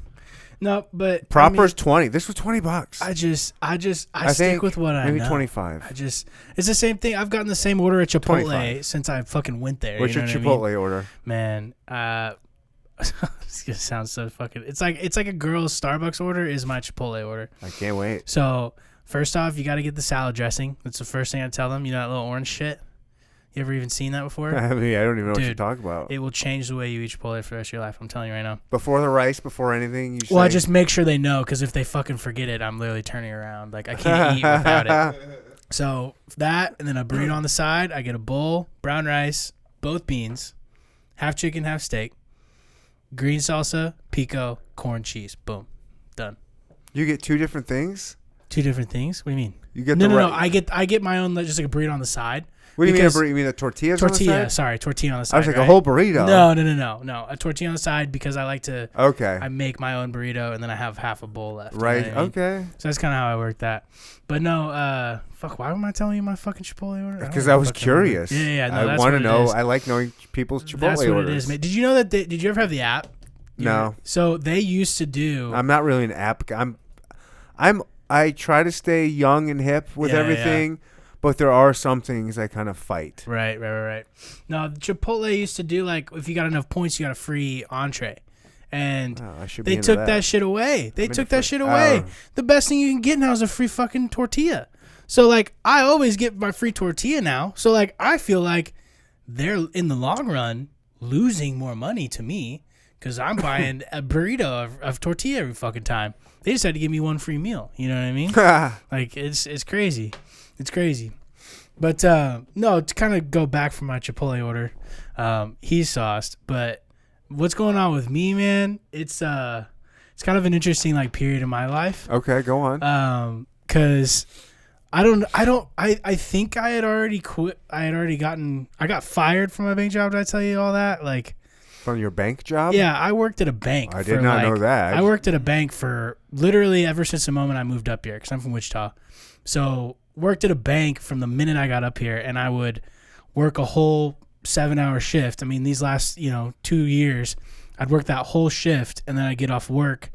No, but Proper's 20. This was $20. I stick think with what I maybe know. 25. It's the same thing. I've gotten the same order at Chipotle 25. since I fucking went there. What's you your know what I mean? Chipotle order? Man, this gonna sound so fucking. It's like a girl's Starbucks order is my Chipotle order. I can't wait. So first off, you got to get the salad dressing. That's the first thing I tell them. You know that little orange shit. You ever even seen that before? I mean, I don't even know what you're Dude, talking about. It will change the way you eat Chipotle for the rest of your life. I'm telling you right now. Before the rice, before anything, you say. Well, I just make sure they know because if they fucking forget it, I'm literally turning around. Like I can't eat without it. So that, and then a burrito on the side. I get a bowl, brown rice, both beans, half chicken, half steak, green salsa, pico, corn, cheese. Boom, done. You get 2 different things. 2 different things. What do you mean? You get No. the I get my own, just like a burrito on the side. What do you mean a Because burrito? You mean the tortillas on the tortilla? side? Sorry, tortilla on the side. I was like, right? a whole burrito. No. A tortilla on the side because I like to. Okay. I make my own burrito and then I have half a bowl left. Right. You know what I mean? Okay. So that's kind of how I work that. But no, fuck. Why am I telling you my fucking Chipotle order? Because I was fucking curious. remember. Yeah. No, I that's want to what it know. is. I like knowing people's Chipotle That's what orders. it is, man. Did you know that? Did you ever have the app? No. So they used to do. I'm not really an app guy. I try to stay young and hip with Yeah, everything, but there are some things I kind of fight. Right. No, Chipotle used to do like if you got enough points, you got a free entree, and Oh, I should they be into took that shit away. They I'm took into that shit away. oh. The best thing you can get now is a free fucking tortilla. So like I always get my free tortilla now. So like I feel like they're in the long run losing more money to me because I'm buying a burrito of tortilla every fucking time. They just had to give me one free meal. You know what I mean? Like it's crazy. It's crazy. But no, to kind of go back from my Chipotle order, he's sauced. But what's going on with me, man? It's kind of an interesting like period in my life. Okay, go on. Cause I think I had already quit. I got fired from my bank job. Did I tell you all that? Like, From your bank job? yeah, I worked at a bank. I did not know that. I worked at a bank for literally ever since the moment I moved up here, because I'm from Wichita. So worked at a bank from the minute I got up here, and I would work a whole 7-hour shift. I mean, these last 2 years, I'd work that whole shift, and then I'd get off work,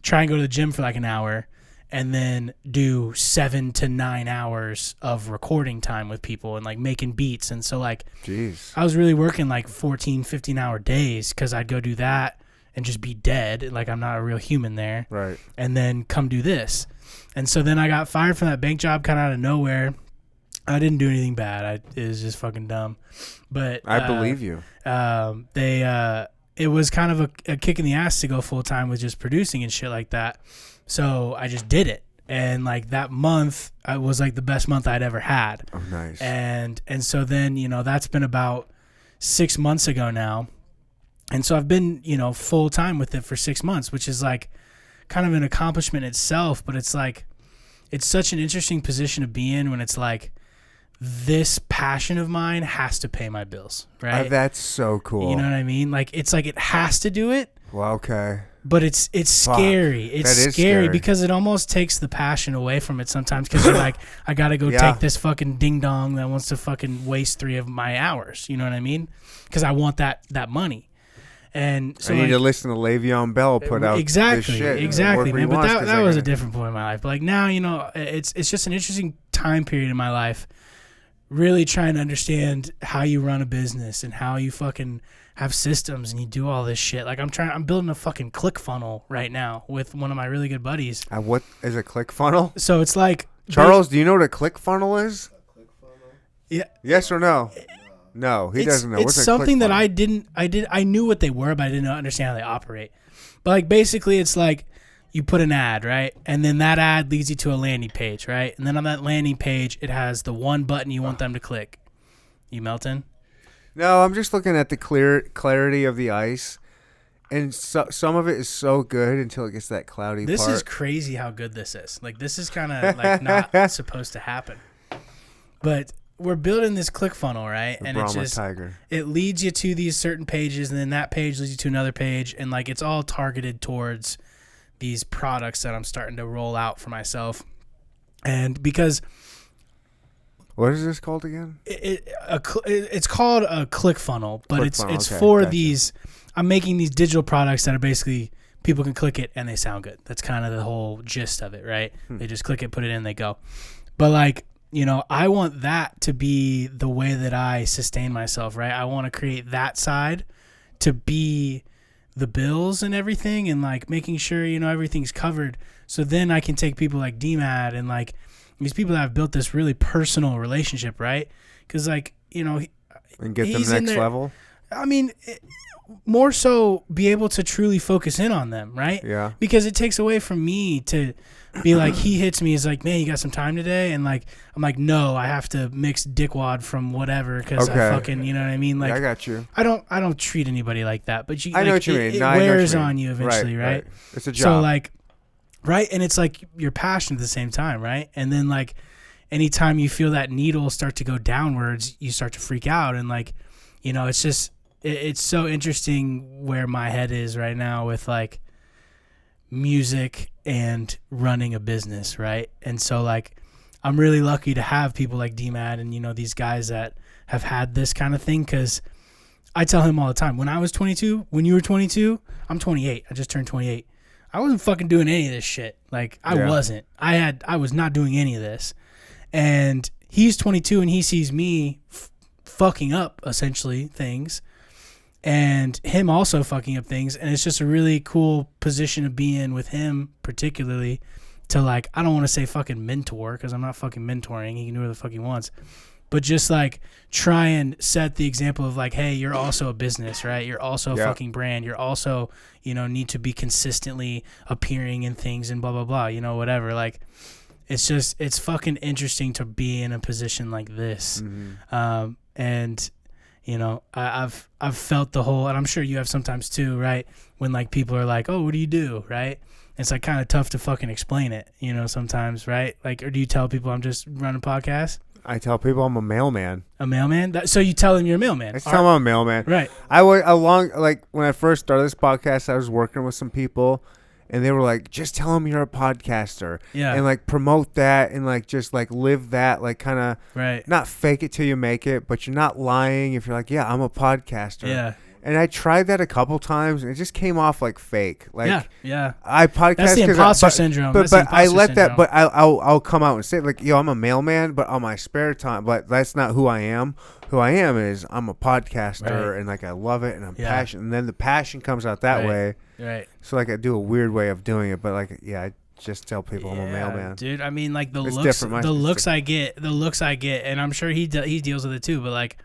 try and go to the gym for like an hour, and then do 7 to 9 hours of recording time with people and like making beats. And so like, Jeez. I was really working like 14, 15-hour days because I'd go do that and just be dead. Like I'm not a real human there. Right. And then come do this. And so then I got fired from that bank job kind of out of nowhere. I didn't do anything bad. It was just fucking dumb. But I believe you. It was kind of a kick in the ass to go full time with just producing and shit like that. So I just did it. And like that month, it was like the best month I'd ever had. Oh, nice. And so then, that's been about 6 months ago now. And so I've been, full time with it for 6 months, which is like kind of an accomplishment itself. But it's like, it's such an interesting position to be in when it's like, this passion of mine has to pay my bills, right? That's so cool. You know what I mean? Like, it's like it has to do it. Well, okay. But it's scary. It's That is scary because it almost takes the passion away from it sometimes because you're like, I got to go take this fucking ding dong that wants to fucking waste 3 of my hours. You know what I mean? Because I want that money. And so I need to listen to Le'Veon Bell put out this shit. Exactly, man. But that was a different. different point in my life. But like now, it's just an interesting time period in my life. Really trying to understand how you run a business and how you fucking have systems and you do all this shit. Like I'm building a fucking ClickFunnel right now with one of my really good buddies. What is a ClickFunnel? So it's like Charles, do you know what a ClickFunnel is? Yeah. Yes or no? No, he doesn't know. It's What's a something that ClickFunnel? I knew what they were, but I didn't understand how they operate. But like basically it's like you put an ad, right? And then that ad leads you to a landing page, right? And then on that landing page, it has the one button you want them to click. You melting? No, I'm just looking at the clarity of the ice. And some of it is so good until it gets that cloudy This part. is crazy how good this is. Like, this is kind of like not supposed to happen. But we're building this ClickFunnel, right? The And Brahma it just Tiger. it leads you to these certain pages, and then that page leads you to another page, and like it's all targeted towards these products that I'm starting to roll out for myself. And because What is this called again? it's called a ClickFunnel, but it's okay, for gotcha. these. I'm making these digital products that are basically people can click it and they sound good. That's kind of the whole gist of it, right? They just click it, put it in, they go. But like, I want that to be the way that I sustain myself, right? I want to create that side to be the bills and everything, and like making sure everything's covered. So then I can take people like DMAD and like these people that have built this really personal relationship, right? Because like And get them he's in next there- level? I mean, more so be able to truly focus in on them, right? Yeah. Because it takes away from me to be like, he hits me, he's like, man, you got some time today? And like, I'm like, no, I have to mix dickwad from whatever because I fucking, you know what I mean? Like, I got you. I don't treat anybody like that, but I know what you it, mean. it No, I know what wears you mean. on you eventually, right? It's a job. So like, right, and it's like your passion at the same time, right? And then like, anytime you feel that needle start to go downwards, you start to freak out. And like, you know, it's just, it's so interesting where my head is right now with like music and running a business, right? And so like, I'm really lucky to have people like DMAD and, you know, these guys that have had this kind of thing, because I tell him all the time, when I was 22, when you were 22, I'm 28. I just turned 28. I wasn't fucking doing any of this shit. Like, I wasn't. I was not doing any of this. And he's 22 and he sees me fucking up, essentially, things. And him also fucking up things. And it's just a really cool position to be in with him, particularly, to like, I don't want to say fucking mentor, because I'm not fucking mentoring. He can do whatever the fuck he wants. But just like try and set the example of like, hey, you're also a business, right? You're also a fucking brand. You're also, you know, need to be consistently appearing in things and blah, blah, blah, you know, whatever. Like, it's just, it's fucking interesting to be in a position like this. Mm-hmm. And, you know, I've felt the whole, and I'm sure you have sometimes too, right? When like people are like, oh, what do you do? Right? It's like kind of tough to fucking explain it, you know, sometimes, right? Like, or do you tell people I'm just running a podcast? I tell people I'm a mailman. A mailman? So you tell them you're a mailman? I tell them I'm a mailman. Right. I was like when I first started this podcast, I was working with some people, and they were like, "Just tell them you're a podcaster." Yeah. And like promote that, and like just like live that, like kind of not fake it till you make it, but you're not lying if you're like, "Yeah, I'm a podcaster." Yeah. And I tried that a couple times, and it just came off like fake. Like, yeah. I podcast. That's the imposter syndrome. But I let that. But I'll come out and say like, yo, I'm a mailman, but on my spare time. But that's not who I am. Who I am is I'm a podcaster, and like I love it, and I'm passionate. And then the passion comes out that way. Right. So like I do a weird way of doing it, but like I just tell people I'm a mailman. Dude, I mean like the it's looks I get, and I'm sure he deals with it too. But like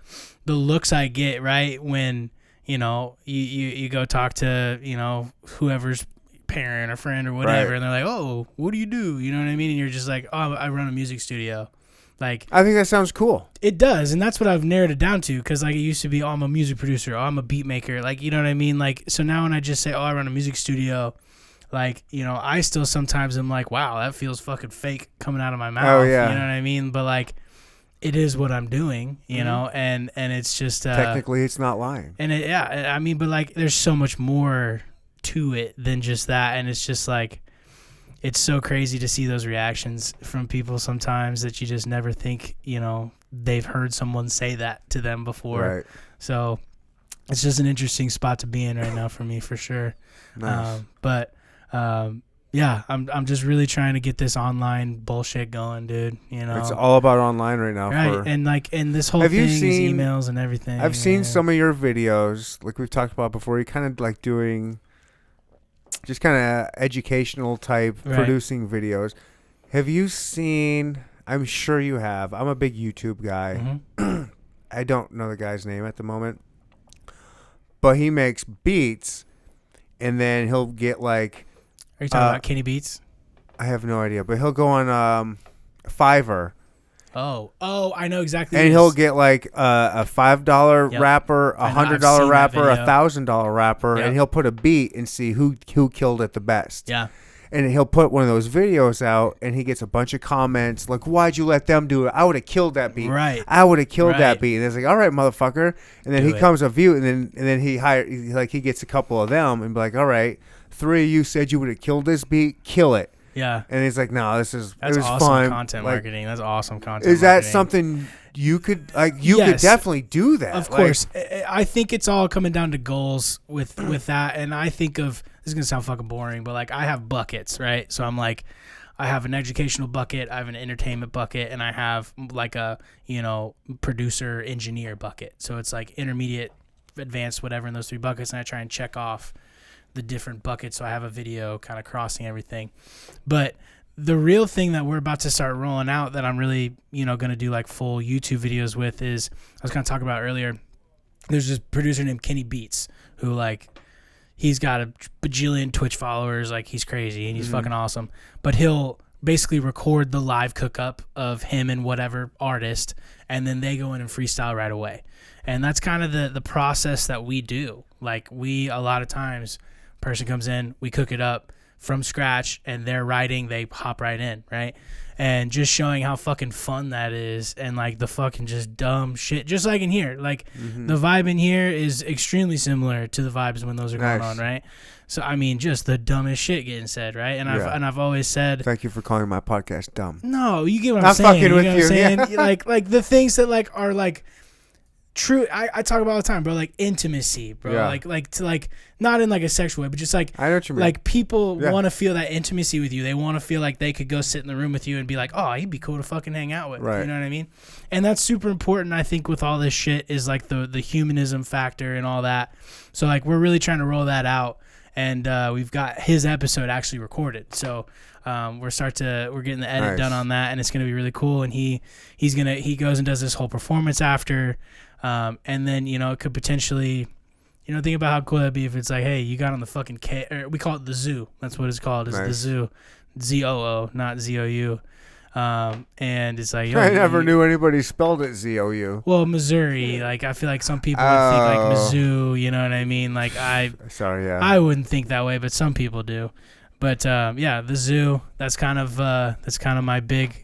the looks I get, right, when you know, you go talk to, you know, whoever's parent or friend or whatever, and they're like, oh, what do you do? You know what I mean? And you're just like, oh, I run a music studio. Like, I think that sounds cool. It does, and that's what I've narrowed it down to, because like it used to be, oh, I'm a music producer, oh, I'm a beat maker, like, you know what I mean? Like, so now when I just say, oh, I run a music studio, like, you know, I still sometimes am like, wow, that feels fucking fake coming out of my mouth. Oh, yeah. You know what I mean? But like, it is what I'm doing, you know, and it's just technically it's not lying. And I mean, but like, there's so much more to it than just that, and it's just like, it's so crazy to see those reactions from people sometimes that you just never think, you know, they've heard someone say that to them before. Right. So it's just an interesting spot to be in right now for me, for sure. Nice. Yeah, I'm just really trying to get this online bullshit going, dude. You know, it's all about online right now. Right, and this whole thing is emails and everything. I've seen some of your videos, like we've talked about before. You're kind of like doing just kind of educational type producing videos. Have you seen? I'm sure you have. I'm a big YouTube guy. Mm-hmm. I don't know the guy's name at the moment, but he makes beats, and then he'll get like. Are you talking about Kenny Beats? I have no idea, but he'll go on Fiverr. Oh, I know exactly. And he'll get like a $5 rapper, a $100 rapper, a $1,000 rapper, and he'll put a beat and see who killed it the best. Yeah. And he'll put one of those videos out, and he gets a bunch of comments like, "Why'd you let them do it? I would have killed that beat. Right. I would have killed that beat." And it's like, "All right, motherfucker." And then he comes a view, and then he gets a couple of them, and be like, "All right, 3 of you said you would have killed this beat. Kill it." Yeah. And he's like, "No, that's awesome fun content like, marketing. That's awesome content. Is that something you could like? You could definitely do that. Of course. I think it's all coming down to goals with that, and I think of. This is going to sound fucking boring, but like I have buckets, right? So I'm like, I have an educational bucket, I have an entertainment bucket, and I have like a, you know, producer engineer bucket. So it's like intermediate, advanced, whatever in those 3 buckets, and I try and check off the different buckets so I have a video kind of crossing everything. But the real thing that we're about to start rolling out that I'm really, you know, going to do like full YouTube videos with is, I was kind of talking about earlier, there's this producer named Kenny Beats who like, he's got a bajillion Twitch followers. Like, he's crazy and he's fucking awesome. But he'll basically record the live cook-up of him and whatever artist, and then they go in and freestyle right away. And that's kind of the process that we do. Like, a lot of times, person comes in, we cook it up, from scratch and they're writing, they hop right in, right? And just showing how fucking fun that is, and like the fucking just dumb shit, just like in here. Like the vibe in here is extremely similar to the vibes when those are going on, right? So I mean, just the dumbest shit getting said, right? And I've always said, thank you for calling my podcast dumb. No, you get what I'm saying. Fucking with you. Yeah. like the things that like are like true. I talk about all the time, bro. Like intimacy, bro. Yeah. Like not in like a sexual way, but just like I know what you mean. Like people want to feel that intimacy with you. They want to feel like they could go sit in the room with you and be like, oh, he'd be cool to fucking hang out with. Right. You know what I mean? And that's super important. I think with all this shit is like the humanism factor and all that. So like we're really trying to roll that out, and we've got his episode actually recorded. So we're getting the edit done on that, and it's gonna be really cool. And he goes and does this whole performance after. And then, it could potentially, think about how cool that'd be if it's like, hey, you got on the fucking or we call it the zoo. That's what it's called. It's the zoo. ZOO, not ZOU. And it's like, I never knew anybody spelled it ZOU. Well, Missouri, like I feel like some people would think like Mizzou, you know what I mean? Like I wouldn't think that way, but some people do. But the zoo, that's kind of my big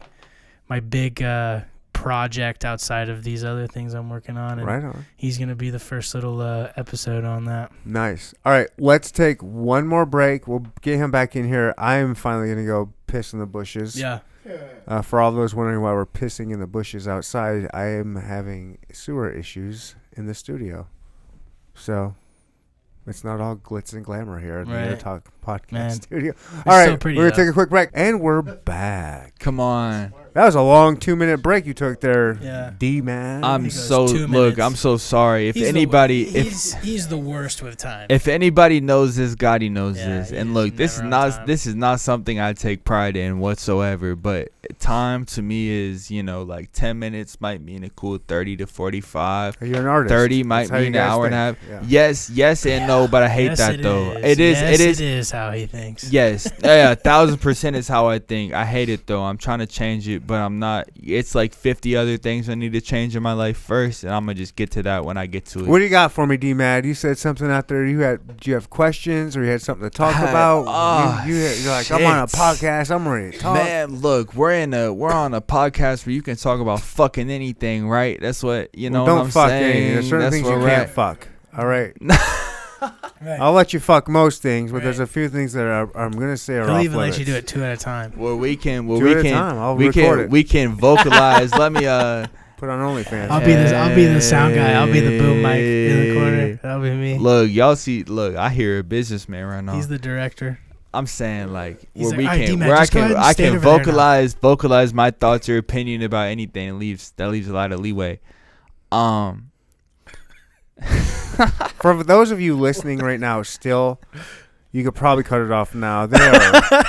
project outside of these other things I'm working on, and right on. He's gonna be the first little episode on that. Nice. All right, let's take one more break. We'll get him back in here. I am finally gonna go piss in the bushes. Yeah. For all those wondering why we're pissing in the bushes outside, I am having sewer issues in the studio, so it's not all glitz and glamour here at the Neandertalk podcast studio. All right, so pretty, we're going to take a quick break, and we're back. Come on. That was a long 2-minute break you took there, DMAD. I'm so sorry. If he's the worst with time. If anybody knows this, Gotti knows this. And look, this is not something I take pride in whatsoever. But time to me is, like 10 minutes might mean a cool 30 to 45. Are you an artist? 30 might mean an hour and a half. Yeah. Yes, and no, but I hate that though. It is how he thinks. Yes, 1,000% is how I think. I hate it though. I'm trying to change it, but I'm not. It's like 50 other things I need to change in my life first, and I'm gonna just get to that when I get to it. What do you got for me, DMAD? You said something out there. Do you have questions, or you had something to talk about? You're like, shit. I'm on a podcast. I'm ready to talk. Man, look, we're on a podcast where you can talk about fucking anything, right? That's what know. Don't what I'm fuck saying. anything. There's certain That's things you can't fuck. All right. Right. I'll let you fuck most things, but there's a few things that I'm gonna say are off limits. He'll even let you do it 2 at a time. We can vocalize. Let me put on OnlyFans. I'll be the sound guy. I'll be the boom mic in the corner. That'll be me. Look, I hear a businessman right now. He's the director. I'm saying like I can vocalize my thoughts or opinion about anything. That leaves a lot of leeway. For those of you listening right now, still, you could probably cut it off now. They are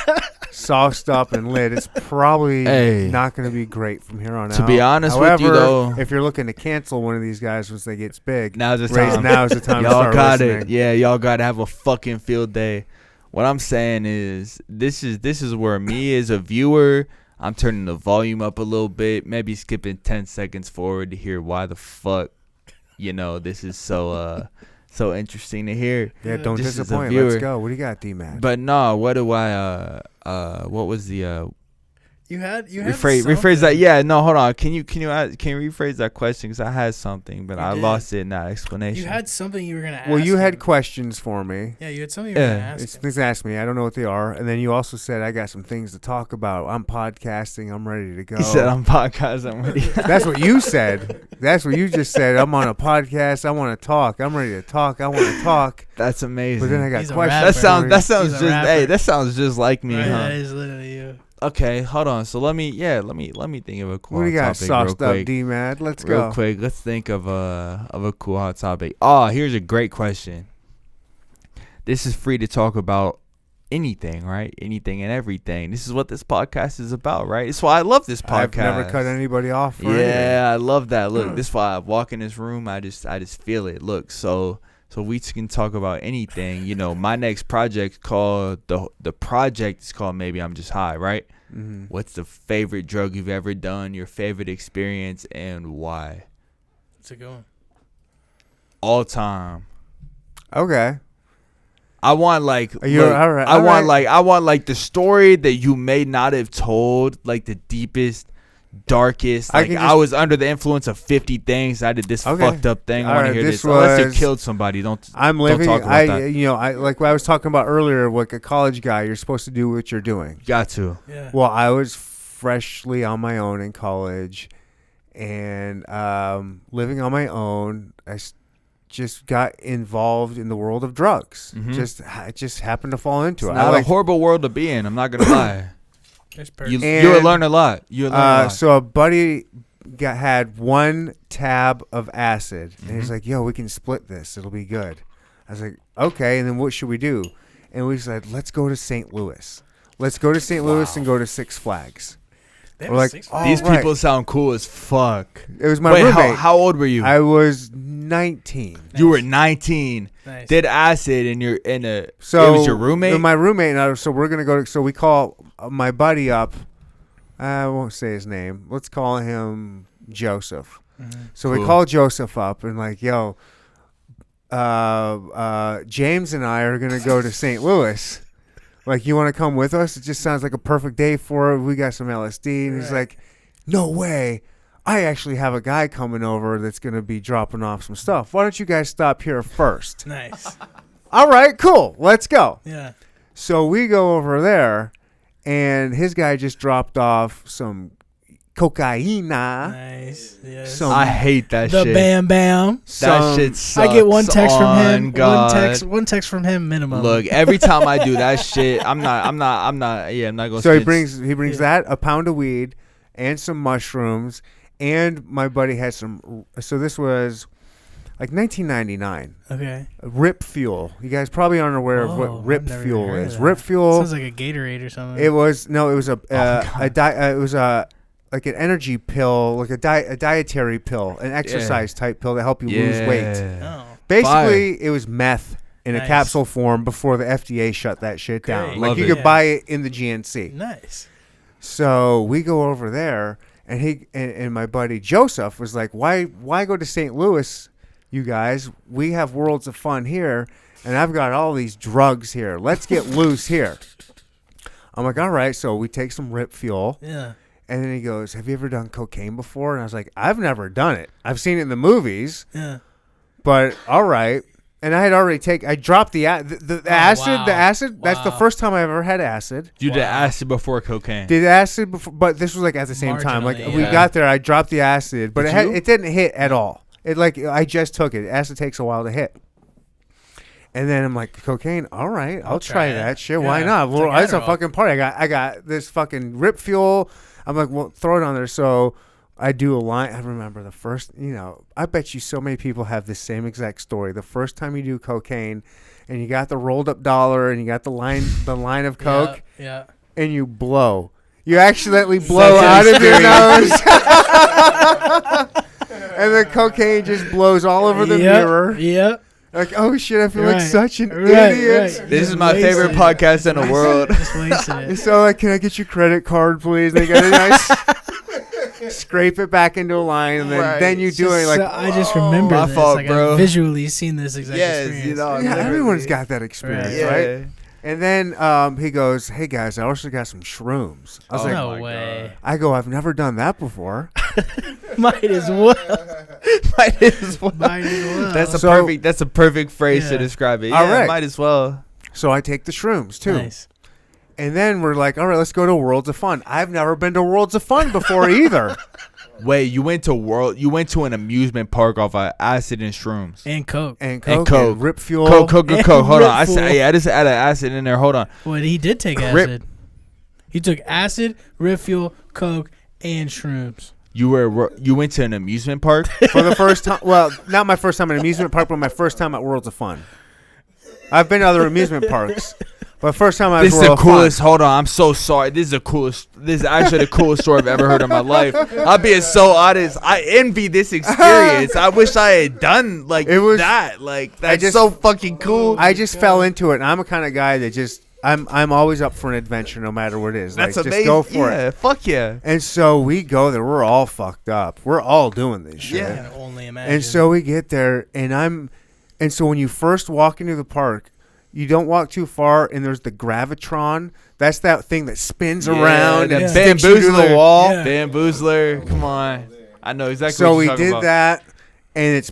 sauced up and lit. It's probably not going to be great from here on out. To be honest with you, though, if you're looking to cancel one of these guys once they get big, now's the time. Now's the time. Y'all to start got listening. it. Yeah, y'all got to have a fucking field day. What I'm saying is, this is where me as a viewer, I'm turning the volume up a little bit, maybe skipping 10 seconds forward to hear why the fuck. This is so interesting to hear. Yeah, don't disappoint. Let's go. What do you got, D-Mac? But no, what do I what was the You had rephrase that. Yeah, no, hold on. Can you rephrase that question? Because I had something, but I lost it in that explanation. You had something you were gonna ask. Well, you had questions for me. Yeah, you had something you were gonna ask. Things to ask me. I don't know what they are. And then you also said I got some things to talk about. I'm podcasting. I'm ready to go. You said I'm podcasting. I'm ready. That's what you said. That's what you just said. I'm on a podcast. I want to talk. I'm ready to talk. I want to talk. That's amazing. But then I got questions. That sounds just like me. Huh? That is literally you. Okay, hold on. So let me think of a cool what do you got topic sauced real quick. Up, D-Mad? Let's go. Real quick, let's think of a cool hot topic. Oh, here's a great question. This is free to talk about anything, right? Anything and everything. This is what this podcast is about, right? It's why I love this podcast. I've never cut anybody off. I love that. Look, this is why I walk in this room. I just feel it. Look, so we can talk about anything. My next project called the project is called Maybe I'm Just High, right? Mm-hmm. What's the favorite drug you've ever done? Your favorite experience and why? What's it going? All time. Okay. I want like I want like the story that you may not have told, like the deepest, darkest. Like I was under the influence of 50 things. I did this fucked up thing. I want to hear this. Unless you killed somebody, don't talk about that. You know, I like what I was talking about earlier. Like a college guy, you're supposed to do what you're doing. Got to. Yeah. Well, I was freshly on my own in college, and living on my own. I just got involved in the world of drugs. I just happened to fall into it. Not a horrible world to be in. I'm not gonna lie. You learn a lot. So a buddy had 1 tab of acid, and he's like, "Yo, we can split this. It'll be good." I was like, "Okay." And then what should we do? And we said, "Let's go to St. Louis. Let's go to St. Louis and go to Six Flags." We're like, these people sound cool as fuck. It was my roommate. How old were you? I was 19. Nice. You were 19. Nice. Did acid, and you're in a. So it was your roommate. My roommate and I. So we're gonna go. So we call my buddy up. I won't say his name. Let's call him Joseph. So we call Joseph up and like, "Yo, James and I are gonna go to St. Louis. Like, you want to come with us? It just sounds like a perfect day for it. We got some LSD." And he's like, "No way. I actually have a guy coming over that's going to be dropping off some stuff. Why don't you guys stop here first?" Nice. All right, cool. Let's go. Yeah. So we go over there, and his guy just dropped off some cocaine. Nice. Yes. I hate that the shit. Bam Bam. That shit sucks. I get one text from him. God. One text from him minimum. Look, every time I do that shit, I'm not going. So he brings that, a pound of weed, and some mushrooms, and my buddy had some. So this was like 1999. Okay. Rip Fuel. You guys probably aren't aware of what Rip Fuel is. Rip Fuel. Sounds like a Gatorade or something. It was like an energy pill, like a dietary pill, an exercise type pill to help you lose weight. Oh. Basically, it was meth in a capsule form before the FDA shut that shit down. Like, you could buy it in the GNC. Nice. So we go over there, and he and my buddy Joseph was like, "Why go to St. Louis, you guys? We have worlds of fun here, and I've got all these drugs here. Let's get loose here." I'm like, "All right." So we take some Rip Fuel. Yeah. And then he goes, "Have you ever done cocaine before?" And I was like, "I've never done it. I've seen it in the movies." Yeah. But all right. And I had already I dropped the acid. Wow. The acid. That's the first time I ever had acid. You did acid before cocaine. Did acid before, but this was like at the same time. Like we got there, I dropped the acid, but it didn't hit at all. It I just took it. Acid takes a while to hit. And then I'm like, cocaine, all right, I'll try that shit. Why not? Well, it's a fucking party. I got this fucking Rip Fuel. I'm like, well, throw it on there. So I do a line. I remember the first, I bet you so many people have this same exact story. The first time you do cocaine and you got the rolled up dollar and you got the line of Coke and you blow. You accidentally blow out of your nose. And the cocaine just blows all over the mirror. Yep. Like, oh shit, I feel like such an idiot. Right. This is my favorite podcast in the world. So, like, can I get your credit card, please? And they got a nice scrape it back into a line, and then you do it like. So I just remember my this. fault, like, bro. I've visually seen this exact experience. Everyone's got that experience, right? And then he goes, "Hey guys, I also got some shrooms." I was like, "No way!" I go, "I've never done that before." Might as well. Might as well. That's a perfect phrase to describe it. Yeah, all right. Might as well. So I take the shrooms too. Nice. And then we're like, all right, let's go to Worlds of Fun. I've never been to Worlds of Fun before either. Wait, you went to an amusement park off of acid and shrooms and Coke and Rip Fuel, Coke. Hold on, I just added acid in there. Hold on. Well, he did take acid. He took acid, Rip Fuel, Coke, and shrooms. You went to an amusement park for the first time. Well, not my first time at an amusement park, but my first time at Worlds of Fun. I've been to other amusement parks, but first time I was. This is the coolest. Hold on, I'm so sorry. This is actually the coolest story I've ever heard in my life. I'm being so honest. I envy this experience. I wish I had done that. Like, that's so fucking cool. I just fell into it, and I'm a kind of guy that just. I'm always up for an adventure, no matter what it is. That's like, amazing. Just go for it. Fuck yeah. And so we go there. We're all fucked up. We're all doing this shit. Yeah, I can only imagine. And so we get there, and so when you first walk into the park, you don't walk too far, and there's the gravitron. That's that thing that spins around and sticks you to the wall. Yeah. Bamboozler. Come on. I know exactly So what we you're talking did about. that, and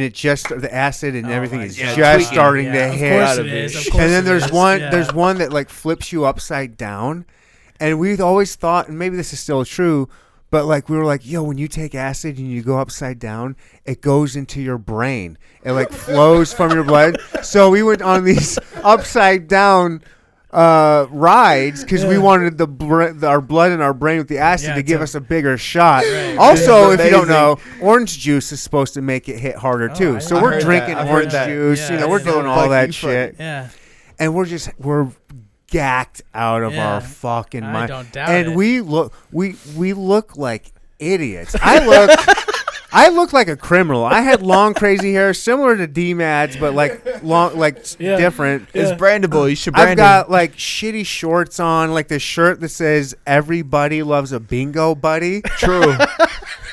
it just the acid and everything my is God. just Tweaking. starting to Of hit. course Gotta it be. is. Of And course And then it there's is. one Yeah. there's one that like flips you upside down, and we've always thought, and maybe this is still true, but like we were like, yo, when you take acid and you go upside down, it goes into your brain. It like flows from your blood. So we went on these upside down rides because we wanted our blood in our brain with the acid to give us a bigger shot. Right. Also, if you don't Amazing. know, orange juice is supposed to make it hit harder too. So I we're heard drinking that. I've heard orange that. juice. Yeah, We're I doing know. all Fuck that you, shit, Yeah. and we're gacked out of Yeah. our fucking I mind. don't doubt and it. we look like idiots. I look like a criminal. I had long, crazy hair, similar to DMAD's, but like long, like Yeah. different. It's brandable. You should brand I've got like shitty shorts on, like this shirt that says "Everybody loves a bingo buddy." it. True.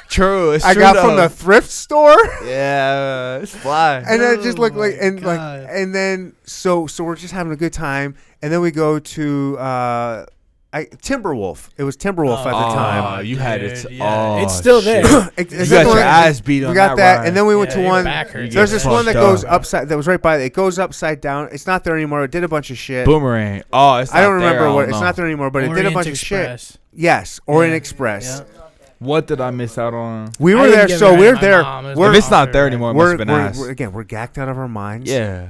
True. It's I true, got though. from the thrift store, Yeah. It's fly. and then it just looked like my God. and then so we're just having a good time, and then we go to Timberwolf. It was Timberwolf at the time. You had it. Dude, yeah. Oh, It's still shit. there. Is You that got the your one- ass beat on We got that, ride. and then we went Yeah, to your one. back hurts. There's You this get one that fucked goes up. upside. That was right by. It goes upside down. It's not there anymore. It did a bunch of shit. Boomerang. Oh, it's not I don't remember there. what. I don't It's know. not there anymore. But it did a Orient bunch Express. of shit. Yes, Orient Yeah. Express. Yeah. What did I miss out on? We I were didn't there, get so rid of we're my there. mom. It was We're, If it's not awesome, there right? anymore, it must we're, have been we're, ass. again, we're gacked out of our minds. Yeah.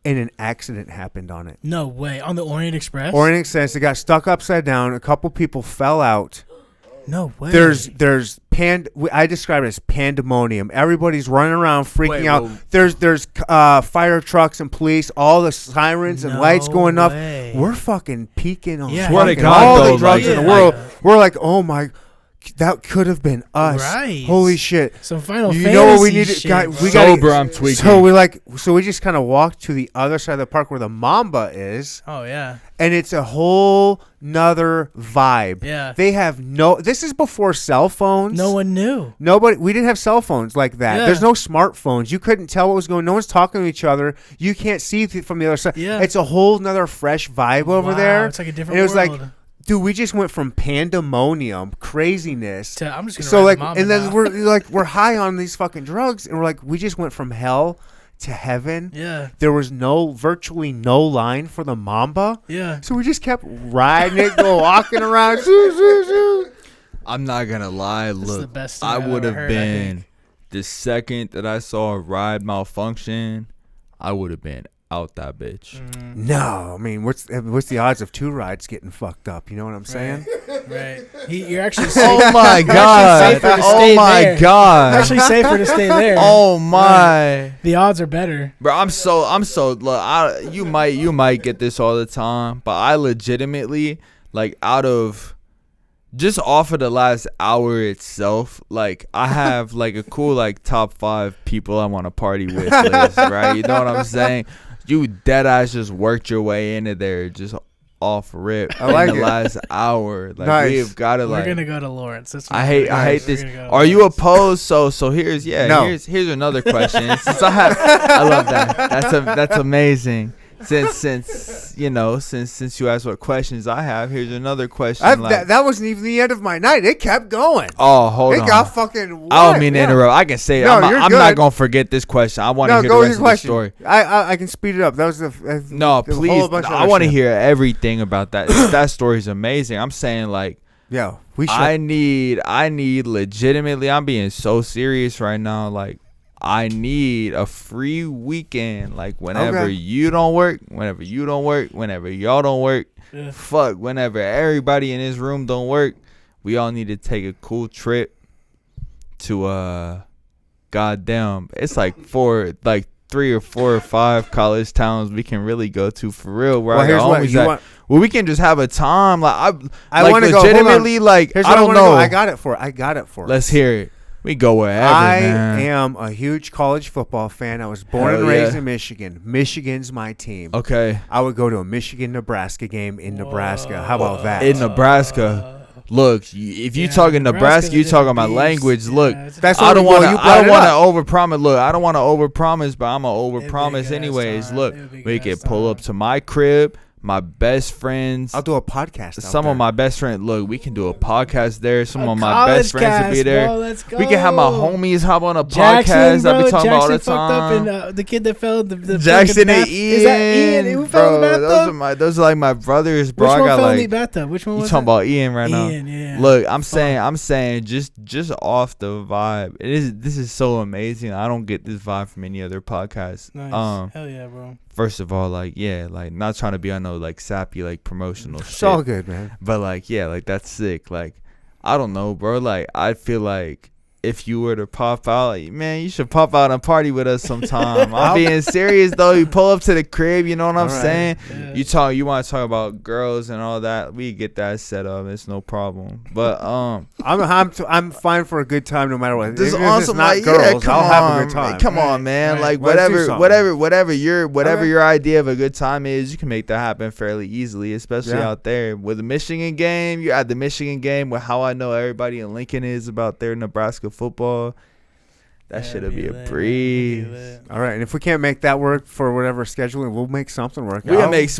And an accident happened on it. No way. On the Orient Express? Orient Express. It got stuck upside down. A couple people fell out. No way. There's I describe it as pandemonium. Everybody's running around freaking Wait, out. whoa. There's fire trucks and police, all the sirens and No lights going up. way. We're fucking peaking on Yeah. Swear to fucking God, all though, the drugs like- in the world. We're like, oh my, that could have been us. Right. Holy shit. Some Final You Fantasy know what we need? shit, Guy, bro. we got Sober, I'm tweaking. So we just kind of walked to the other side of the park where the Mamba is, Oh, yeah. and it's a whole nother vibe. Yeah. They have this is before cell phones. No one knew. We didn't have cell phones like that. Yeah. There's no smartphones. You couldn't tell what was going on. No one's talking to each other. You can't see from the other side. Yeah. It's a whole nother fresh vibe over Wow, there. it's like a different And it was world. like, dude, we just went from pandemonium, craziness. I'm just gonna So ride like, the Mamba and then now. we're high on these fucking drugs, and we're like, we just went from hell to heaven. Yeah. There was virtually no line for the Mamba. Yeah. So we just kept riding it, walking around. Zoo, zoo, zoo. I'm not gonna lie. This is the Look, best thing I I've would ever have heard, I been think. the second that I saw a ride malfunction. I would have been out that bitch. No, I mean, what's the odds of two rides getting fucked up? You know what I'm saying? Right. You're actually safe. Oh my god! safer to Oh stay my there. god! actually safer to stay there. Oh my! The odds are better. Bro, I'm so look. You might get this all the time, but I legitimately like out of just off of the last hour itself, like I have like a cool like top 5 people I want to party with list, right? You know what I'm saying? You dead ass just worked your way into there, just off rip. I like in the it. last hour. Like Nice. we've got to We're like. gonna go to Lawrence. That's what I we're hate gonna do. this. We're gonna go to Are you Lawrence. opposed? So here's No. here's another question. Since I love that. That's amazing. Since you asked what questions I have, here's another question. That wasn't even the end of my night. It kept going. Oh, hold It on. got fucking. I don't mean to interrupt. I can say it. No, I'm you're not good. gonna forget this question. I want to No, hear go the with rest your of the question. story. I can speed it up. That was No, the whole please. bunch of I other want to shit. hear everything about that. That story's amazing. I'm saying like. Yeah, we should. I need legitimately, I'm being so serious right now. Like, I need a free weekend. Like, whenever Okay. you don't work, whenever you don't work, whenever y'all don't work, fuck, whenever everybody in this room don't work, we all need to take a cool trip to, goddamn, it's like 3 or 4 or 5 college towns we can really go to for real. Where Well, here's our what homies you at. want. Well, we can just have a time. Like I like want to go. Hold on. legitimately. Like Here's I what don't wanna know. go. I got it for. Let's hear it. We go wherever, I man. am a huge college football fan. I was born Hell and raised yeah. in Michigan. Michigan's my team. Okay. I would go to a Michigan-Nebraska game in Nebraska. How about that? In Nebraska. look, if you talking Nebraska, you talking my language. Look, that's I don't want to overpromise. Look, I don't want to overpromise, but I'm gonna overpromise anyways. Look, we can pull up to my crib. My best friends. I'll do a podcast. Some of my best friends. Look, we can do a podcast there. Some of my best friends will be there. Bro, let's go. We can have my homies hop on a Jackson, podcast. Bro, I be talking about all the fucked time. Up and, the kid that fell. The Jackson and Ian. Is that Ian? Who fell in the bathtub? Those are like my brothers, bro. Which one fell in the like bathtub? Which one was you talking about Ian right now? Ian, yeah. Look, I'm saying, just off the vibe. This is so amazing. I don't get this vibe from any other podcast. Nice. Hell yeah, bro. First of all, like, yeah, like, not trying to be on no, like, sappy, like, promotional shit. It's all good, man. But, like, yeah, like, that's sick. Like, I don't know, bro. Like, I feel like if you were to pop out, like, man, you should pop out and party with us sometime. I'm being serious, though. You pull up to the crib, you know what I'm saying? Yeah. You want to talk about girls and all that, we get that set up. It's no problem. But, I'm fine for a good time no matter what. This is awesome. Not like, girls, yeah, I'll have a good time. Come on, man. Right. Like, whatever your idea of a good time is, you can make that happen fairly easily, especially out there. With the Michigan game, you add the Michigan game with how I know everybody in Lincoln is about their Nebraska football. That shit'll be a breeze. All right, and if we can't make that work for whatever scheduling, we'll make something work. We'll make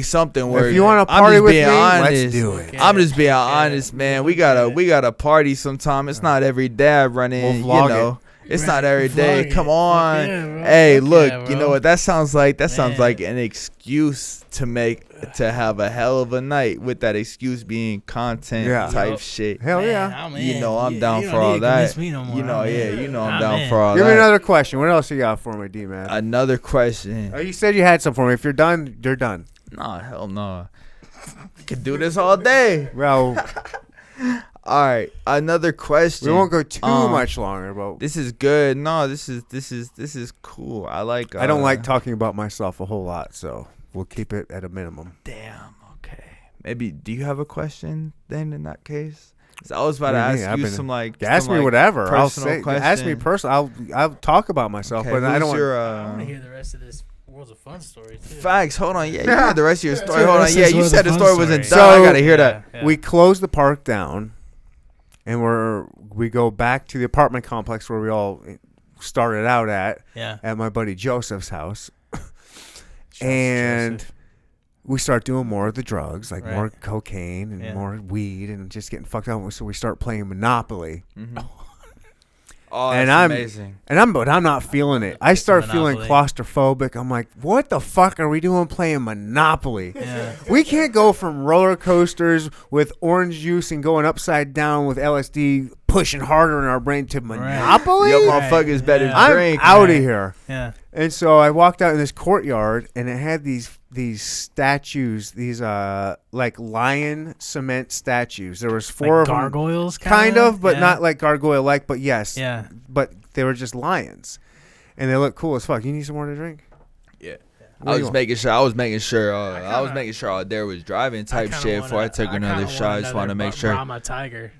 something work. If you want to party with me, let's do it. I'm just being honest, man. We gotta party sometime. It's not every day I run in, we'll you know. It's not every day. Come on. Yeah, hey, look, you know what that sounds like? That sounds like an excuse to have a hell of a night, with that excuse being content type shit. Hell yeah. You know I'm down for all that. You know, I'm down for all that. Give me another question. What else you got for me, D-Man? Another question. Oh, you said you had some for me. If you're done, you're done. Nah, hell no. I could do this all day. Well, all right, another question. We won't go too much longer, but this is good. No, this is cool. I like. I don't like talking about myself a whole lot, so we'll keep it at a minimum. Damn. Okay. Maybe. Do you have a question then? In that case, I was about to ask you some like. Ask me whatever. I'll say. Question. Ask me personal. I'll talk about myself, but I don't. I want to hear the rest of this. World's a Fun story too. Facts. Hold on. Yeah, you heard the rest of your story. Hold on. Yeah, you said the story wasn't done. I gotta hear that. Yeah. We closed the park down. And we go back to the apartment complex where we all started out at my buddy Joseph's house. And we start doing more of the drugs, like more cocaine and more weed, and just getting fucked up. So we start playing Monopoly. Mm-hmm. Oh, that's amazing. But I'm not feeling it. I start feeling claustrophobic. I'm like, what the fuck are we doing playing Monopoly? Yeah. We can't go from roller coasters with orange juice and going upside down with LSD pushing harder in our brain to Monopoly? Yo, motherfuckers better drink. I'm out of here. Yeah. And so I walked out in this courtyard, and it had these statues, these like lion cement statues. There was four of them. Gargoyles, kind of, but not like gargoyle like. But yes, yeah. But they were just lions, and they look cool as fuck. You need some more to drink? Yeah. I was making sure all there was driving type shit before I took another shot. I just want to make sure. Brahma Tiger.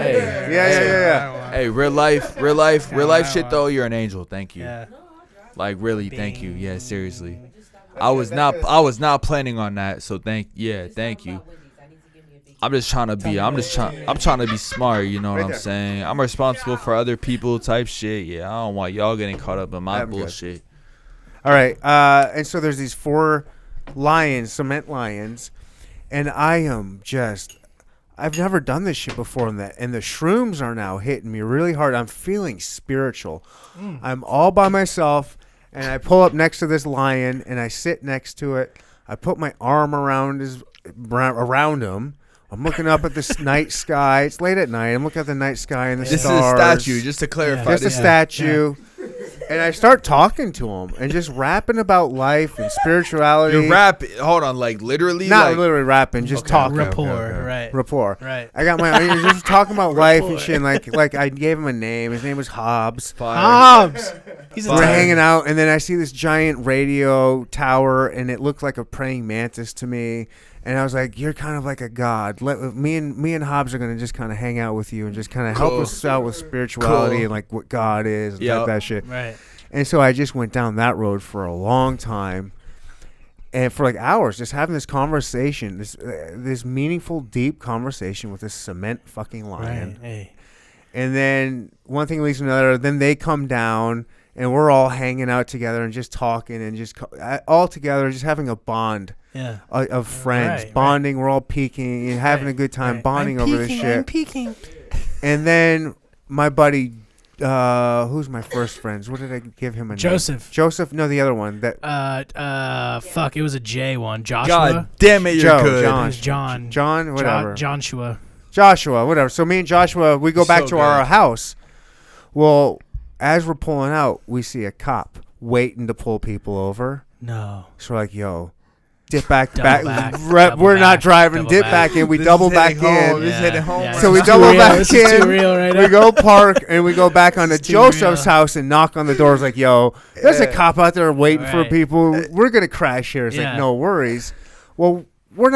Hey. Yeah. Hey, real life shit though. You're an angel. Thank you. Yeah. Like really, thank you. Yeah, seriously. I was not planning on that. So thank you. I'm trying to be smart, you know what I'm saying? I'm responsible for other people type shit. Yeah, I don't want y'all getting caught up in my bullshit. All right. And so there's these 4 lions, cement lions, and I've never done this shit before, and the shrooms are now hitting me really hard. I'm feeling spiritual. I'm all by myself, and I pull up next to this lion, and I sit next to it. I put my arm around him. I'm looking up at the night sky. It's late at night. I'm looking at the night sky and the stars. This is a statue, just to clarify. Just a statue. Yeah. And I start talking to him and just rapping about life and spirituality. You're rapping. Hold on, like literally? Not literally rapping, just talking. Rapport. Right. I got my just talking about life and shit. And like I gave him a name. His name was Hobbs. Hobbs. We're hanging out, and then I see this giant radio tower, and it looked like a praying mantis to me. And I was like, "You're kind of like a god. Me and Hobbs are gonna just kind of hang out with you and just kind of help us out with spirituality and like what God is and that shit." Right. And so I just went down that road for a long time, And for like hours, just having this conversation, this meaningful, deep conversation with this cement fucking lion. Right. Hey. And then one thing leads to another. Then they come down, and we're all hanging out together and just talking and just all together, just having a bond of friends, bonding. We're all peeking and having a good time, bonding over this shit. I'm peeking. And then my buddy, who's my first friends? What did I give him a Joseph. name? Joseph? No, the other one. That fuck, it was a J one. Joshua. God damn it, you're Joe, good. John. It was John. John, whatever. Joshua, whatever. So me and Joshua, we go back to our house. Well, as we're pulling out, we see a cop waiting to pull people over. No. So we're like, yo, dip back. We're not driving. Dip back in. We double back in. This hitting home. So we double back This is in. too real right now. We go park and we go back onto It's too Joseph's real. house and knock on the doors like, yo, there's a cop out there waiting for Right. people. We're going to crash here. It's like, no worries. Well, we're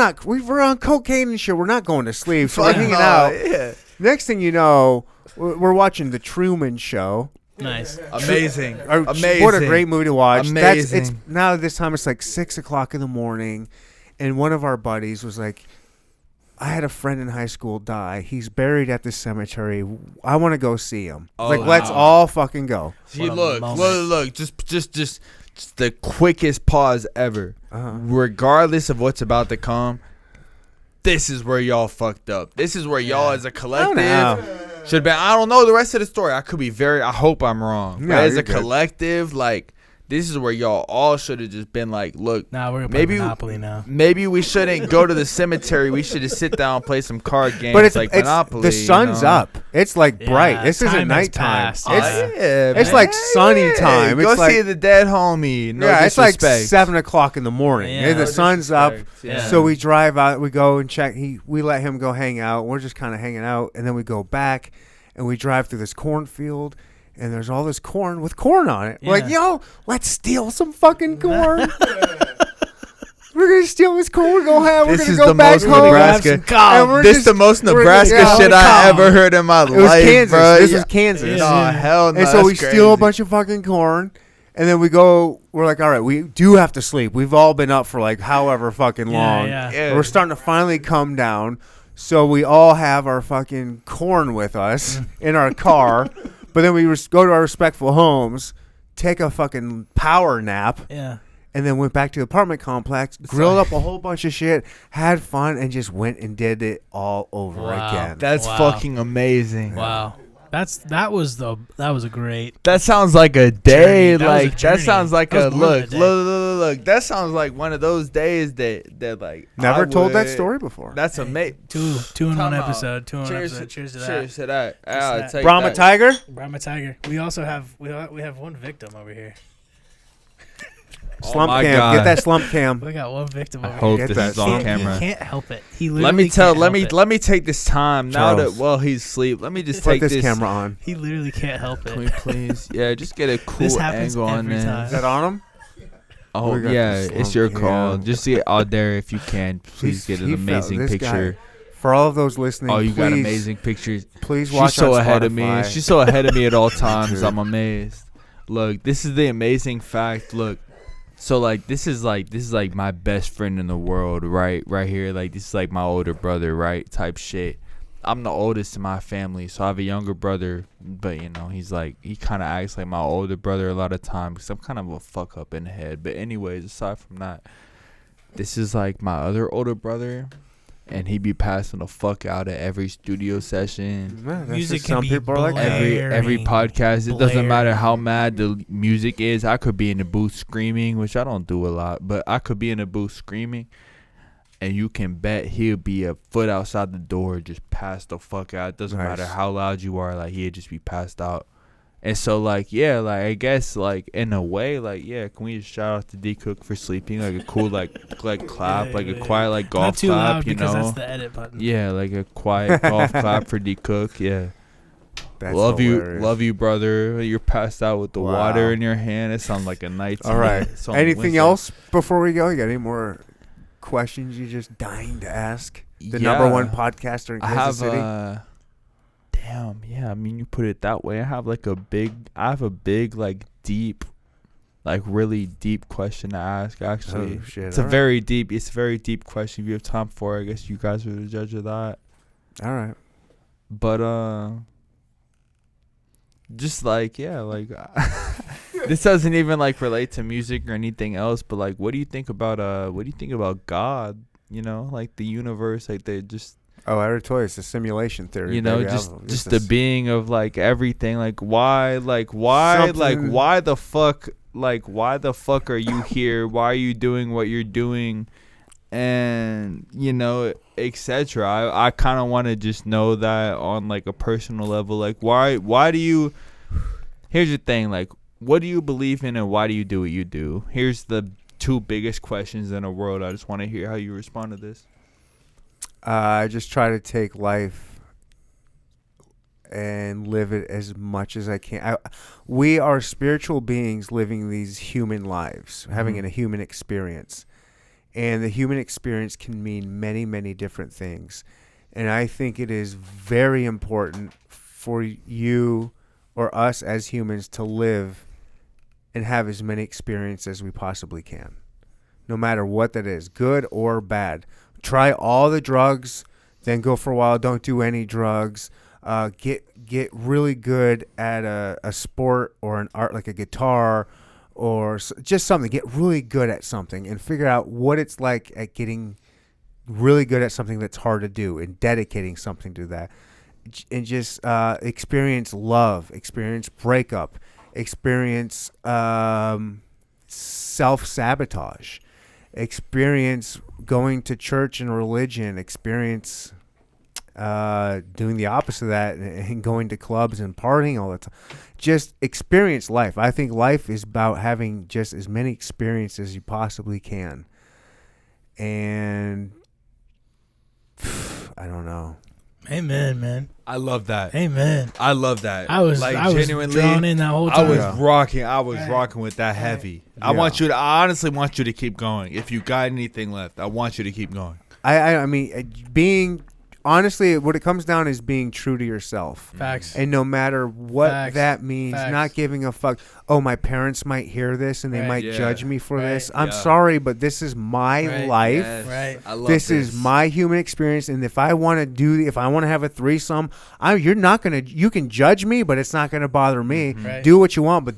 on cocaine and shit. We're not going to sleep. So we're hanging out. Yeah. Next thing you know, we're watching The Truman Show. Nice. Amazing. Amazing. What a great movie to watch. Amazing. It's now this time it's like 6:00 in the morning, and one of our buddies was like, I had a friend in high school die. He's buried at the cemetery. I want to go see him. Let's all fucking go. See, look, just the quickest pause ever. Regardless of what's about to come, this is where y'all fucked up. This is where y'all as a collective should have been. I don't know the rest of the story. I could be I hope I'm wrong. But as a collective, like, this is where y'all all should have just been like, look, Nah, we're gonna play Monopoly now. Maybe we shouldn't go to the cemetery. We should just sit down and play some card games. But it's like Monopoly. The sun's up. It's like bright. Yeah, This isn't time has nighttime. passed. It's like sunny time. Go It's like, see the dead homie. No it's like disrespect. 7:00 in the morning. Yeah. The sun's up. Yeah. So we drive out. We go and check. We let him go hang out. We're just kind of hanging out, and then we go back, and we drive through this cornfield. And there's all this corn with corn on it. We're like, yo, let's steal some fucking corn. We're gonna steal this corn. We're gonna go back home. Nebraska. This is the most Nebraska shit I ever heard in my life. It was Kansas. Bro. This is Kansas. Oh hell no! And so we that's steal a crazy. bunch of fucking corn, and then we go. We're like, all right, we do have to sleep. We've all been up for like however fucking long. Yeah. Yeah. We're starting to finally come down. So we all have our fucking corn with us in our car. But then we go to our respectful homes, take a fucking power nap, Yeah. and then went back to the apartment complex, grilled up a whole bunch of shit, had fun, and just went and did it all over again. That's fucking amazing. Wow. That was a great. That sounds like a day. Journey. That was a That journey. sounds like That a was more than a day. look. That sounds like one of those days that like Never I told that would- story before. That's amazing. Two in Time one out. episode. Cheers to that. Cheers to that. Cheers to I'll that. take Brahma that. Tiger? Brahma Tiger. We also have we have one victim over here. Slump my cam. God. Get that slump cam. We got one victim I over hope here. Get this that is on shit. camera. He can't help it. He Let me take this time now Charles. that while he's asleep. Let me just Put take this camera on. He literally can't help Can we it. please? Yeah, just get a This cool happens angle on every this. time. Is that on him? Oh We got yeah, the it's your slump call. cam. Just get out there if you can. Please get an He fell. amazing This picture. guy- For all of those listening, Oh, you got please- amazing pictures. Please watch She's so on ahead of me. Spotify. She's so ahead of me at all times. Dude. I'm amazed. Look, this is the amazing fact. Look, so like this is like my best friend in the world, right here. Like this is like my older brother, right? Type shit. I'm the oldest in my family, so I have a younger brother, but you know he kind of acts like my older brother a lot of times because I'm kind of a fuck up in the head. But anyways, aside from that, this is like my other older brother. And he be passing the fuck out at every studio session, Man, that's Music just can some be people are like that. every blaring, podcast. It doesn't matter how blaring. mad the music is. I could be in the booth screaming, which I don't do a lot, but I could be in the booth screaming, and you can bet he'll be a foot outside the door, just passed the fuck out. It doesn't Nice. matter how loud you are, like he'd just be passed out. And so, like, yeah, like, I guess, like, in a way, like, yeah, can we just shout out to D Cook for sleeping? Like, a cool, like clap, like, a quiet, like, golf Not too clap, loud you because know? that's the edit button. Yeah, like a quiet golf clap for D Cook, yeah. That's Love hilarious. you, brother. You're passed out with the Wow. water in your hand. It sounds like a night. to All me. right. It's only Anything Wednesday. else before we go? You got any more questions you're just dying to ask? The number Yeah. one podcaster in I Kansas have City? damn, yeah. I mean, you put it that way. I have a big, like, deep like really deep question to ask. Actually, Oh, shit. it's All a right. very deep. It's a very deep question. If you have time for it, I guess you guys are the judge of that. All right. But just like this doesn't even like relate to music or anything else. But like, what do you think about God? You know, like the universe, like they just. Oh, I already told you it's a simulation theory. You know, baby. just the being of like everything, like why the fuck are you here? Why are you doing what you're doing? And you know, etc. I kind of want to just know that on like a personal level. Like why do you? Here's the thing, like what do you believe in and why do you do what you do? Here's the two biggest questions in the world. I just want to hear how you respond to this. I just try to take life and live it as much as I can. We are spiritual beings living these human lives, having a human experience. And the human experience can mean many, many different things. And I think it is very important for you or us as humans to live and have as many experiences as we possibly can, no matter what that is, good or bad. Try all the drugs, then go for a while. Don't do any drugs. Get really good at a sport or an art like a guitar or just something. Get really good at something and figure out what it's like at getting really good at something that's hard to do and dedicating something to that. And just experience love, experience breakup, experience self-sabotage. Experience going to church and religion, experience doing the opposite of that and going to clubs and partying all the time. Just experience life. I think life is about having just as many experiences as you possibly can. And I don't know. Amen, man. I love that. Amen. I love that. I was genuinely drawn in that whole time. I was rocking. I was rocking with that heavy. I honestly want you to keep going. If you got anything left, I want you to keep going. I mean, being honestly, what it comes down is being true to yourself. Facts. And no matter what Facts. that means, Facts. not giving a fuck. Oh, my parents might hear this and they might judge me for this. I'm Yeah. sorry, but this is my life. Yes. Right. I love This is my human experience, and if I want to have a threesome, you can judge me, but it's not gonna bother me. Right. Do what you want, but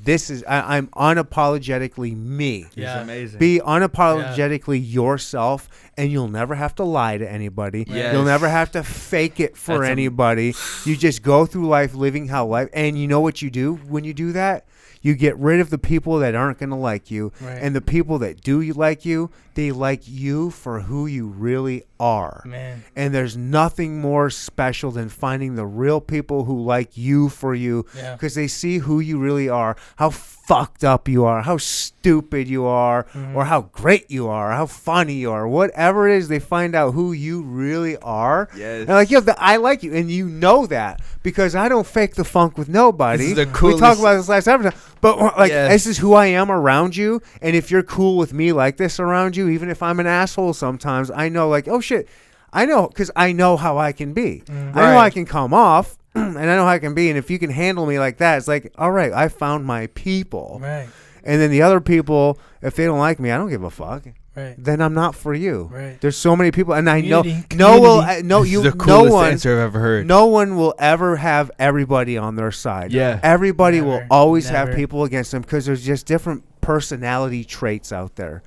I'm unapologetically me. Yeah. It's amazing. Be unapologetically yourself, and you'll never have to lie to anybody. Yes. You'll never have to fake it for anybody. You just go through life living how life, and you know what you do when you do that? You get rid of the people that aren't going to like you, and the people that do like you, they like you for who you really are. Man. And there's nothing more special than finding the real people who like you for you, because they see who you really are, how fucked up you are, how stupid you are, or how great you are, how funny you are, whatever it is. They find out who you really are. Yes. And like, I like you, and you know that because I don't fake the funk with nobody. This is the coolest. We talked about this last episode, but this is who I am around you, and if you're cool with me like this around you, even if I'm an asshole sometimes, I know like, oh shit, I know, because I know how I can be. I know how I can come off. And I know how I can be, and if you can handle me like that, it's like, all right, I found my people. Right. And then the other people, if they don't like me, I don't give a fuck. Right. Then I'm not for you. Right. There's so many people, and I know Community. This is the coolest answer I've ever heard. No one will ever have everybody on their side. Yeah. Everybody will always have Never. people against them because there's just different personality traits out there.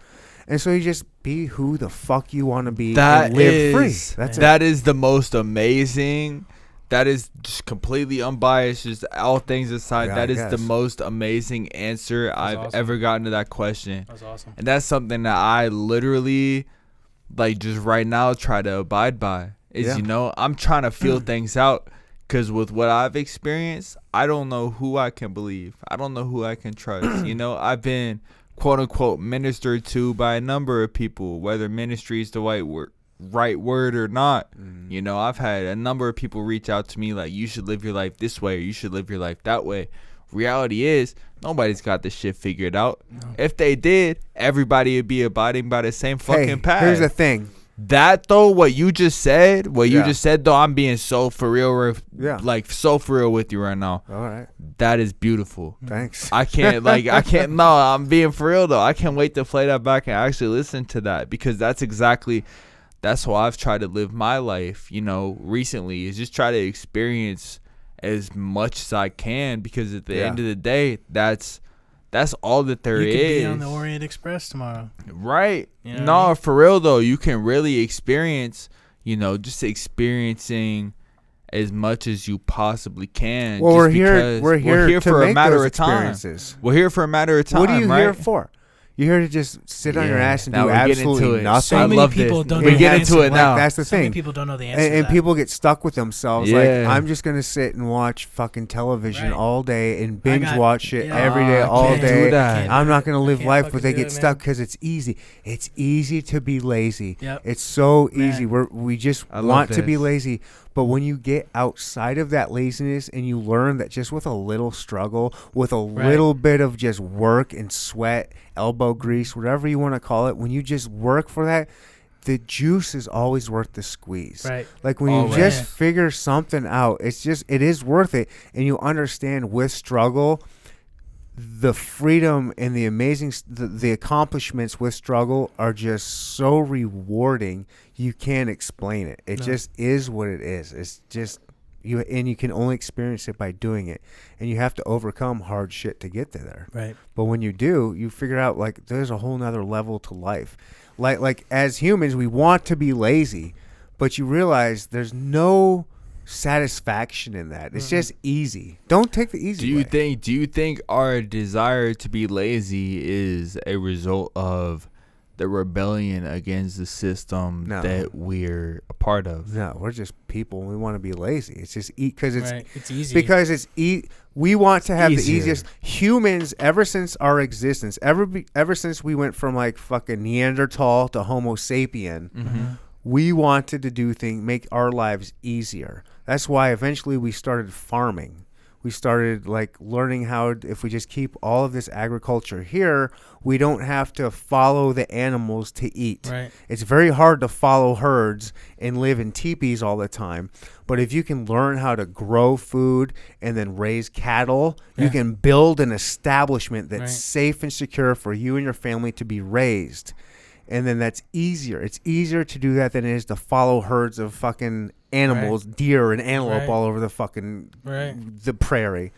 And so you just be who the fuck you want to be and live free. That's it. That is the most amazing. That is just completely unbiased, just all things aside. Yeah, that I is the guess. most amazing answer I've ever gotten to that question. That's awesome. And that's something that I literally, like, just right now try to abide by. Is, I'm trying to feel things out. Because with what I've experienced, I don't know who I can believe. I don't know who I can trust. I've been, quote unquote, ministered to by a number of people, whether ministry is the right word or not. I've had a number of people reach out to me like, you should live your life this way or you should live your life that way. Reality is, nobody's got this shit figured out. If they did, everybody would be abiding by the same fucking path. Here's the thing. That though, what you just said though, I'm being so for real, like so for real with you right now. All right, that is beautiful. Thanks. I can't no, I'm being for real though. I can't wait to play that back and actually listen to that, because that's how I've tried to live my life, recently, is just try to experience as much as I can, because at the end of the day, that's all that there is. You could be on the Orient Express tomorrow. Right. No, for real, though. You can really experience, just experiencing as much as you possibly can. Well, we're here for a matter of time. We're here for a matter of time. What are you here for? You're here to just sit on your ass and do absolutely nothing. So many people don't know we get into it now. That's the thing. Many people don't know the answer to and that. people get stuck with themselves. Like, I'm just going to sit and watch fucking television all day and binge watch it every day, all day. I'm not going to live life, but they get stuck because it's easy. It's easy to be lazy. Yep. It's so easy. We just want to be lazy. But when you get outside of that laziness and you learn that just with a little struggle, with a little bit of just work and sweat, elbow grease, whatever you want to call it, when you just work for that, the juice is always worth the squeeze. Right. Like when you just figure something out, it is worth it. And you understand with struggle, the freedom and the amazing, the accomplishments with struggle are just so rewarding. You can't explain it. It just is what it is. It's just you can only experience it by doing it, and you have to overcome hard shit to get there. Right. But when you do, you figure out like there's a whole nother level to life. Like as humans, we want to be lazy, but you realize there's no satisfaction in that. It's just easy. Don't take the easy way. Do you think our desire to be lazy is a result of the rebellion against the system that we're a part of? No, we're just people. We want to be lazy. It's just because it's easy. Because we want to have the easiest. Humans, ever since our existence, ever since we went from like fucking Neanderthal to Homo sapien, we wanted to do things, make our lives easier. That's why eventually we started farming. We started like learning how, if we just keep all of this agriculture here, we don't have to follow the animals to eat. Right. It's very hard to follow herds and live in teepees all the time. But if you can learn how to grow food and then raise cattle, you can build an establishment that's safe and secure for you and your family to be raised. And then that's easier. It's easier to do that than it is to follow herds of fucking animals, deer and antelope all over the fucking the prairie.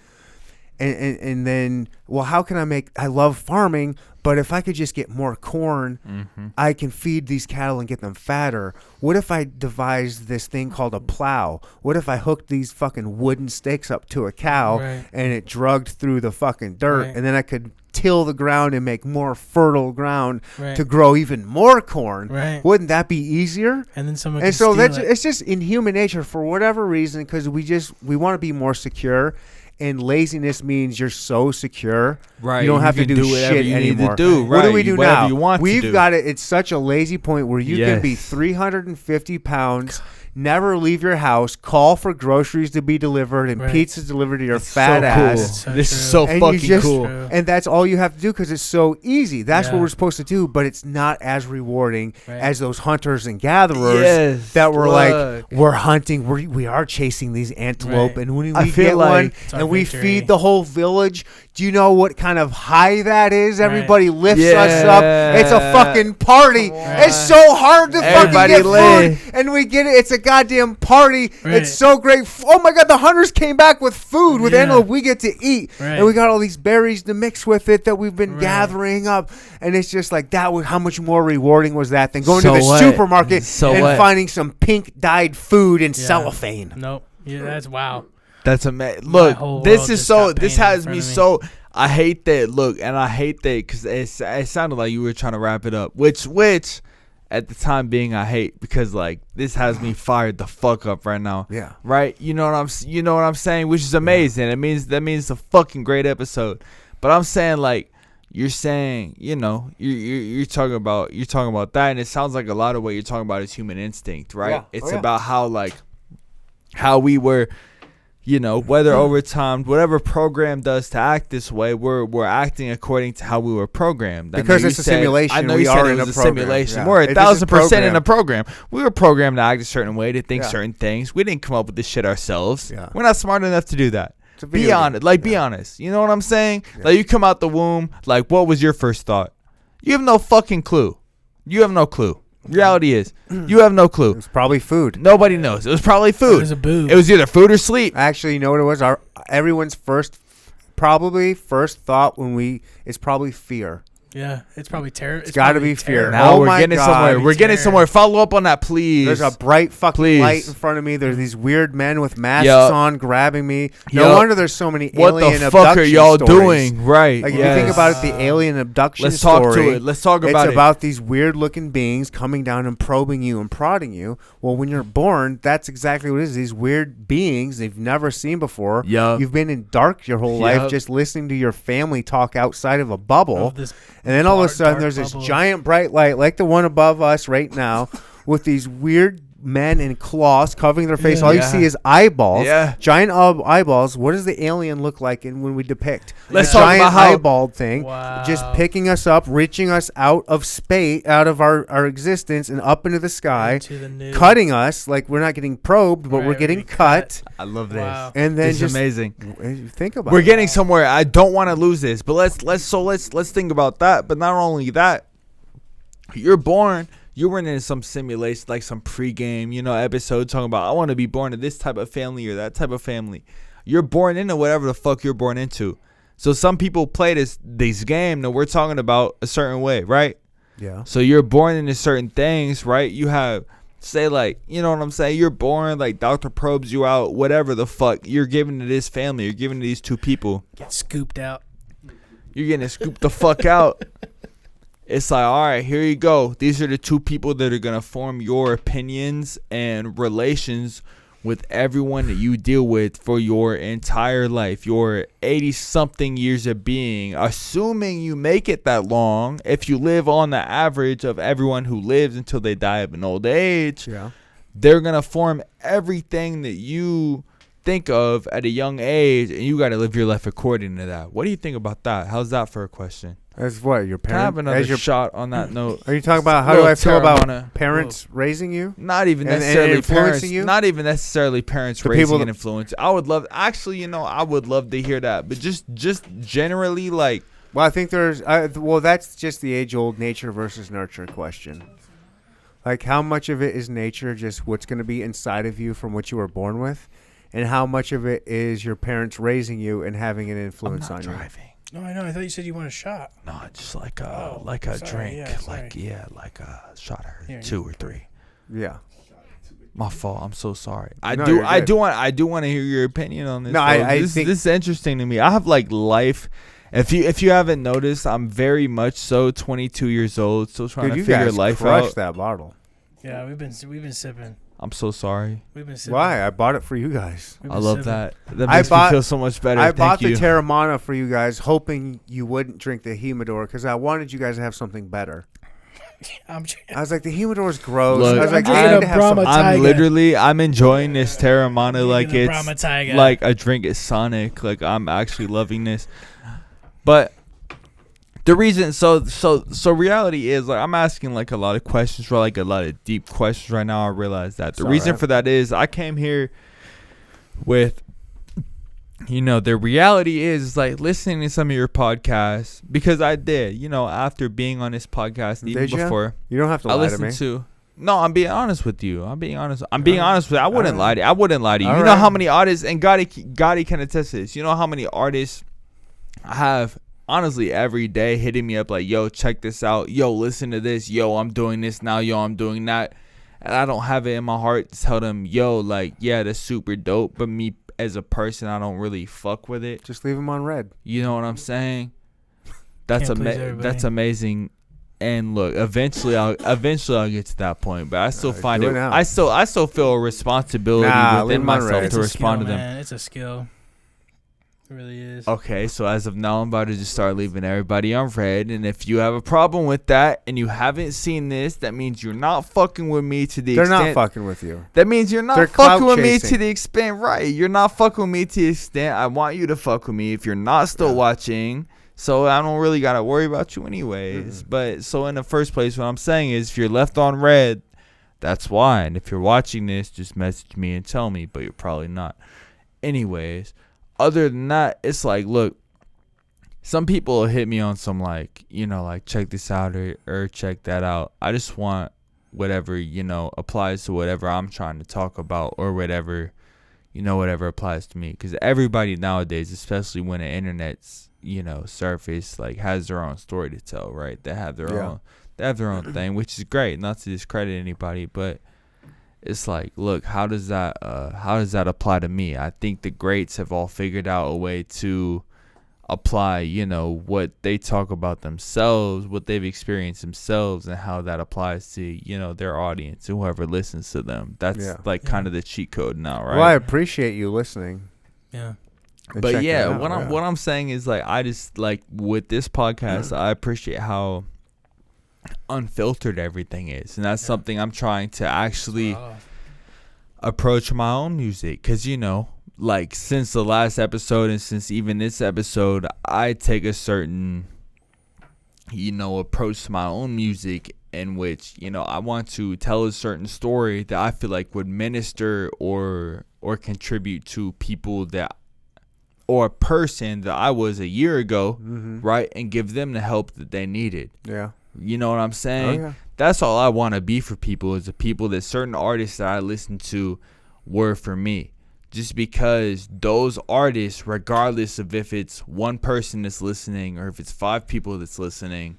And then, well, how can I love farming, but if I could just get more corn, I can feed these cattle and get them fatter. What if I devised this thing called a plow? What if I hooked these fucking wooden stakes up to a cow and it drugged through the fucking dirt, and then I could till the ground and make more fertile ground to grow even more corn? Wouldn't that be easier? And then someone it's just in human nature for whatever reason, because we want to be more secure. And laziness means you're so secure, you don't have to do shit anymore. What do we do now? We've got it. It's such a lazy point where you can be 350 pounds, never leave your house, call for groceries to be delivered and pizzas delivered to your fat ass. This is so fucking cool. And that's all you have to do because it's so easy. That's what we're supposed to do, but it's not as rewarding as those hunters and gatherers that were like, we're hunting, we are chasing these antelope, and when we get one and we feed the whole village, do you know what kind of high that is? Everybody lifts us up. It's a fucking party. It's so hard to fucking get food, and we get it. It's a goddamn party. It's so great. Oh my god, the hunters came back with food, with antelope we get to eat, and we got all these berries to mix with it that we've been gathering up, and it's just like that. How much more rewarding was that than going to the supermarket and finding some pink dyed food in cellophane? Nope. Yeah, that's wow. That's amazing. Look, this is so. This has me so. I hate that. Look, and I hate that because it sounded like you were trying to wrap it up, which at the time being I hate, because like this has me fired the fuck up right now. Yeah. Right. You know what I'm saying, which is amazing. That means it's a fucking great episode. But I'm saying like you're saying, you're talking about that, and it sounds like a lot of what you're talking about is human instinct, right? Yeah. It's about how we were. You know, whether over time, whatever program does to act this way, we're acting according to how we were programmed. Because it's a simulation. I know we you are said it in was a a program. simulation. Yeah. We're 1,000% in a programmed. program. We were programmed to act a certain way, to think Yeah. certain things. We didn't come up with this shit ourselves. Yeah. We're not smart enough to do that. It's a Be video game. honest. Like, be honest. You know what I'm saying? Like, you come out the womb. Like, what was your first thought? You have no fucking clue. You have no clue. Reality is, you have no clue. It's probably food. Nobody knows. It was probably food. It was a boob. It was either food or sleep. Actually, you know what it was? Everyone's first thought it's probably fear. Yeah, it's probably terror. It's gotta be fear. Now Oh we're my getting God. somewhere. We're getting Terror. somewhere. Follow up on that, please. There's a bright fucking Please. light in front of me. There's these weird men with masks Yup. on grabbing me. No Yup. wonder there's so many What alien the fuck are abduction y'all stories. doing? Right. Like, yes. if you think about it, the alien abduction Let's story. talk to it. Let's talk about It's it. about these weird-looking beings coming down and probing you and prodding you. Well, when you're born, that's exactly what it is. These weird beings they've never seen before. Yup. You've been in dark your whole life, Yup. just listening to your family talk outside of a bubble. Of this And then all of a dark sudden, there's this bubble. giant bright light, like the one above us right now, with these weird men in cloths covering their face. Yeah. All you Yeah. see is eyeballs. Yeah. Giant eyeballs. What does the alien look like when we depict? Let's a talk giant about how- eyeballed thing, Wow. just picking us up, reaching us out of space, out of our existence, and up into the sky, Into the new- cutting us. Like, we're not getting probed, but Right, we're getting we cut. I love this. Wow. And then This is just amazing. think about We're it. getting somewhere. I don't want to lose this, but let's think about that. But not only that, you're born. You were in some simulation, like some pregame, episode talking about I want to be born to this type of family or that type of family. You're born into whatever the fuck you're born into. So some people play this game that we're talking about a certain way, right? Yeah. So you're born into certain things, right? You have, say, like, you know what I'm saying? You're born, like, doctor probes you out, whatever the fuck. You're given to this family. You're given to these two people. Get scooped out. You're getting scooped the fuck out. It's like, all right, here you go. These are the two people that are going to form your opinions and relations with everyone that you deal with for your entire life, your 80-something years of being, assuming you make it that long. If you live on the average of everyone who lives until they die of an old age, Yeah. they're going to form everything that you think of at a young age, and you got to live your life according to that. What do you think about that? How's that for a question? As what, your Can I have parents? another shot on that note? Are you talking about how Little do I feel about Terramana. parents raising you? Not even And necessarily influencing parents. you? Not even necessarily parents The raising people an influence. I would love. Actually, I would love to hear that. But just generally, like, Well, I think that's just the age-old nature versus nurture question. Like, how much of it is nature, just what's going to be inside of you from what you were born with, and how much of it is your parents raising you and having an I'm influence not on you? driving. No, I know. I thought you said you want a shot. No, just like a sorry, drink, yeah, like a shot or Here, 2 or 3. Yeah. My fault. I'm so sorry. No, you're good. I do want to hear your opinion on this. No, bro. I this think- is interesting to me. I have like life. If you haven't noticed, I'm very much so 22 years old, still trying Dude, to you figure guys life crushed out. that bottle. Yeah, we've been sipping. I'm so sorry. We've been sipping. Why? I bought it for you guys. We've I been love sipping. that. That I makes bought- me feel so much better. I Thank bought you. the Terramana for you guys, hoping you wouldn't drink the Humidor because I wanted you guys to have something better. I'm I was like, the Humidor's gross. Look, I was like, I'm they drinking need a to have some. Brahma Tiger. I'm enjoying this Terramana like Drinking a it's Brahma Tiger. like a drink at Sonic. Like, I'm actually loving this. But the reason, so reality is, like, I'm asking like a lot of questions, for like a lot of deep questions right now. I realize that the It's reason alright. for that is I came here with, the reality is like listening to some of your podcasts, because I did, after being on this podcast even Did ya? before. You don't have to I lie to listened me. to. No, I'm being honest with you. I'm being honest with you. I wouldn't lie to you. I wouldn't lie to you. All You know right. how many artists, and Gotti can attest to this. You know how many artists I have, honestly, every day hitting me up like, yo, check this out. Yo, listen to this. Yo, I'm doing this now. Yo, I'm doing that. And I don't have it in my heart to tell them, yo, like, yeah, that's super dope. But me as a person, I don't really fuck with it. Just leave them on red. You know what I'm saying? That's Can't please everybody. that's amazing. And look, eventually I'll get to that point, but I still find do it. it now. I still feel a responsibility Nah, leave within 'em on myself red. to It's a skill, respond to them. man. It's a skill. It really is. Okay, so as of now, I'm about to just start leaving everybody on red. And if you have a problem with that and you haven't seen this, that means you're not fucking with me to the extent. They're not fucking with you. That means you're not fucking with me to the extent, right? You're not fucking with me to the extent I want you to fuck with me if you're not still watching. So I don't really got to worry about you anyways. But so in the first place, what I'm saying is if you're left on red, that's why. And if you're watching this, just message me and tell me, but you're probably not. Anyways, other than that, it's like, look, some people will hit me on some like, you know, like check this out or check that out. I just want whatever, you know, applies to whatever I'm trying to talk about or whatever, you know, whatever applies to me. Because everybody nowadays, especially when the internet's, you know, surface, like has their own story to tell, right? They have their own thing, which is great. Not to discredit anybody, but it's like, look, how does that apply to me? I think the greats have all figured out a way to apply, you know, what they talk about themselves, what they've experienced themselves, and how that applies to, you know, their audience, whoever listens to them. That's kind of the cheat code now, right? Well, I appreciate you listening. Yeah. But yeah, what I'm saying is like, I just like with this podcast, I appreciate how unfiltered everything is, and that's something I'm trying to actually approach my own music, because you know, like since the last episode and since even this episode, I take a certain, you know, approach to my own music in which, you know, I want to tell a certain story that I feel like would minister or contribute to people that, or a person that I was a year ago, right, and give them the help that they needed. Yeah. You know what I'm saying? Oh, yeah. That's all I want to be for people, is the people that certain artists that I listen to were for me. Just because those artists, regardless of if it's one person that's listening or if it's 5 people that's listening,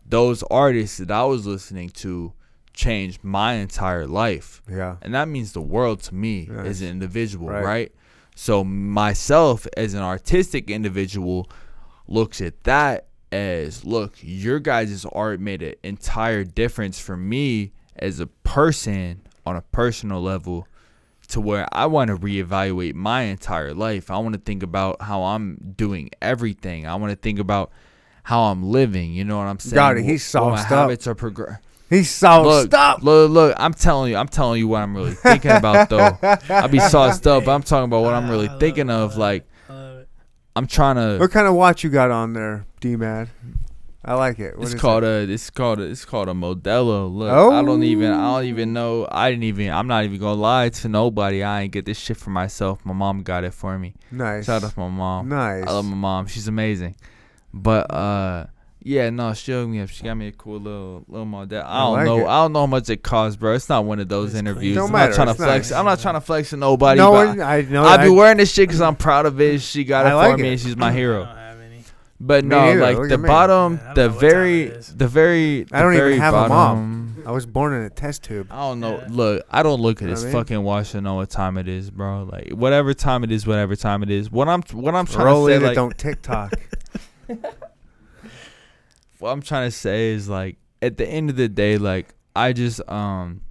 those artists that I was listening to changed my entire life. Yeah. And that means the world to me as an individual, right? So myself as an artistic individual looks at that as, look, your guys' art made an entire difference for me as a person on a personal level, to where I want to reevaluate my entire life. I want to think about how I'm doing everything. I want to think about how I'm living. You know what I'm saying? Gotti, he's sauced up. My habits are progress. He's sauced up. Look, I'm telling you what I'm really thinking about, though. I'll be sauced up, but I'm talking about what I'm really thinking of. Like, I'm trying to. What kind of watch you got on there, DMAD? I like it. It's called a Modelo. Look, Oh. I don't even know. I'm not even gonna lie to nobody. I ain't get this shit for myself. My mom got it for me. Nice. Shout out to my mom. Nice. I love my mom. She's amazing. But yeah, no, she hooked me up. She got me a cool little Modelo. I don't know how much it costs, bro. It's not one of those interviews. Don't I'm matter. not trying to It's flex. nice. I'm not trying to flex to nobody. No but one. I know. I be wearing this shit because I'm proud of it. She got it I like for me, it. and she's my I hero. don't have any. But Me no, neither. like Look the at me. bottom, I don't the know what time very, it is. the very. I don't the even very have a bottom, mom. I was born in a test tube. I don't know. Yeah. Look, I don't look at You know this what I mean? fucking watch to know what time it is, bro. Like whatever time it is. What I'm trying Roll to say, it, like, don't TikTok. what I'm trying to say is, like, at the end of the day, like, I just want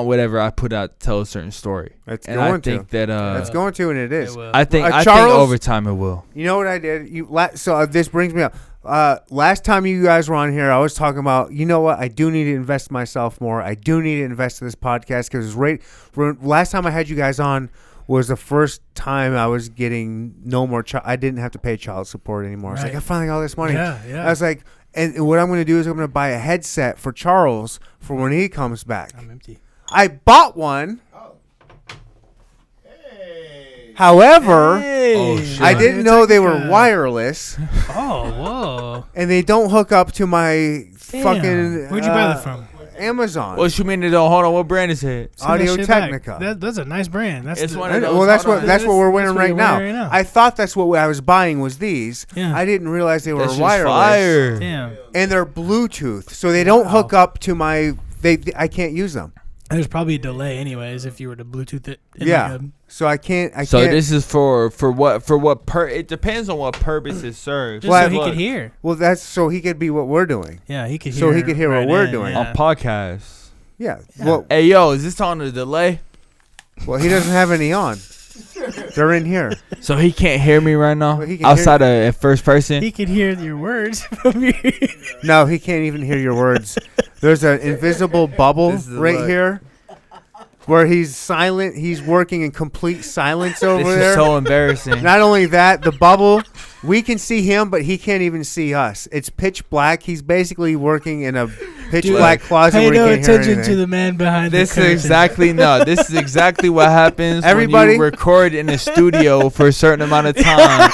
whatever I put out to tell a certain story. It's And going I think to. that It's going to, and it is. It will. I think Charles- over time it will. You know what I did? So this brings me up. Last time you guys were on here, I was talking about, you know what? I do need to invest in myself more. I do need to invest in this podcast because last time I had you guys on was the first time I was getting no more. I didn't have to pay child support anymore. I was like, I finally got all this money. Yeah. I was like, and what I'm going to do is I'm going to buy a headset for Charles for when he comes back. I'm empty. I bought one. However, Oh, shit. I didn't know they were wireless. Oh, whoa. And they don't hook up to my fucking. Where'd you buy that from? Amazon. What you mean they don't? Hold on. What brand is it? Send that Audio shit back. Technica. That's a nice brand. That's It's the- one of those. Well, that's Hold what on. that's what we're wearing what right you're now. wearing right now. I thought that's what I was buying was these. Yeah. I didn't realize they were That shit's wireless. fire. Damn. And they're Bluetooth, so they don't hook up to my. I can't use them. There's probably a delay, anyways, if you were to Bluetooth it. in Yeah. like a- So I can't. So this is for what it depends on what purpose it serves. just so he could hear. Well, that's so he could be what we're doing. Yeah, he could hear. So he could hear what right we're in, doing. yeah. on podcasts. Yeah. Yeah. Well, Hey yo, is this on the delay? he doesn't have any on. They're in here. So he can't hear me right now? Well, he can outside of first person? He can hear your words from here. No, he can't even hear your words. There's an invisible bubble right here where he's silent. He's working in complete silence over This there. is so embarrassing. Not only that, the bubble, we can see him, but he can't even see us. It's pitch black. He's basically working in a pitch black closet Pay where he no can't hear attention anything. to the man behind This the is curtain. this is exactly what happens Everybody- when you record in a studio for a certain amount of time.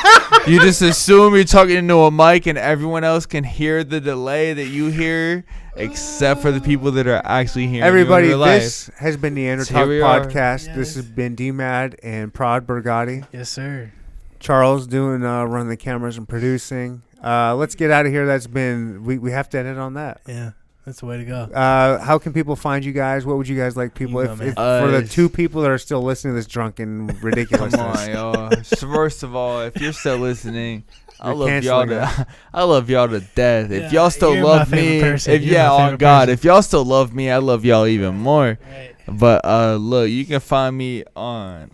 You just assume you're talking into a mic and everyone else can hear the delay that you hear, except for the people that are actually hearing Everybody, you in real life. this has been the here Neandertalk we are. podcast. Yes. This has been DMAD and Prod Bergotti. Yes, sir. Charles doing running the cameras and producing. Let's get out of here. That's been we have to edit on that. Yeah, that's the way to go. How can people find you guys? What would you guys like people Email, if man. for the two people that are still listening to this drunken ridiculousness? Come on, y'all. So first of all, if you're still listening, I You're love y'all canceling to I love y'all to death. If Yeah, y'all still you're love my favorite me, person. if You're my on favorite God, person. if y'all still love me, I love y'all even more. Right. But look, you can find me on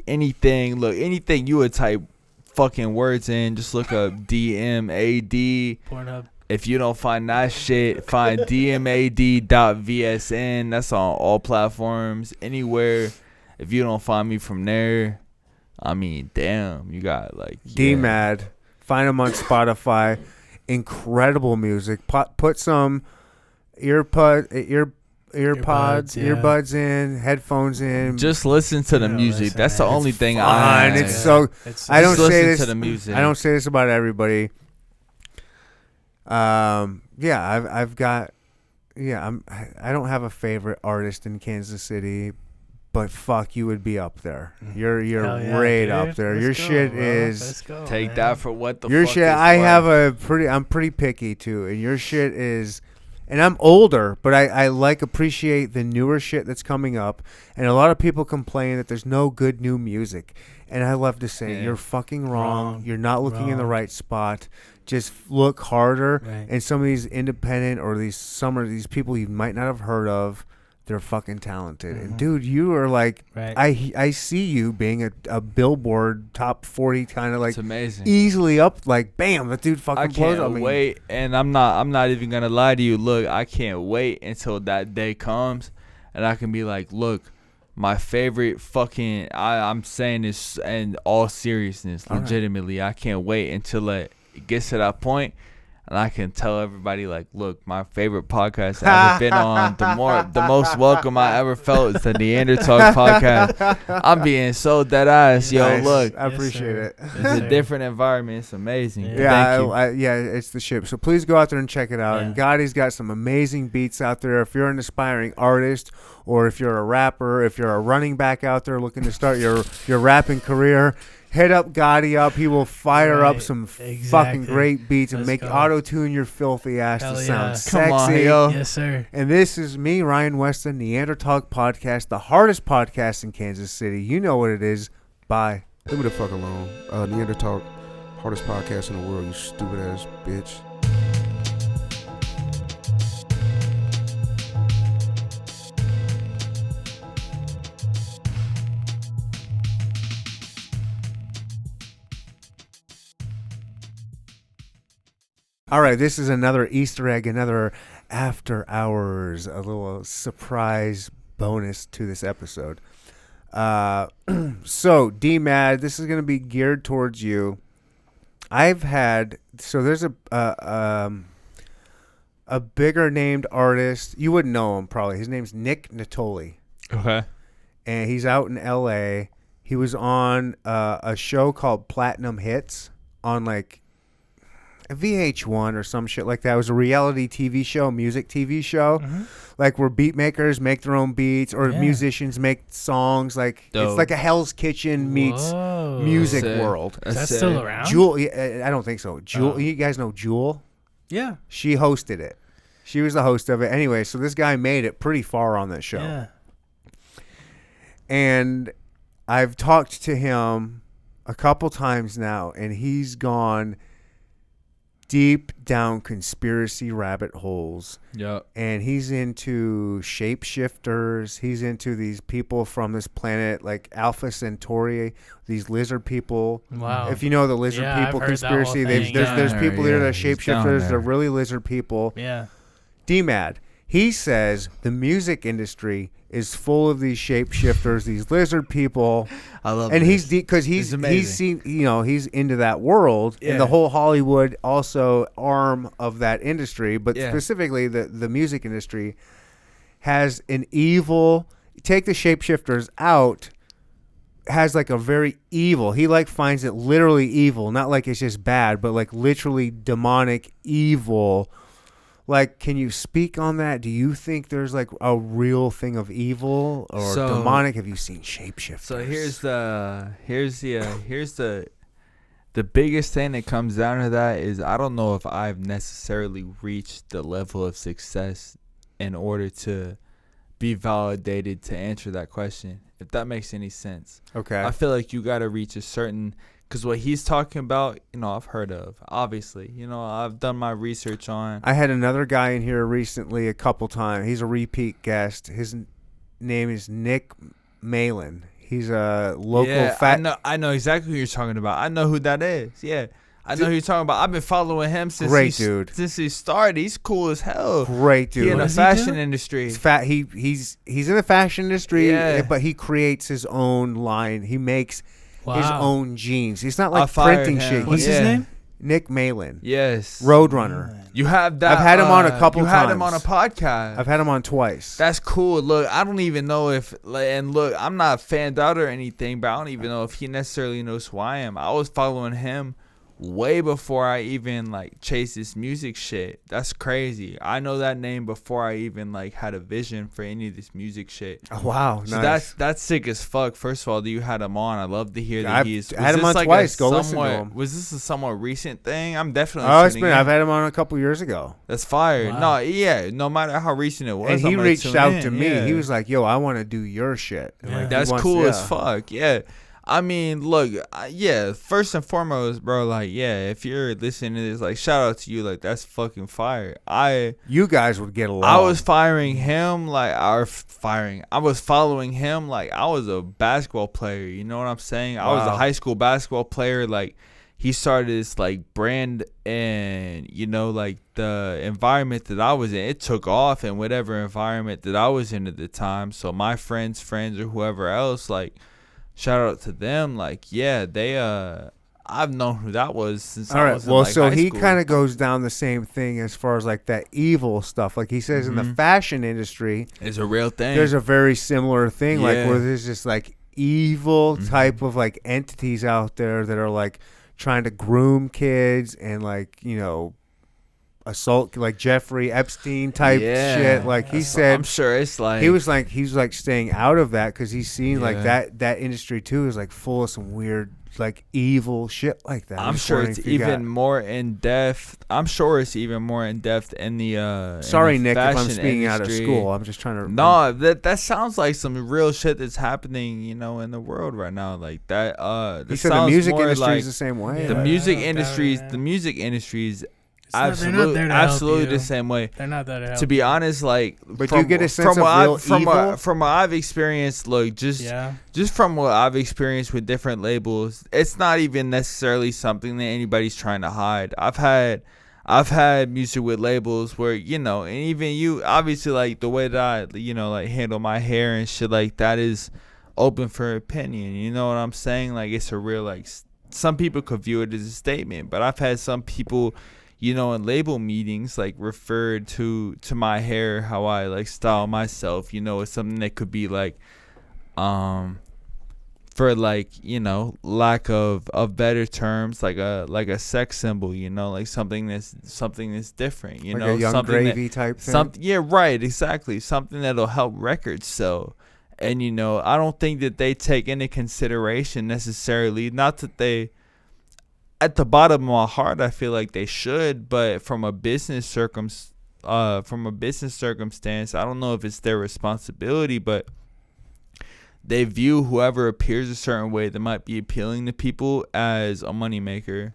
anything. Look, anything you would type fucking words in, just look up DMAD. Pornhub. If you don't find that shit, find DMAD.VSN. That's on all platforms, anywhere. If you don't find me from there, I mean, damn, you got like DMAD. Find him on Spotify. Incredible music. Put some earpods, yeah. earbuds in, headphones in. Just listen to the Yeah, music. listen, That's the man. only It's thing fun. I. It's so. It's I don't Just say listen this. to the music. I don't say this about everybody. Yeah, I've got. Yeah, I don't have a favorite artist in Kansas City, but fuck, you would be up there. You're Hell yeah, right dude. up there. Let's Your go, shit bro. is. Let's go, Take man. that for what the Your fuck shit. it's I worth. have a pretty. I'm pretty picky too, and your shit is. And I'm older, but I appreciate the newer shit that's coming up. And a lot of people complain that there's no good new music. And I love to say, Yeah. you're fucking wrong. Wrong. You're not looking in the Wrong. right spot. Just look harder. Right. And some of these independent or these people you might not have heard of, they're fucking talented. And dude, you are like, Right. I see you being a Billboard top 40 kind of like It's amazing. easily up. Like, bam, that dude fucking I blows can't up. wait, and I'm not even gonna lie to you. Look, I can't wait until that day comes, and I can be like, look, my favorite fucking. I'm saying this in all seriousness, All right. legitimately. I can't wait until it gets to that point, and I can tell everybody like, look, my favorite podcast I've ever been on, the most welcome I ever felt is the Neandertalk podcast. I'm being so dead ass, yo. Nice. Look, I appreciate it. it's a different environment. It's amazing. Yeah. Yeah, Thank you. yeah, it's the ship. So please go out there and check it out. Yeah. And Gotti's got some amazing beats out there. If you're an aspiring artist, or if you're a rapper, if you're a running back out there looking to start your rapping career, hit up Gotti up. He will fire up Right. some Exactly. fucking great beats and Let's make go. auto-tune your filthy ass Hell to yeah. sound Come on, sexy. yo. Yes, sir. And this is me, Ryan Weston, Neandertalk Podcast, the hardest podcast in Kansas City. You know what it is. Bye. Leave me the fuck alone. Neandertalk, hardest podcast in the world, you stupid ass bitch. All right, this is another Easter egg, another after hours, a little surprise bonus to this episode. So, DMAD, this is going to be geared towards you. There's a bigger named artist. You wouldn't know him probably. His name's Nick Natoli, Okay. and he's out in L.A. He was on a show called Platinum Hits on like VH1 or some shit like that. It was a reality TV show, music TV show, like where beat makers make their own beats or Yeah. musicians make songs. Like Dope. it's like a Hell's Kitchen meets Whoa. music Sick. world. Is that That's still sick. around? Jewel, I don't think so. Jewel, Oh. you guys know Jewel? Yeah. She hosted it. She was the host of it. Anyway, so this guy made it pretty far on that show. Yeah. And I've talked to him a couple times now, and he's gone. deep down conspiracy rabbit holes. Yep. And he's into shapeshifters. He's into these people from this planet, like Alpha Centauri, these lizard people. Wow. If you know the lizard Yeah, people I've heard that whole conspiracy, thing. there's Yeah. people there that are He's down shapeshifters. there. They're really lizard people. Yeah. DMAD. He says the music industry is full of these shapeshifters, these lizard people. I love And this. because It's he's amazing. seen, he's into that world, Yeah. and the whole Hollywood also arm of that industry, but Yeah. specifically the music industry has an evil. Take the shapeshifters out, has like a very evil. He like finds it literally evil, not like it's just bad, but like literally demonic evil. Like, can you speak on that? Do you think there's like a real thing of evil or So- demonic? Have you seen shapeshifters? So here's the biggest thing that comes down to that is I don't know if I've necessarily reached the level of success in order to be validated to answer that question, if that makes any sense. Okay. I feel like you got to reach a certain, because what he's talking about, I've heard of, obviously. I've done my research on. I had another guy in here recently a couple times. He's a repeat guest. His name is Nick Malin. He's a local I know exactly who you're talking about. I know who that is. Yeah. I know who you're talking about. I've been following him since since he started. He's cool as hell. Great dude. He in the does he fashion do? industry. He's fat. He's in the fashion industry, Yeah. but he creates his own line. He makes Wow. his own jeans. He's not I like fired printing him. shit. What's He's his name? Nick Malin, Yes. Roadrunner. You have that. I've had him on a couple You had him on times. a podcast. I've had him on twice. That's cool. Look, I don't even know if, and look, I'm not fanned out or anything, but I don't even know if he necessarily knows who I am. I was following him way before I even chased this music shit. That's crazy. I know that name before I even had a vision for any of this music shit. Oh, wow, So nice. that's sick as fuck. First of all, that you had him on. I love to hear that I've he's. had him this on a twice. Go listen to somewhat- him. Was this a somewhat recent thing? I'm definitely. Oh, it's tuning been. in. I've had him on a couple years ago, That's fire. Wow. No, yeah. No matter how recent it was, and he I'm gonna reached tune out in, to me. yeah. He was like, "Yo, I want to do your shit." And, Yeah. he That's wants- cool yeah. as fuck. Yeah. I mean, look, yeah, first and foremost, bro, if you're listening to this, shout out to you. That's fucking fire. You guys would get along. I was firing him, I was following him I was a basketball player. You know what I'm saying? I was a Wow. high school basketball player. He started this, brand, and, the environment that I was in, it took off in whatever environment that I was in at the time. So my friends, or whoever else, shout out to them. I've known who that was since All I right. was in, Well, so high he school. kind of goes down the same thing as far as that evil stuff. Like he says in the fashion industry, It's a real thing. there's a very similar thing. Yeah. Where there's just evil type of entities out there that are trying to groom kids and assault Jeffrey Epstein type shit. He said, I'm sure it's he's staying out of that because he's seen Yeah. that industry too is full of some weird evil shit like that. I'm just sure wondering it's if you got- even more in depth. I'm sure it's even more in depth in the. Sorry, in the Nick, if I'm fashion speaking out of industry. school. I'm just trying to. No, that sounds like some real shit that's happening, in the world right now. That. He That said the sounds music more industry is the same way. The Yeah. music I don't doubt industries. it. The music industries. They're not Absolutely, there to help absolutely you. the same way. They're not that To be honest, But you get a sense of real evil? from what I've experienced, just from what I've experienced with different labels, it's not even necessarily something that anybody's trying to hide. I've had music with labels where, and even you, obviously, the way that I, handle my hair and shit like that is open for opinion. You know what I'm saying? It's a real, some people could view it as a statement, but I've had some people, in label meetings, referred to my hair, how I style myself, it's something that could be for lack of better terms, like a sex symbol, something that's different, like a Young something Gravy type thing. yeah, right, exactly, something that'll help records sell. And I don't think that they take into consideration necessarily, not that they, at the bottom of my heart, I feel like they should, but from a business circumstance, I don't know if it's their responsibility, but they view whoever appears a certain way that might be appealing to people as a moneymaker,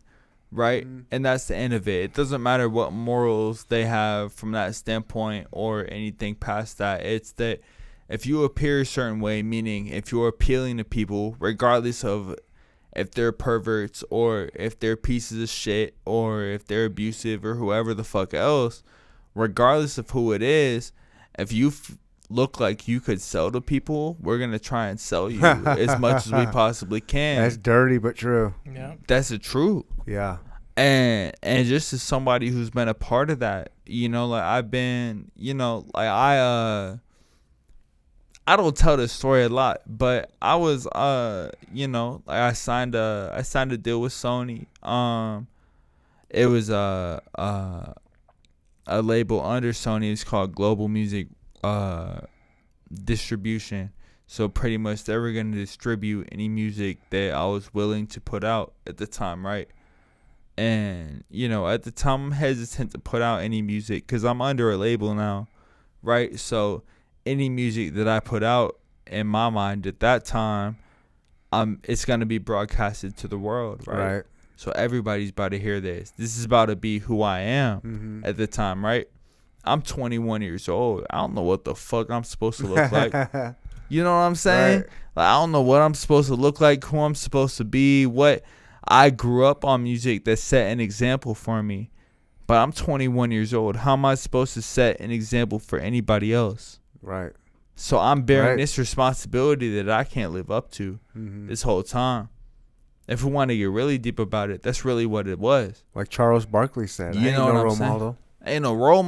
right? And that's the end of it. It doesn't matter what morals they have from that standpoint or anything past that. It's that if you appear a certain way, meaning if you're appealing to people, regardless of if they're perverts or if they're pieces of shit or if they're abusive or whoever the fuck else, regardless of who it is, if you look like you could sell to people, we're going to try and sell you as much as we possibly can. That's dirty but true. Yeah. That's the truth. Yeah. And just as somebody who's been a part of that, you know, like I've been, you know, like I don't tell this story a lot, but I was you know, like I signed a deal with Sony. It was a label under Sony. It's called Global Music Distribution. So pretty much they were going to distribute any music that I was willing to put out at the time, right? And, you know, at the time I'm hesitant to put out any music because I'm under a label now, right? So any music that I put out in my mind at that time, it's going to be broadcasted to the world, right? So everybody's about to hear this. This is about to be who I am at the time, right? I'm 21 years old. I don't know what the fuck I'm supposed to look like. You know what I'm saying? Right. Like, I don't know what I'm supposed to look like, who I'm supposed to be, what. I grew up on music that set an example for me. But I'm 21 years old. How am I supposed to set an example for anybody else? Right. So I'm bearing this responsibility that I can't live up to this whole time. If we want to get really deep about it, that's really what it was. Like Charles Barkley said, You know what I'm saying? model. Ain't no role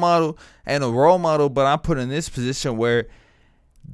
model, but I'm put in this position where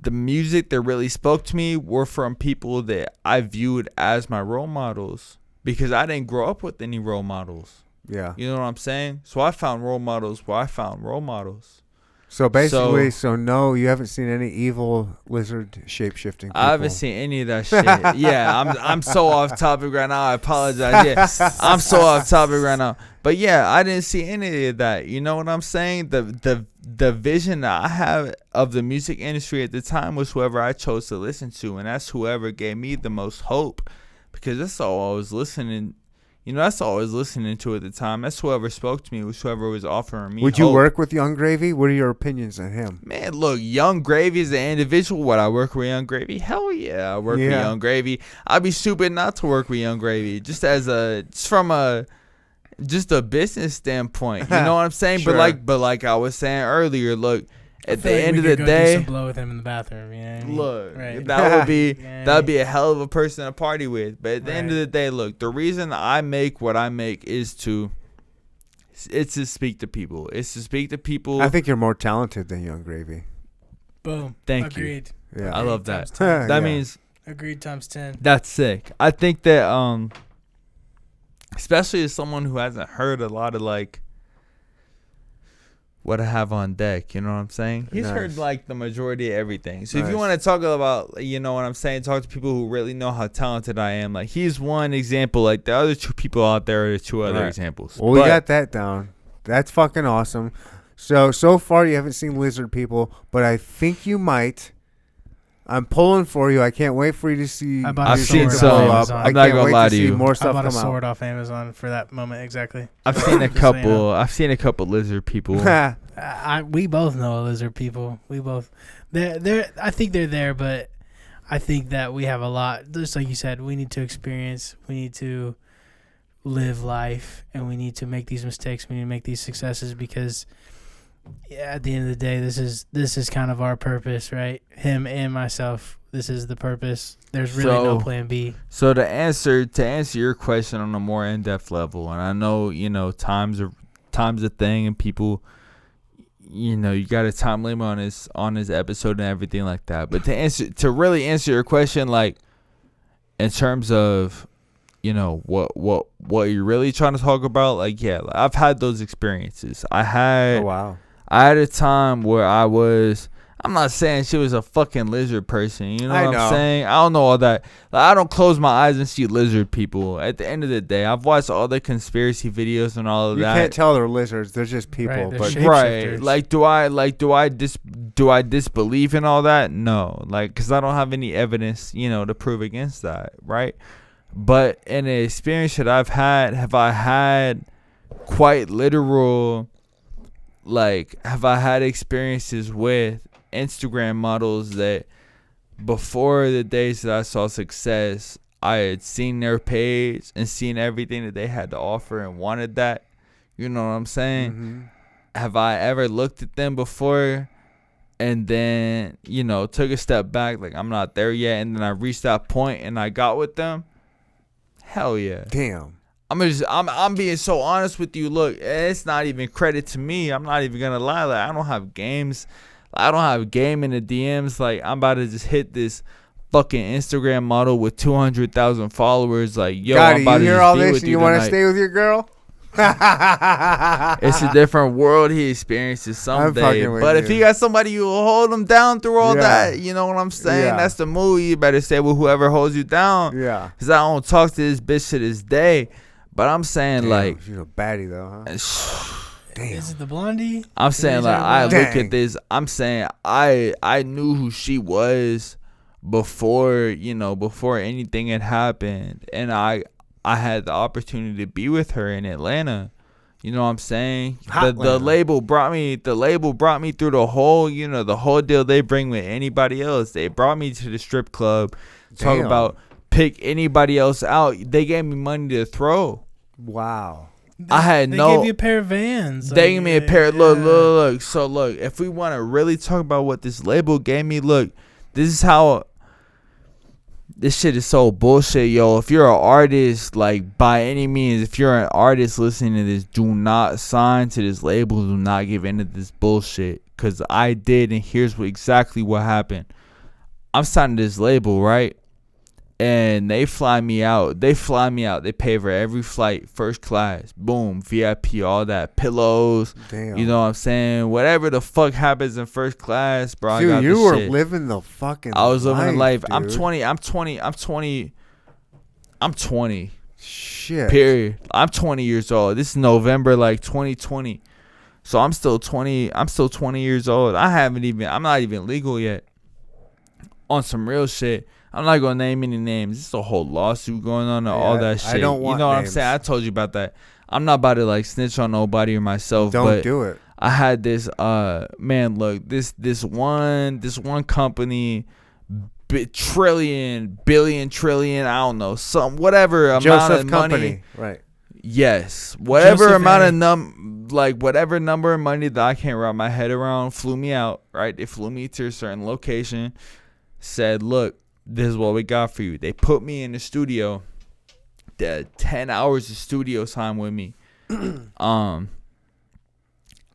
the music that really spoke to me were from people that I viewed as my role models because I didn't grow up with any role models. Yeah. You know what I'm saying? So I found role models where I found role models. So basically, no, you haven't seen any evil lizard shape-shifting people. I haven't seen any of that shit. Yeah, I'm so off topic right now. I apologize. Yeah, I'm so off topic right now. But yeah, I didn't see any of that. You know what I'm saying? The vision that I have of the music industry at the time was whoever I chose to listen to, and that's whoever gave me the most hope, because that's all I was listening. You know, that's all I was listening to at the time. That's whoever spoke to me, was whoever was offering me Would hope. you work with Young Gravy? What are your opinions on him? Man, look, Young Gravy is an individual. Would I work with Young Gravy? Hell yeah, I work with Young Gravy. I'd be stupid not to work with Young Gravy, just from a business standpoint. You know what I'm saying? Sure. But like I was saying earlier, look, at the end of the go day, do some blow with him in the bathroom. You know what I mean? look, Right. that would be a hell of a person to party with. But at the end of Right. the day, look, the reason I make what I make is to speak to people. It's to speak to people. I think you're more talented than Young Gravy. Boom. Thank you. Agreed. Yeah. I love that. Times 10. That Yeah. means Agreed times 10. that's sick. I think that especially as someone who hasn't heard a lot of like what I have on deck, you know what I'm saying? He's Nice. heard like the majority of everything. So if Nice. you want to talk about, you know what I'm saying, talk to people who really know how talented I am. Like he's one example. Like the other two people out there are the two other Right. examples. Well, we But got that down. That's fucking awesome. So far you haven't seen Lizard People, but I think you might. I'm pulling for you. I can't wait for you to see. I bought I've a seen sword some. off I'm Amazon. not I gonna can't wait lie to to see you. more I stuff bought a come sword off Amazon for that moment exactly. I've seen a Just so you couple. know. I've seen a couple lizard people. out. We both know lizard people. We both. They're. I think they're there, but I think that we have a lot. Just like you said, we need to experience. We need to live life, and we need to make these mistakes. We need to make these successes because, at the end of the day, this is kind of our purpose, right? Him and myself. This is the purpose. There's really no plan B. So to answer your question on a more in-depth level, and I know, you know, time's a thing, and people, you know, you got a time limit on this episode and everything like that. But to really answer your question, like in terms of, you know, what you're really trying to talk about, like, yeah, like, I've had those experiences. I had a time where I'm not saying she was a fucking lizard person. You know what I'm saying? I don't know all that. Like, I don't close my eyes and see lizard people. At the end of the day, I've watched all the conspiracy videos and all of You that. can't tell they're lizards. They're just people. Right, they're But shapeshifters. Right. Do I disbelieve in all that? No. Like, because I don't have any evidence, you know, to prove against that. Right. But in the experience that I've had, have I had quite literal, like, have I had experiences with Instagram models that before the days that I saw success, I had seen their page and seen everything that they had to offer and wanted that? You know what I'm saying? Mm-hmm. Have I ever looked at them before and then, you know, took a step back, like I'm not there yet, and then I reached that point and I got with them? Hell yeah. Damn. I'm being so honest with you. Look, it's not even credit to me. I'm not even gonna lie. Like, I don't have games. I don't have game in the DMs. Like, I'm about to just hit this fucking Instagram model with 200,000 followers. Like, yo, Gotti, I'm about you to hear just all be this with and you you want to tonight. stay with your girl? It's a different world he experiences someday. fucking with But if you. he got somebody who will hold him down through all Yeah. that, you know what I'm saying? Yeah. That's the move. You better stay with whoever holds you down. Yeah. Because I don't talk to this bitch to this day. But I'm saying, Damn, like, she's a baddie though, huh? Damn. Is it the blondie? I'm saying, like, I look Dang. at this. I'm saying I knew who she was before, you know, before anything had happened, and I had the opportunity to be with her in Atlanta. You know what I'm saying? The label brought me through the whole, you know, the whole deal they bring with anybody else. They brought me to the strip club. Talk Damn. about pick anybody else out. They gave me money to throw. Wow. They gave you a pair of Vans. They gave me a pair. Look. So look, if we want to really talk about what this label gave me, look, this is how. This shit is so bullshit, yo. If you're an artist, like, by any means, if you're an artist listening to this, do not sign to this label. Do not give in to this bullshit. Because I did, and here's exactly what happened. I'm signed to this label, right? And they fly me out. They pay for every flight, first class. Boom, VIP, all that. Pillows. Damn. You know what I'm saying? Whatever the fuck happens in first class, bro. Dude, I got you the were shit. living the fucking I was living a life. dude. I'm 20. Shit. Period. I'm 20 years old. This is November, like, 2020. So I'm still 20. I'm still 20 years old. I'm not even legal yet. On some real shit. I'm not gonna name any names. It's a whole lawsuit going on and all that shit. I don't want you know what names. I'm saying? I told you about that. I'm not about to, like, snitch on nobody or myself. Don't but do it. I had this man, look, this one company, billion, trillion, I don't know, some whatever amount Joseph of Company. money. Right. Yes, whatever Joseph amount A. of whatever number of money that I can't wrap my head around, flew me out. Right, they flew me to a certain location. Said, look, this is what we got for you. They put me in the studio. They had 10 hours of studio time with me. I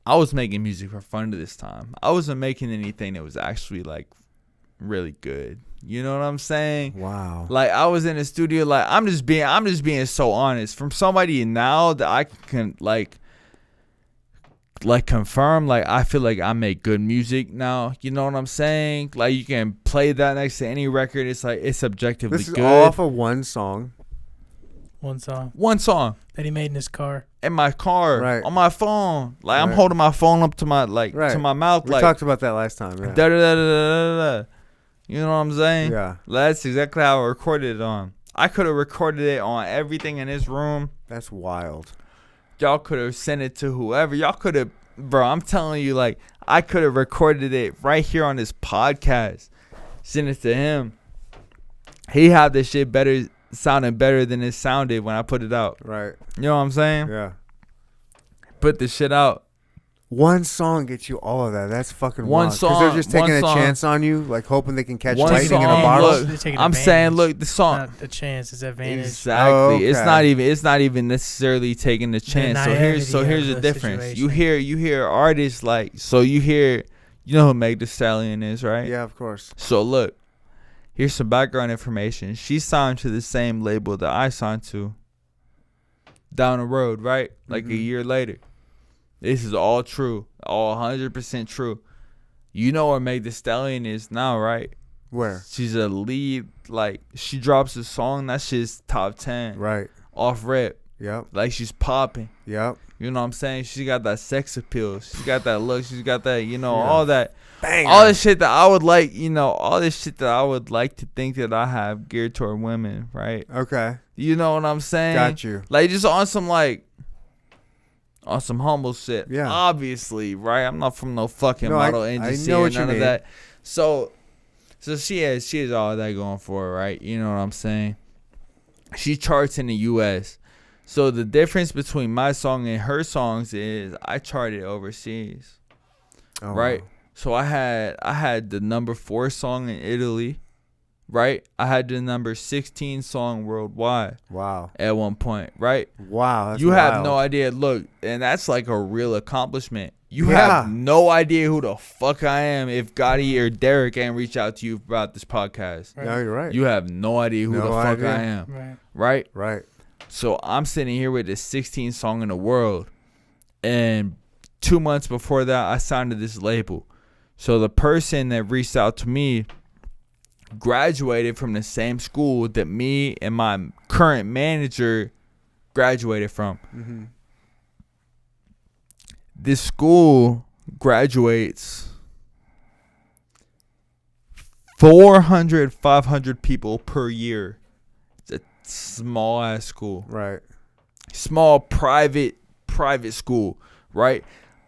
was making music for fun this time. I wasn't making anything that was actually, like, really good. You know what I'm saying? Wow. Like, I was in the studio, like, I'm just being so honest. From somebody now that I can, like confirm, like, I feel like I make good music now. You know what I'm saying? Like, you can play that next to any record. It's like, it's objectively This is good. all off of one song. One song that he made in his car. in my car, Right. on my phone. Like, I'm Right. holding my phone up to my, Right. to my mouth. We like, talked about that last time. Yeah. da-da-da-da-da-da. You know what I'm saying? Yeah. That's exactly how I recorded it on. I could have recorded it on everything in this room. That's wild. Y'all could have sent it to whoever. Y'all could have, bro, I'm telling you, like, I could have recorded it right here on this podcast. Sent it to him. He had this shit sounding better than it sounded when I put it out. Right. You know what I'm saying? Yeah. Put this shit out. One song gets you all of that. That's fucking One wild. 'Cause song- they're just taking one a song. chance on you, like hoping they can catch One lightning in a song, bottle. look, They're taking I'm advantage. saying, look, the song. Not a chance. It's advantage. Exactly. Oh, okay. It's not even necessarily taking the chance. So here's the of the difference. situation. You hear artists, like, so you know who Meg Thee Stallion is, right? Yeah, of course. So look, here's some background information. She signed to the same label that I signed to down the road, right? Like a year later. This is all true. All 100% true. You know where Meg Thee Stallion is now, right? Where? She's a lead. Like, she drops a song, that shit's top 10. Right. Off rip. Yep. Like she's popping. Yep. You know what I'm saying? She got that sex appeal. She's got that look. She's got that, Yeah. all that. Banger. All this shit that I would like, all this shit that I would like to think that I have geared toward women, right? Okay. You know what I'm saying? Got you. Like just on some humble shit. Yeah. Obviously, right? I'm not from no fucking No, model I agency know or what you none of mean. that. So she has all that going for her, right? You know what I'm saying? She charts in the US. So the difference between my song and her songs is I charted overseas. Oh, Right? wow. So I had the number 4 song in Italy, right? I had the number 16 song worldwide Wow. at one point, right? Wow. That's You have wild. no idea. Look, and that's like a real accomplishment. You Yeah. have no idea who the fuck I am if Gotti or Derek ain't reach out to you about this podcast. No, you're right. You have no idea who No the fuck idea. I am, Right. right? Right. So I'm sitting here with the 16th song in the world, and 2 months before that, I signed to this label. So the person that reached out to me graduated from the same school that me and my current manager graduated from. Mm-hmm. This school graduates 400, 500 people per year. It's a small ass school. Right. Small private school, right?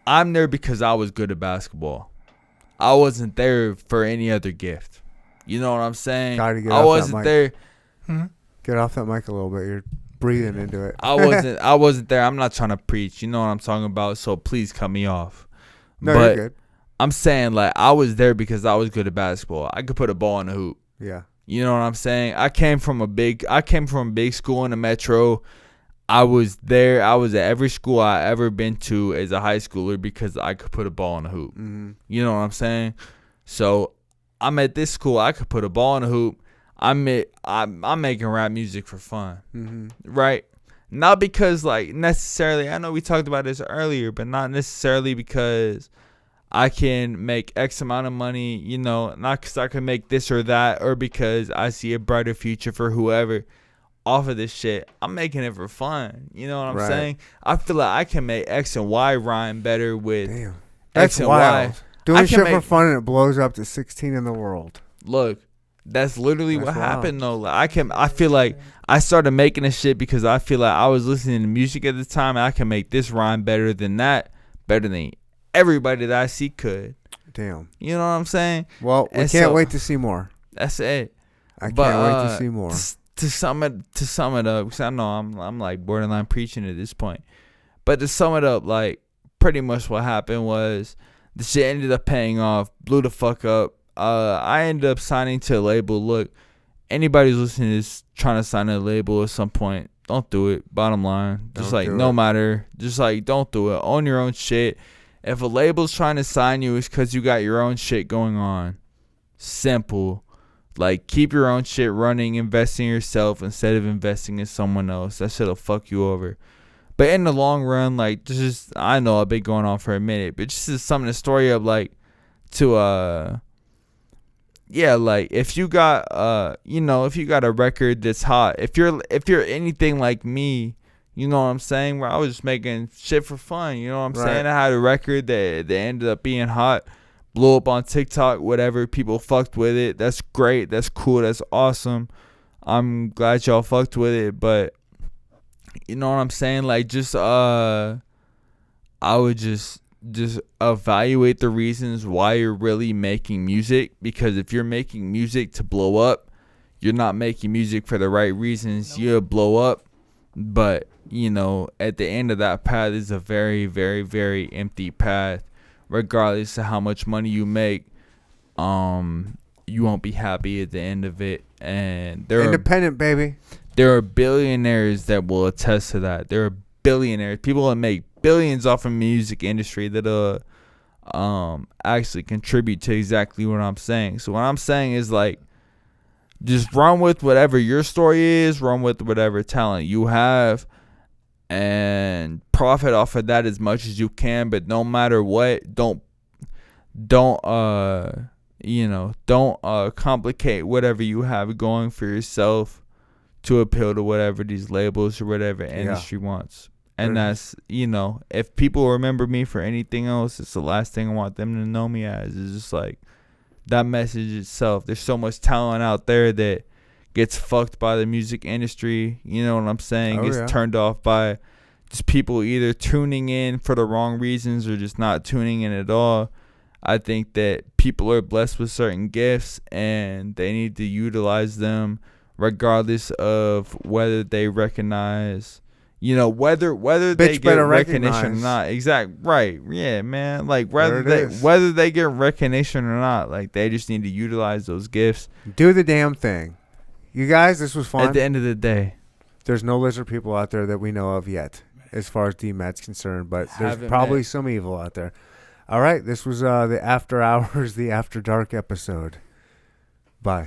I'm there because I was good at basketball. I wasn't there for any other gift. You know what I'm saying? Gotta get I off that wasn't mic. there. Get off that mic a little bit. You're breathing into it. I wasn't there. I'm not trying to preach. You know what I'm talking about? So please cut me off. No, But you're good. I'm saying like I was there because I was good at basketball. I could put a ball in the hoop. Yeah. You know what I'm saying? I came from a big school in the metro. I was there. I was at every school I ever been to as a high schooler because I could put a ball in the hoop. Mm-hmm. You know what I'm saying? So I'm at this school. I could put a ball in the hoop. I'm making rap music for fun, Mm-hmm. right? Not because like necessarily. I know we talked about this earlier, but not necessarily because I can make X amount of money. You know, not because I can make this or that, or because I see a brighter future for whoever. Off of this shit, I'm making it for fun. You know what I'm Right. saying? I feel like I can make X and Y rhyme better with Damn. X That's and wild. Y. Doing I can shit for make- fun and it blows up to 16 in the world. Look, that's literally That's what wild. happened though. Like, I feel like I started making this shit because I feel like I was listening to music at the time. And I can make this rhyme better than that, better than everybody that I see could. Damn. You know what I'm saying? Well, we And can't so- wait to see more. That's it. I can't But, wait to see more. To sum it up, because I know I'm like borderline preaching at this point. But to sum it up, like pretty much what happened was the shit ended up paying off, blew the fuck up. I ended up signing to a label. Look, anybody who's listening to this trying to sign a label at some point, don't do it. Bottom line, just Don't like do no it. matter, just like don't do it. Own your own shit. If a label's trying to sign you, it's because you got your own shit going on. Simple. Like, keep your own shit running, invest in yourself instead of investing in someone else. That shit'll fuck you over. But in the long run, like, just, I know I've been going on for a minute, but just to sum the story up, like, yeah, like, if you got, if you got a record that's hot, if you're anything like me, you know what I'm saying, where I was just making shit for fun, you know what I'm Right. saying? I had a record that ended up being hot. Blew up on TikTok, whatever. People fucked with it. That's great. That's cool. That's awesome. I'm glad y'all fucked with it. But you know what I'm saying? Like, just I would just evaluate the reasons why you're really making music. Because if you're making music to blow up, you're not making music for the right reasons. You'll blow up. But, at the end of that path is a very, very, very empty path. Regardless of how much money you make, you won't be happy at the end of it. And Independent, baby. there are billionaires that will attest to that. There are billionaires, people that make billions off of the music industry that actually contribute to exactly what I'm saying. So what I'm saying is, like, just run with whatever your story is, run with whatever talent you have, and profit off of that as much as you can. But no matter what, don't complicate whatever you have going for yourself to appeal to whatever these labels or whatever industry wants. And that's, you know, if people remember me for anything else, it's the last thing I want them to know me as. Is just like that message itself. There's so much talent out there that gets fucked by the music industry. You know what I'm saying? Gets turned off by just people either tuning in for the wrong reasons or just not tuning in at all. I think that people are blessed with certain gifts and they need to utilize them regardless of whether they recognize, you know, whether they get recognition or not. Exact. Right. Yeah, man. Like whether they get recognition or not, like they just need to utilize those gifts. Do the damn thing. You guys, this was fun. At the end of the day, there's no lizard people out there that we know of yet, as far as DMAD's concerned, but there's probably some evil out there. All right, this was the After Hours, the After Dark episode. Bye.